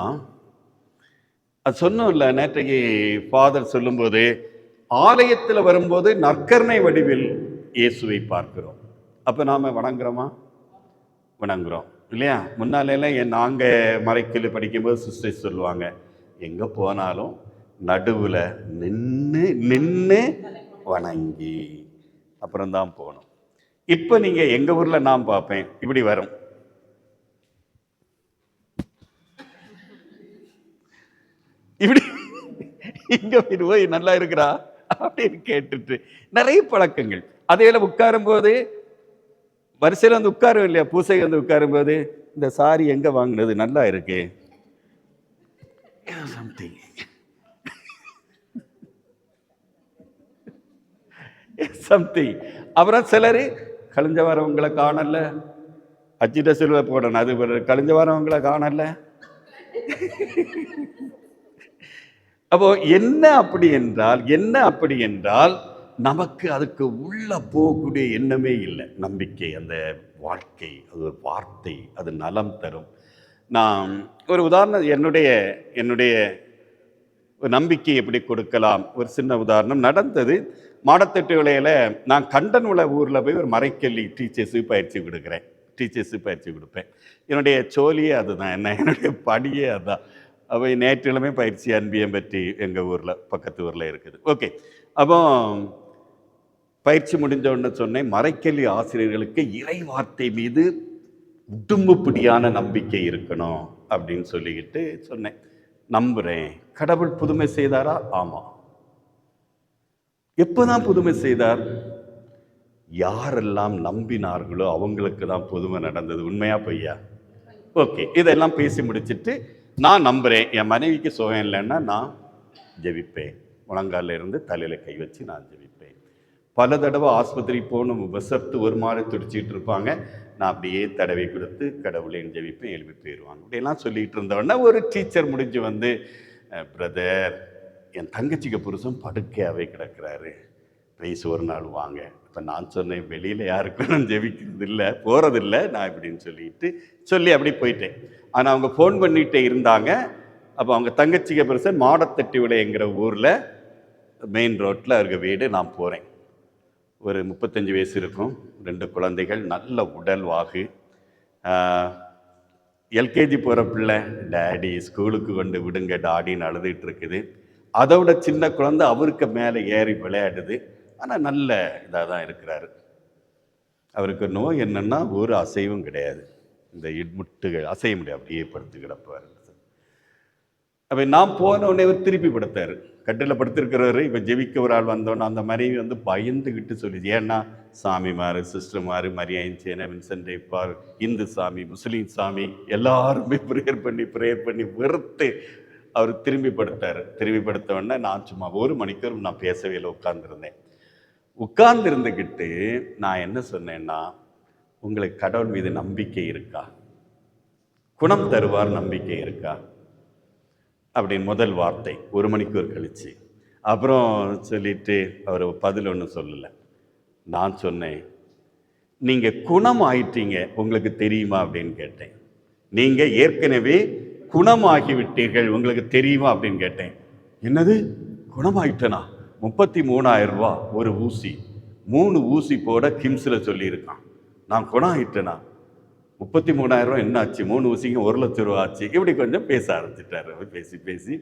அது சொன்னோம் இல்லை, நேற்றைக்கு ஃபாதர் சொல்லும்போது, ஆலயத்தில் வரும்போது நற்கருணை வடிவில் இயேசுவை பார்க்கிறோம். அப்போ நாம் வணங்குறோமா? வணங்குறோம் இல்லையா? முன்னாலெல்லாம் நாங்கள் மறைக்கல் படிக்கும்போது சிஸ்டர் சொல்லுவாங்க, எங்கே போனாலும் நடுவில் நின்று வணங்கி அப்புறம்தான் போகணும். இப்போ நீங்கள் எங்கள் ஊரில் நான் பார்ப்பேன், இப்படி வரும். இப்படி இங்க போய் நல்லா இருக்கிறா அப்படின்னு கேட்டுட்டு நிறைய பழக்கங்கள். அதே உட்காரும் போது வரிசையில் வந்து உட்காரும் இல்லையா, பூசை வந்து உட்காரும் போது இந்த சாரி எங்க வாங்கினது, நல்லா இருக்கு சம்திங் சம்திங். அப்புறம் சிலர் கழிஞ்ச வரவங்களை காணல, அச்சிட்ட சிலுவை போடணும், அது கழிஞ்ச வரவங்களை காணல. அப்போ என்ன அப்படி என்றால் நமக்கு அதுக்கு உள்ள போகக்கூடிய எண்ணமே இல்லை. நம்பிக்கை, அந்த வாழ்க்கை, அது ஒரு வார்த்தை, அது நலம் தரும். நான் ஒரு உதாரணம், என்னுடைய ஒரு நம்பிக்கை எப்படி கொடுக்கலாம், ஒரு சின்ன உதாரணம் நடந்தது. மாடத்தட்டு விலையில் நான் கண்டன் உள்ள ஊரில் போய் ஒரு மறைக்கல்லி டீச்சர்ஸுக்கு பயிற்சி கொடுப்பேன். என்னுடைய சோழியே அதுதான், என்னுடைய படியே அதுதான். அப்போ நேற்றிலுமே பயிற்சி அன்பியம் பற்றி எங்கள் ஊரில் பக்கத்து ஊரில் இருக்குது. ஓகே, அப்போ பயிற்சி முடிஞ்ச உடனே சொன்னேன், மறைக்கல்லி ஆசிரியர்களுக்கு இறை வார்த்தை மீது உடும்புப்படியான நம்பிக்கை இருக்கணும் அப்படின்னு சொல்லிக்கிட்டு சொன்னேன். நம்புகிறேன், கடவுள் புதுமை செய்தாரா? ஆமாம். எப்போதான் புதுமை செய்தார்? யாரெல்லாம் நம்பினார்களோ அவங்களுக்கு தான் புதுமை நடந்தது. உண்மையா பொய்யா? ஓகே, இதெல்லாம் பேசி முடிச்சுட்டு நான் நம்புகிறேன், என் மனைவிக்கு சுகம் இல்லைன்னா நான் ஜெபிப்பேன். முழங்காலில் இருந்து தலையில் கை வச்சு நான் ஜெபிப்பேன். பல தடவை ஆஸ்பத்திரி போகணும், விசர்த்து ஒரு மாதிரி துடிச்சிக்கிட்டு இருப்பாங்க. நான் அப்படியே தடவை கொடுத்து கடவுளையும் ஜெபிப்பேன், எழுப்பி போயிடுவாங்க. இப்படியெல்லாம் சொல்லிகிட்டு இருந்தோடனே ஒரு டீச்சர் முடிஞ்சு வந்து, பிரதர், என் தங்கச்சிக்கு புருஷன் படுக்கையாகவே கிடக்கிறாரு, ப்ளீஸ் ஒரு நாள் வாங்க. இப்போ நான் சொன்னேன், வெளியில் யாருக்கும் நான் ஜெபிக்கிறது இல்லை, போகிறதில்லை நான் இப்படின்னு சொல்லி அப்படி போயிட்டேன். ஆனால் அவங்க ஃபோன் பண்ணிகிட்டே இருந்தாங்க. அப்போ அவங்க தங்கச்சிக்கு புருஷன் மாடத்தட்டி விளையங்கிற ஊரில் மெயின் ரோட்டில் இருக்க வீடு. நான் போகிறேன். ஒரு 35 வயசு இருக்கும், 2 குழந்தைகள், நல்ல உடல் வாகு. எல்கேஜி போகிற பிள்ளை, டேடி ஸ்கூலுக்கு கொண்டு விடுங்க டாடின்னு அழுதுகிட்டு இருக்குது. அதோட சின்ன குழந்தை அவருக்கு மேலே ஏறி விளையாடுது. ஆனால் நல்ல இதாக தான் இருக்கிறாரு. அவருக்கு நோய் என்னன்னா ஒரு அசைவும் கிடையாது, இந்த முட்டுகள் அசைய முடியாது, அப்படியே படுத்து கிடப்பார். அப்போ நான் போன உடனே அவர் திருப்பி படுத்தார். கட்டில் படுத்திருக்கிறவர் இப்போ ஜெபிக்க ஒரு ஆள் வந்தோன்னே அந்த மனைவி வந்து பயந்துக்கிட்டு சொல்லிச்சு. ஏன்னா சாமிமார், சிஸ்டர்மார், மரியாயின்சேன, வின்சென்ட் பார், இந்து சாமி, முஸ்லீம் சாமி எல்லாருமே ப்ரேயர் பண்ணி வெறுத்து அவர் திரும்பி படுத்த உடனே நான் சும்மா 1 மணிக்கூர் நான் பேசவே இல்லை, உட்கார்ந்துருந்துக்கிட்டு நான் என்ன சொன்னேன்னா, உங்களுக்கு கடவுள் மீது நம்பிக்கை இருக்கா? குணம் தருவார் நம்பிக்கை இருக்கா அப்படின்னு முதல் வார்த்தை. 1 மணிக்கூர் கழிச்சு அப்புறம் சொல்லிட்டு அவர் பதில் ஒன்றும் சொல்லலை. நான் சொன்னேன், நீங்கள் குணம் ஆயிட்டீங்க, உங்களுக்கு தெரியுமா அப்படின்னு கேட்டேன். நீங்கள் ஏற்கனவே குணமாகிவிட்டீர்கள், உங்களுக்கு தெரியுமா அப்படின்னு கேட்டேன். என்னது குணமாயிட்டனா? 33,000 ரூபா ஒரு ஊசி, 3 ஊசி போட கிம்ஸில் சொல்லியிருக்கான். நான் குணம் ஆயிட்டேனா? 33,000 ரூபா என்ன ஆச்சு? 3 ஊசிக்கு 1 லட்சம் ரூபா ஆச்சு. இப்படி கொஞ்சம் பேச ஆரம்பிச்சிட்டார். அவர் பேசி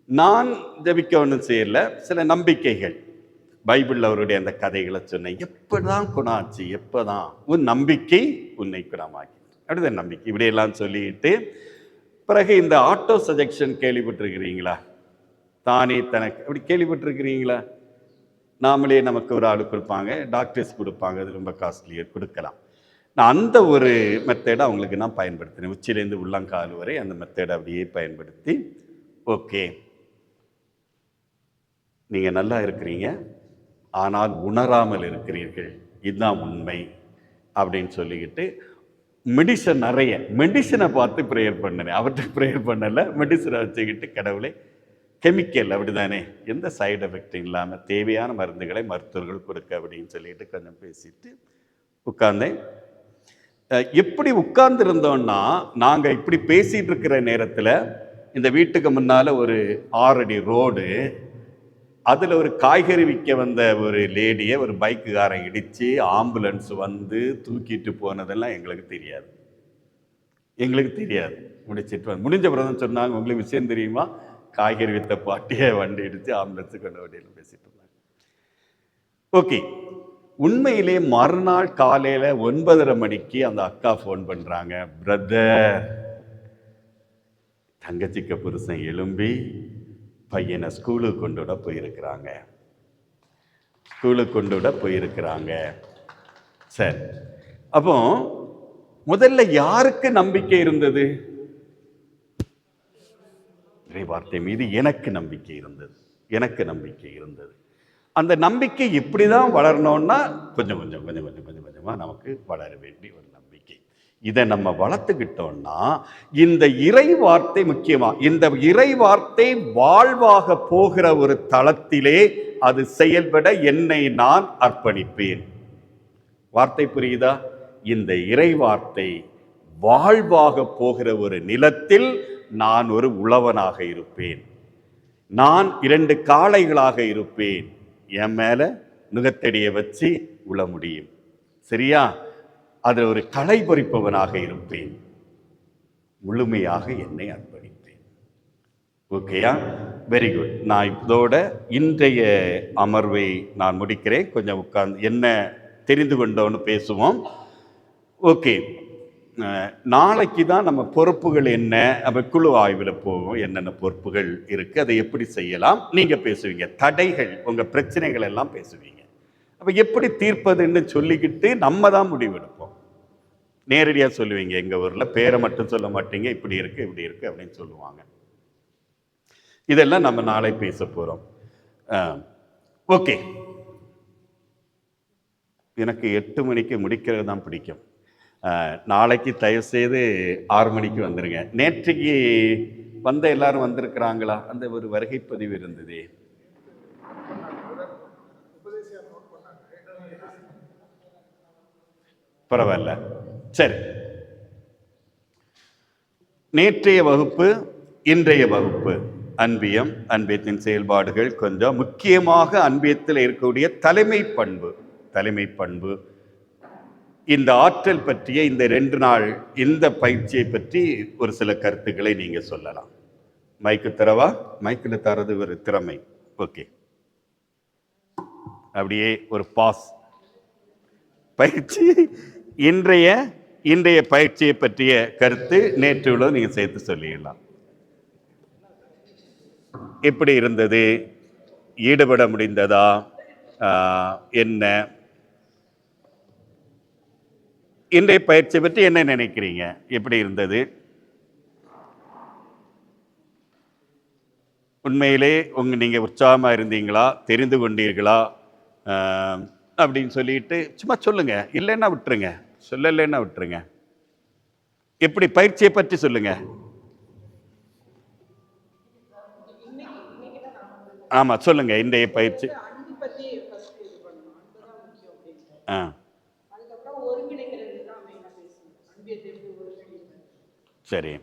நான் ஜபிக்க ஒன்றும் செய்யலை. சில நம்பிக்கைகள் பைபிளில் அவருடைய அந்த கதைகளை சொன்னேன். எப்போதான் குணம் ஆச்சு? எப்போதான் உன் நம்பிக்கை உன்னை குணமாக்கி, அப்படிதான் நம்பிக்கை. இப்படியெல்லாம் சொல்லிட்டு பிறகு இந்த ஆட்டோ சஜெக்ஷன் கேள்விப்பட்டிருக்கிறீங்களா? தானே தனக்கு அப்படி கேள்விப்பட்டிருக்கிறீங்களா? நாமளே நமக்கு ஒரு ஆள் கொடுப்பாங்க, டாக்டர்ஸ் கொடுப்பாங்க, அது ரொம்ப காஸ்ட்லியாக கொடுக்கலாம். நான் அந்த ஒரு மெத்தடை அவங்களுக்கு நான் பயன்படுத்தினேன். உச்சிலேருந்து உள்ளங்கால் வரை அந்த மெத்தடை அப்படியே பயன்படுத்தி, ஓகே நீங்கள் நல்லா இருக்கிறீங்க, ஆனால் உணராமல் இருக்கிறீர்கள், இதுதான் உண்மை அப்படின்னு சொல்லிக்கிட்டு மெடிசனை பார்த்து ப்ரேயர் பண்ணினேன். அவர்கிட்ட ப்ரேயர் பண்ணலை, மெடிசனை வச்சுக்கிட்டு கடவுளை கெமிக்கல் அப்படிதானே, எந்த சைடு எஃபெக்டும் இல்லாமல் தேவையான மருந்துகளை மருத்துவர்கள் கொடுக்க அப்படின்னு சொல்லிட்டு கொஞ்சம் பேசிட்டு உட்கார்ந்தேன். எப்படி உட்கார்ந்துருந்தோம்னா, நாங்கள் இப்படி பேசிகிட்டு இருக்கிற நேரத்தில் இந்த வீட்டுக்கு முன்னால் ஒரு 6 அடி ரோடு, அதில் ஒரு காய்கறி விற்க வந்த ஒரு லேடியை ஒரு பைக்குக்காரன் இடித்து ஆம்புலன்ஸ் வந்து தூக்கிட்டு போனதெல்லாம் எங்களுக்கு தெரியாது. முடிஞ்ச பிறகு சொன்னாங்க, உங்களுக்கு விஷயம் தெரியுமா, காய்கறி வித்த பாட்டியை வண்டி இடித்து ஆம்புலன்ஸு கொண்ட வண்டியில் பேசிட்டு இருந்தாங்க. ஓகே, உண்மையிலே மறுநாள் காலையில் 9:30 மணிக்கு அந்த அக்கா ஃபோன் பண்ணுறாங்க. பிரதர், தங்கச்சிக்க புருஷன் எழும்பி பையனை ஸ்கூலுக்கு கொண்டு விட போயிருக்கிறாங்க. ஸ்கூலுக்கு கொண்டு விட போயிருக்கிறாங்க. சரி, அப்போ முதல்ல யாருக்கு நம்பிக்கை இருந்தது? இறைவார்த்தை மீது எனக்கு நம்பிக்கை இருந்தது. எனக்கு நம்பிக்கை இருந்தது. அந்த நம்பிக்கை இப்படிதான் வளரணும்னா கொஞ்சம் கொஞ்சம் கொஞ்சம் கொஞ்சம் கொஞ்சம் கொஞ்சமாக நமக்கு வளர வேண்டிய ஒரு நம்பிக்கை. இதை நம்ம வளர்த்துக்கிட்டோம்னா இந்த இறை வார்த்தை முக்கியமா, இந்த இறை வார்த்தை வாழ்வாக போகிற ஒரு தளத்திலே அது செயல்பட என்னை நான் அர்ப்பணிப்பேன். வார்த்தை புரியுதா? இந்த இறை வார்த்தை வாழ்வாக போகிற ஒரு நிலத்தில் நான் ஒரு உழவனாக இருப்பேன். நான் 2 காளைகளாக இருப்பேன். என் மேல நுகத்தடியை வச்சு உழ முடியும். சரியா? அதில் ஒரு களை பறிப்பவனாக இருப்பேன். முழுமையாக என்னை அர்ப்பணிப்பேன். ஓகேயா? Very good. நான் இதோட இன்றைய அமர்வை நான் முடிக்கிறேன். கொஞ்சம் உட்கார்ந்து என்ன தெரிந்து கொண்டோன்னு பேசுவோம். ஓகே, நாளைக்கு தான் நம்ம பொறுப்புகள் என்ன, நம்ம குழு ஆய்வில் போவோம். என்னென்ன பொறுப்புகள் இருக்குது, அதை எப்படி செய்யலாம், நீங்கள் பேசுவீங்க. தடைகள், உங்கள் பிரச்சனைகள் எல்லாம் பேசுவீங்க. அப்போ எப்படி தீர்ப்பதுன்னு சொல்லிக்கிட்டு நம்ம தான் முடிவெடுப்போம். நேரடியாக சொல்லுவீங்க. எங்கள் ஊரில் பேரை மட்டும் சொல்ல மாட்டீங்க, இப்படி இருக்குது இப்படி இருக்குது அப்படின்னு சொல்லுவாங்க. இதெல்லாம் நம்ம நாளை பேச போகிறோம். ஓகே, எனக்கு 8 மணிக்கு முடிக்கிறது தான் பிடிக்கும். நாளைக்கு தயவுசெய்து 6 மணிக்கு வந்துடுங்க. நேற்றுக்கு வந்த எல்லாரும் வந்திருக்கிறாங்களா? அந்த ஒரு வருகை பதிவு இருந்தது. பரவாயில்ல, சரி. தலைமைய வகுப்பு, இன்றைய வகுப்பு அன்பியம், அன்பியத்தின் செயல்பாடுகள், கொஞ்சம் முக்கியமாக அன்பியத்தில் இருக்கக்கூடிய தலைமை பண்பு, இந்த ஆற்றல் பற்றிய இந்த 2 நாள் இந்த பயிற்சியை பற்றி ஒரு சில கருத்துக்களை நீங்க சொல்லலாம். மைக்கு தரவா? மைக்கில் தரது ஒரு திறமை. ஓகே, அப்படியே ஒரு பாஸ். பயிற்சி இன்றைய பயிற்சியை பற்றிய கருத்து நேற்று உள்ள நீங்க சேர்த்து சொல்லிடலாம். எப்படி இருந்தது? ஈடுபட முடிந்ததா? என்ன இன்றைய பயிற்சியை பற்றி என்ன நினைக்கிறீங்க? எப்படி இருந்தது? உண்மையிலே நீங்க உற்சாகமா இருந்தீங்களா? தெரிந்து கொண்டீர்களா? அப்படின்னு சொல்லிட்டு சும்மா சொல்லுங்க. இல்லைன்னா விட்டுருங்க, சொல்லலைன்னா விட்டுருங்க. எப்படி பயிற்சியை பற்றி சொல்லுங்க. ஆமா, சொல்லுங்க. இன்றைய பயிற்சி அன்பு பத்தி ஃபர்ஸ்ட் இது பண்ணணும். அன்பு தான் முக்கியம் அப்படின்னு. அதுக்கப்புறம் ஒருங்கிணைக்கிறது தான் மெயினா பேசணும். அன்பியத்தை எப்படி ஒருங்கிணைக்கிறது. சரி.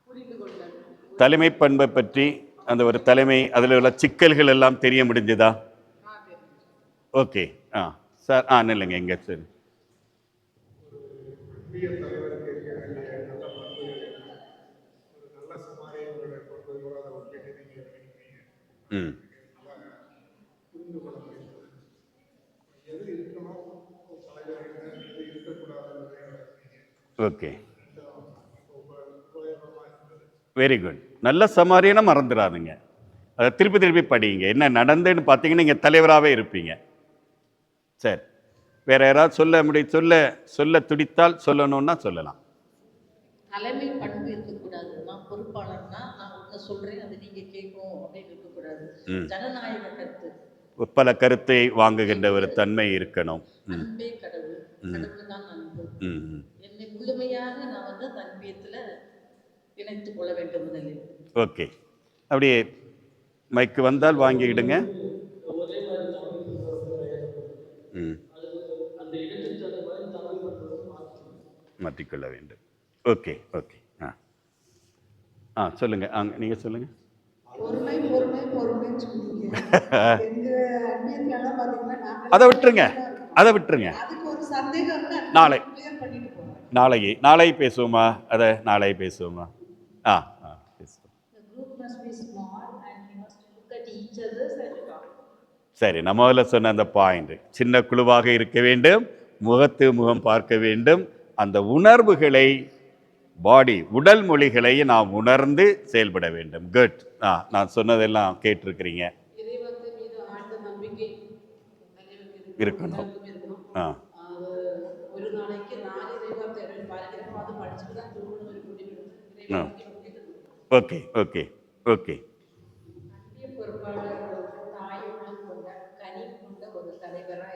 புரிந்து கொள்ளல். தலைமை பண்பை பற்றி அந்த ஒரு தலைமை, அதில் உள்ள சிக்கல்கள் எல்லாம் தெரிய முடிஞ்சதா? ஓகே. சார் நில்லுங்க எங்க. சரி. Okay, very good. நல்ல சமாரியனை மறந்துடாதுங்க. அதை திருப்பி படிங்க. என்ன நடந்துன்னு பார்த்தீங்கன்னா நீங்கள் தலைவராகவே இருப்பீங்க. சரி, வேற யாராவது சொல்ல துடித்தால் சொல்லணும்னா சொல்லலாம். தலைமை பண்பு இருக்கக்கூடாது. நான் பொறுப்பாளர்னா நான் ஒன்று சொல்றேன், அது நீங்க கேட்கும் அப்படின்னு இருக்கக்கூடாது. ஜனநாயக கருத்து, பல கருத்தை வாங்குகின்ற ஒரு தன்மை இருக்கணும். அன்பே கடவுள், கடவுள் தான் அன்பு. என்னை முழுமையாக நான் அந்த அன்பியத்தில் இணைத்துக் கொள்ள வேண்டும் முதலில். ஓகே, அப்படியே மைக்கு வந்தால் வாங்கிடுங்க. மாற்றிக்கொள்ள வேண்டும். Okay okay. சொல்லுங்க. நீங்க சொல்லுங்க. அதை விட்டுருங்க. நாளை பேசுவோமா? அதை நாளை பேசுவோமா? சரி, நம்ம முதல்ல சொன்ன அந்த பாயிண்ட், சின்ன குழுவாக இருக்க வேண்டும், முகம் பார்க்க வேண்டும், அந்த உணர்வுகளை, உடல் மொழிகளை நாம் உணர்ந்து செயல்பட வேண்டும். குட். நான் சொன்னதெல்லாம் கேட்டிருக்கிறீங்க. இறைவாக்கு மீது ஆழ்ந்த நம்பிக்கை இருக்கணும். எல்லாருக்கும் இருக்கணும். ஆ அது ஒரு நாளைக்கு 4 இறைவாக்கு பாருங்க, அது படிச்சுட்டு தான் தூங்கணும் ஒரு முடிவெடுத்து இறைவாக்கு முக்கியத்துவம். Okay okay okay. அன்பிய பொறுப்பாளர், தாய் உள்ளம் கொண்ட கனி கொண்ட ஒரு தலைவராக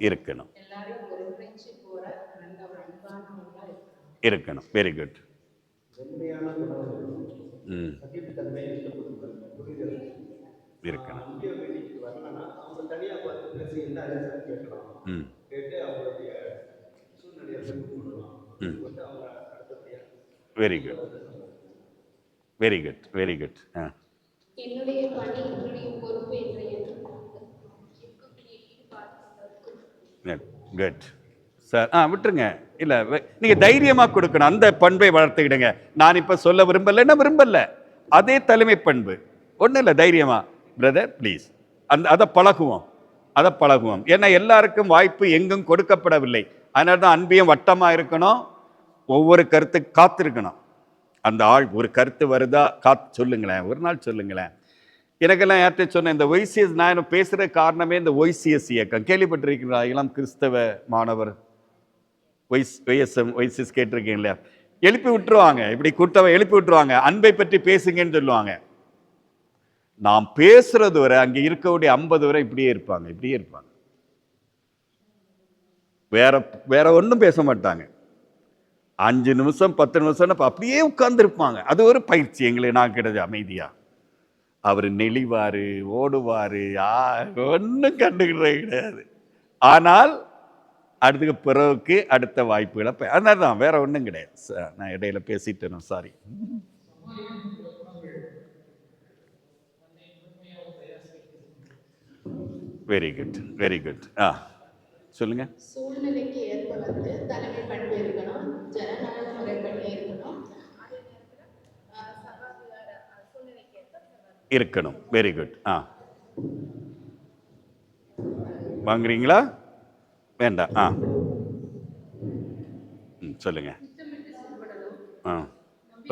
இருக்கணும். எல்லாரையும் ஒருங்கிணைச்சு போற நல்ல ஒரு அன்பானவங்களா இருக்கணும். Very good. மென்மையான குணங்கள், ம் சகிப்புத்தன்மை, புரிதல் இருக்கணும். அங்கே மீட்டிங்க்கு வரலன்னா அவங்க தனியாக பார்த்து பேசி என்ன ஆச்சுன்னு கேட்கலாம். ம் கேட்டு அவங்களுடைய சூழ்நிலையை புரிந்து கொள்ளலாம். வந்து அவங்க அடுத்தபடியாக very good very good very good. என்னுடைய பணி என்னுடைய பொறுப்பு என்ற இருக்கக்கூடிய ஈடுபாடு குட் சார். விட்டுருங்க. இல்லை, நீங்கள் தைரியமாக கொடுக்கணும். அந்த பண்பை வளர்த்துக்கிடுங்க. நான் இப்போ சொல்ல விரும்பல, அதே தலைமை பண்பு. ஒன்றும் இல்லை, தைரியமா பிரதர் ப்ளீஸ். அதை பழகுவோம். ஏன்னா எல்லாருக்கும் வாய்ப்பு எங்கும் கொடுக்கப்படவில்லை. அதனால தான் அன்பியம் வட்டமாக இருக்கணும். ஒவ்வொரு கருத்துக்கு காத்திருக்கணும். அந்த ஆள் ஒரு கருத்து வருதா சொல்லுங்களேன், ஒரு நாள் சொல்லுங்களேன். எனக்கெல்லாம் யார்கிட்ட சொன்னேன், இந்த ஒய்சிஎஸ், நான் பேசுகிற காரணமே இந்த ஒய்சிஎஸ் இயக்கம் கேள்விப்பட்டிருக்கிறீங்களா? இளம் கிறிஸ்தவ மாணவர் ஒய்சிஎஸ் கேட்டிருக்கீங்க இல்லையா? எழுப்பி விட்டுருவாங்க, இப்படி கூட்டவை எழுப்பி விட்டுருவாங்க, அன்பை பற்றி பேசுங்கன்னு சொல்லுவாங்க. நாம் பேசுறது வரை அங்கே இருக்கக்கூடிய 50 வரை இப்படியே இருப்பாங்க. வேற ஒன்றும் பேச மாட்டாங்க. 5 நிமிஷம் 10 நிமிஷம் அப்படியே உட்கார்ந்துருப்பாங்க. அது ஒரு பயிற்சி எங்களுக்கு. நான் கிடையாது அமைதியா. அவர் நெளிவாரு, ஓடுவாரு, ஒன்றும் கண்டுக்கிறது கிடையாது. ஆனால் அடுத்த பிறகுக்கு அடுத்த வாய்ப்புகளை அதனால தான், வேற ஒன்றும் கிடையாது. நான் இடையில பேசிட்டேன், சாரி. Very good. சொல்லுங்க. சூழ்நிலைக்கு ஏற்ப தலைமை பண்பு இருக்கணும், ஜனநாயக முறைப்படி இருக்கணும், அதே நேரத்தில் சூழ்நிலைக்கு ஏற்ப இருக்கணும். Very good. வாங்குறீங்களா? வேண்டாம். சொல்லுங்க.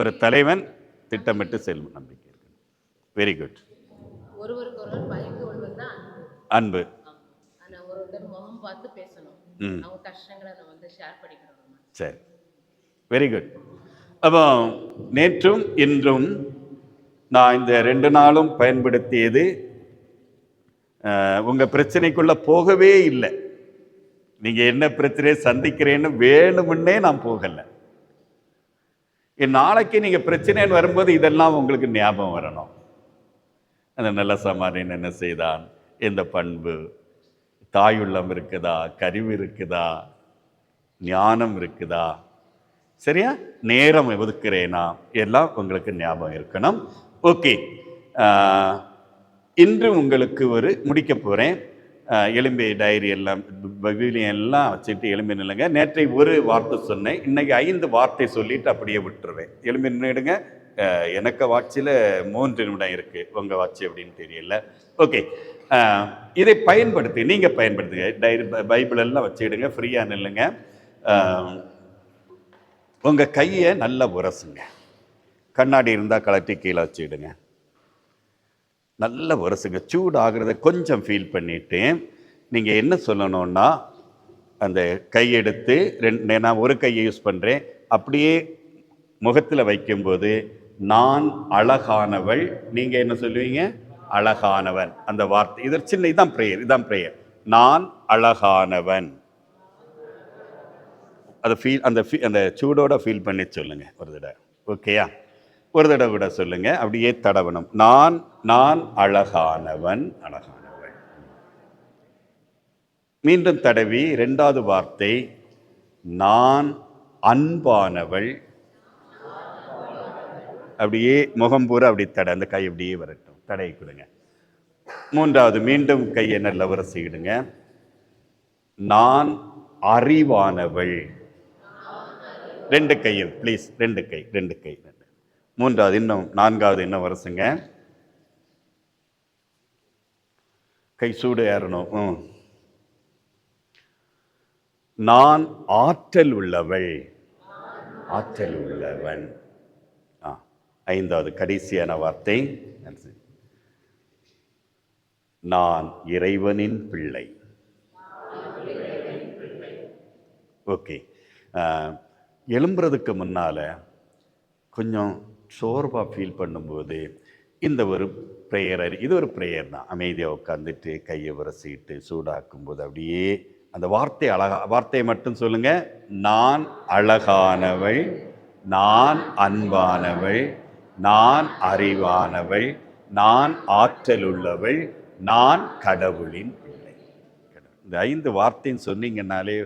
ஒரு தலைவன் திட்டமிட்டு செல்லும் நம்பிக்கை இருக்கணும். Very good. ஒருவருக்கொருவர் பயந்து கொள்வது தான் அன்பு. ஆனால் ஒருவர் முகம் பார்த்து பேசணும். அவங்க கஷ்டங்களை நம்ம வந்து ஷேர் பண்ணிக்கணும். சரி, வெரி குட். அப்போ நேற்றும் இன்றும் நான் இந்த 2 நாளும் பயன்படுத்தியது, உங்க பிரச்சனைக்குள்ள போகவே இல்லை. நீங்க என்ன பிரச்சனையை சந்திக்கிறேன்னு வேணுமுன்னே நான் போகல. நாளைக்கு நீங்க பிரச்சனைன்னு வரும்போது இதெல்லாம் உங்களுக்கு ஞாபகம் வரணும். அந்த நல்ல சமாரியன் என்ன செய்தான், எந்த பண்பு, தாயுள்ளம் இருக்குதா, கருவு இருக்குதா, ஞானம் இருக்குதா, சரியா, நேரம் ஒதுக்குறேனா, எல்லாம் உங்களுக்கு ஞாபகம் இருக்கணும். ஓகே, இன்று உங்களுக்கு ஒரு முடிக்க போகிறேன். எலும்பி டைரி எல்லாம் பைபிளியம் எல்லாம் வச்சுட்டு எலும்பி நில்லுங்க. நேற்றை ஒரு வார்த்தை சொன்னேன், இன்னைக்கு 5 வார்த்தை சொல்லிட்டு அப்படியே விட்டுருவேன். எலும்பி நின்றுடுங்க. எனக்கு வாட்சில் 3 நிமிடம் இருக்குது, உங்கள் வாட்சி அப்படின்னு தெரியல. ஓகே, இதை பயன்படுத்தி நீங்கள் பயன்படுத்துங்க. டைரி பைபிள் எல்லாம் வச்சுக்கிடுங்க, ஃப்ரீயாக நில்லுங்க. உங்கள் கையை நல்லா உரசுங்க. கண்ணாடி இருந்தால் கலட்டி கீழே வச்சுக்கிடுங்க. நல்ல உரசுங்க. சூடாகிறத கொஞ்சம் ஃபீல் பண்ணிவிட்டு நீங்கள் என்ன சொல்லணும்னா, அந்த கையெடுத்து நான் ஒரு கையை யூஸ் பண்ணுறேன், அப்படியே முகத்தில் வைக்கும்போது நான் அழகானவள், நீங்கள் என்ன சொல்லுவீங்க, அழகானவன். அந்த வார்த்தை இது சின்ன, இதான் ப்ரேயர். நான் அழகானவன். அதை அந்த சூடோட ஃபீல் பண்ணி சொல்லுங்க ஒரு தடவை. ஓகேயா? ஒரு தடவை கூட சொல்லுங்க, அப்படியே தடவணும். நான் அழகானவன். மீண்டும் தடவி 2வது வார்த்தை, நான் அன்பானவள். அப்படியே முகம் பூரா அப்படி அந்த கை அப்படியே வரட்டும், தடை கொடுங்க. 3வது மீண்டும் கையை நல்ல உரசிடுங்க. நான் அறிவானவள். 2 கையில் ப்ளீஸ், 2 கை. 3வது இன்னும் 4வது இன்னும் வரசுங்க. கை சூடு ஏறணும். நான் ஆற்றல் உள்ளவள். 5வது கடைசியான வார்த்தை, நான் இறைவனின் பிள்ளை. ஓகே. எழும்புறதுக்கு முன்னால் கொஞ்சம் சோர்வாக ஃபீல் பண்ணும்போது இந்த ஒரு ப்ரேயர், இது ஒரு ப்ரேயர் தான். அமைதியாக உட்காந்துட்டு கையை உரசிட்டு சூடாக்கும்போது அப்படியே அந்த வார்த்தையை மட்டும் சொல்லுங்க. நான் அழகானவள், நான் அன்பானவள், நான் அறிவானவள், நான் ஆற்றல் உள்ளவள், நான் கடவுளின் பிள்ளை. இந்த 5 வார்த்தைன்னு சொன்னீங்கன்னாலே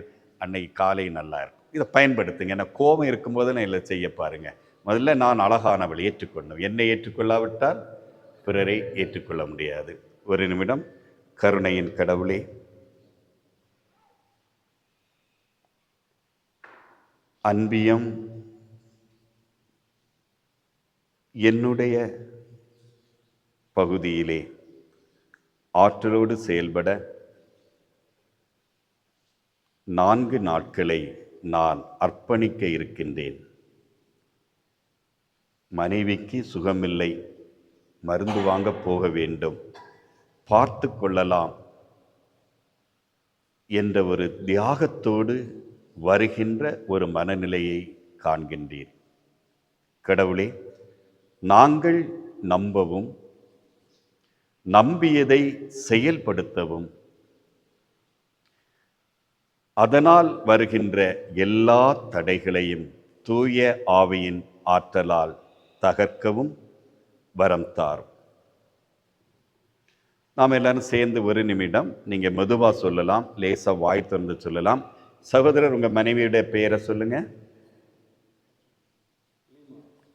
அன்னைக்கு காலை நல்லா இருக்கும். இதை பயன்படுத்துங்க. ஏன்னா கோபம் இருக்கும்போது நான் இதில் செய்ய பாருங்க. முதல்ல நான் அழகானவள் ஏற்றுக்கொள்ளணும். என்னை ஏற்றுக்கொள்ளாவிட்டால் பிறரை ஏற்றுக்கொள்ள முடியாது. ஒரு நிமிடம். கருணையின் கடவுளே, அன்பியம் என்னுடைய பகுதியிலே ஆற்றலோடு செயல்பட 4 நாட்களை நான் அர்ப்பணிக்க இருக்கின்றேன். மனைவிக்கு சுகமில்லை, மருந்து வாங்க போக வேண்டும், பார்த்து கொள்ளலாம் என்ற ஒரு தியாகத்தோடு வருகின்ற ஒரு மனநிலையை காண்கின்றீர். கடவுளே, நாங்கள் நம்பவும் நம்பியதை செயல்படுத்தவும் அதனால் வருகின்ற எல்லா தடைகளையும் தூய ஆவியின் ஆற்றலால் தகர்க்கவும் வரம் தாரும். நாம் எல்லாரும் சேர்ந்து ஒரு நிமிடம், நீங்கள் மெதுவாக சொல்லலாம், லேசாக வாய் திறந்து சொல்லலாம். சகோதரர், உங்கள் மனைவியுடைய பெயரை சொல்லுங்க.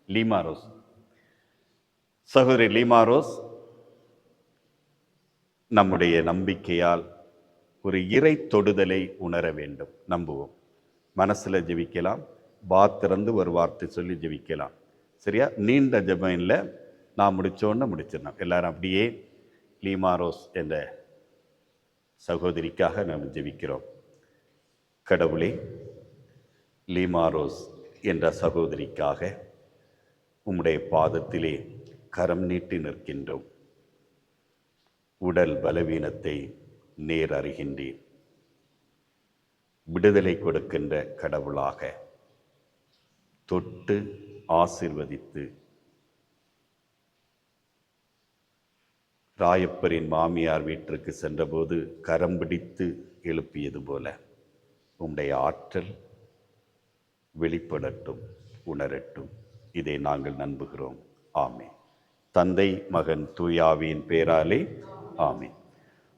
Lima rose. சகோதரி லீமா ரோஸ், நம்முடைய நம்பிக்கையால் ஒரு இறை தொடுதலை உணர வேண்டும். நம்புவோம். மனசில் ஜெபிக்கலாம், திறந்து ஒரு வார்த்தை சொல்லி ஜெபிக்கலாம். சரியா? நீண்ட ஜெபம் இல்லை, நான் முடித்தோன்னு முடிச்சிடணும். எல்லாரும் அப்படியே லீமா ரோஸ் என்ற சகோதரிக்காக நாம் ஜெபிக்கிறோம். கடவுளே, லீமா ரோஸ் என்ற சகோதரிக்காக உம்முடைய பாதத்திலே கரம் நீட்டி நிற்கின்றோம். உடல் பலவீனத்தை நேர் அறிகின்றேன். விடுதலை கொடுக்கின்ற கடவுளாக தொட்டு ஆசீர்வதித்து ராயப்பரின் மாமியார் வீட்டிற்கு சென்றபோது கரம் பிடித்து எழுப்பியது போல உம்முடைய ஆற்றல் வெளிப்படட்டும், உணரட்டும். இதை நாங்கள் நம்புகிறோம். ஆமென். தந்தை, மகன், தூயாவியின் பேராலே ஆமென்.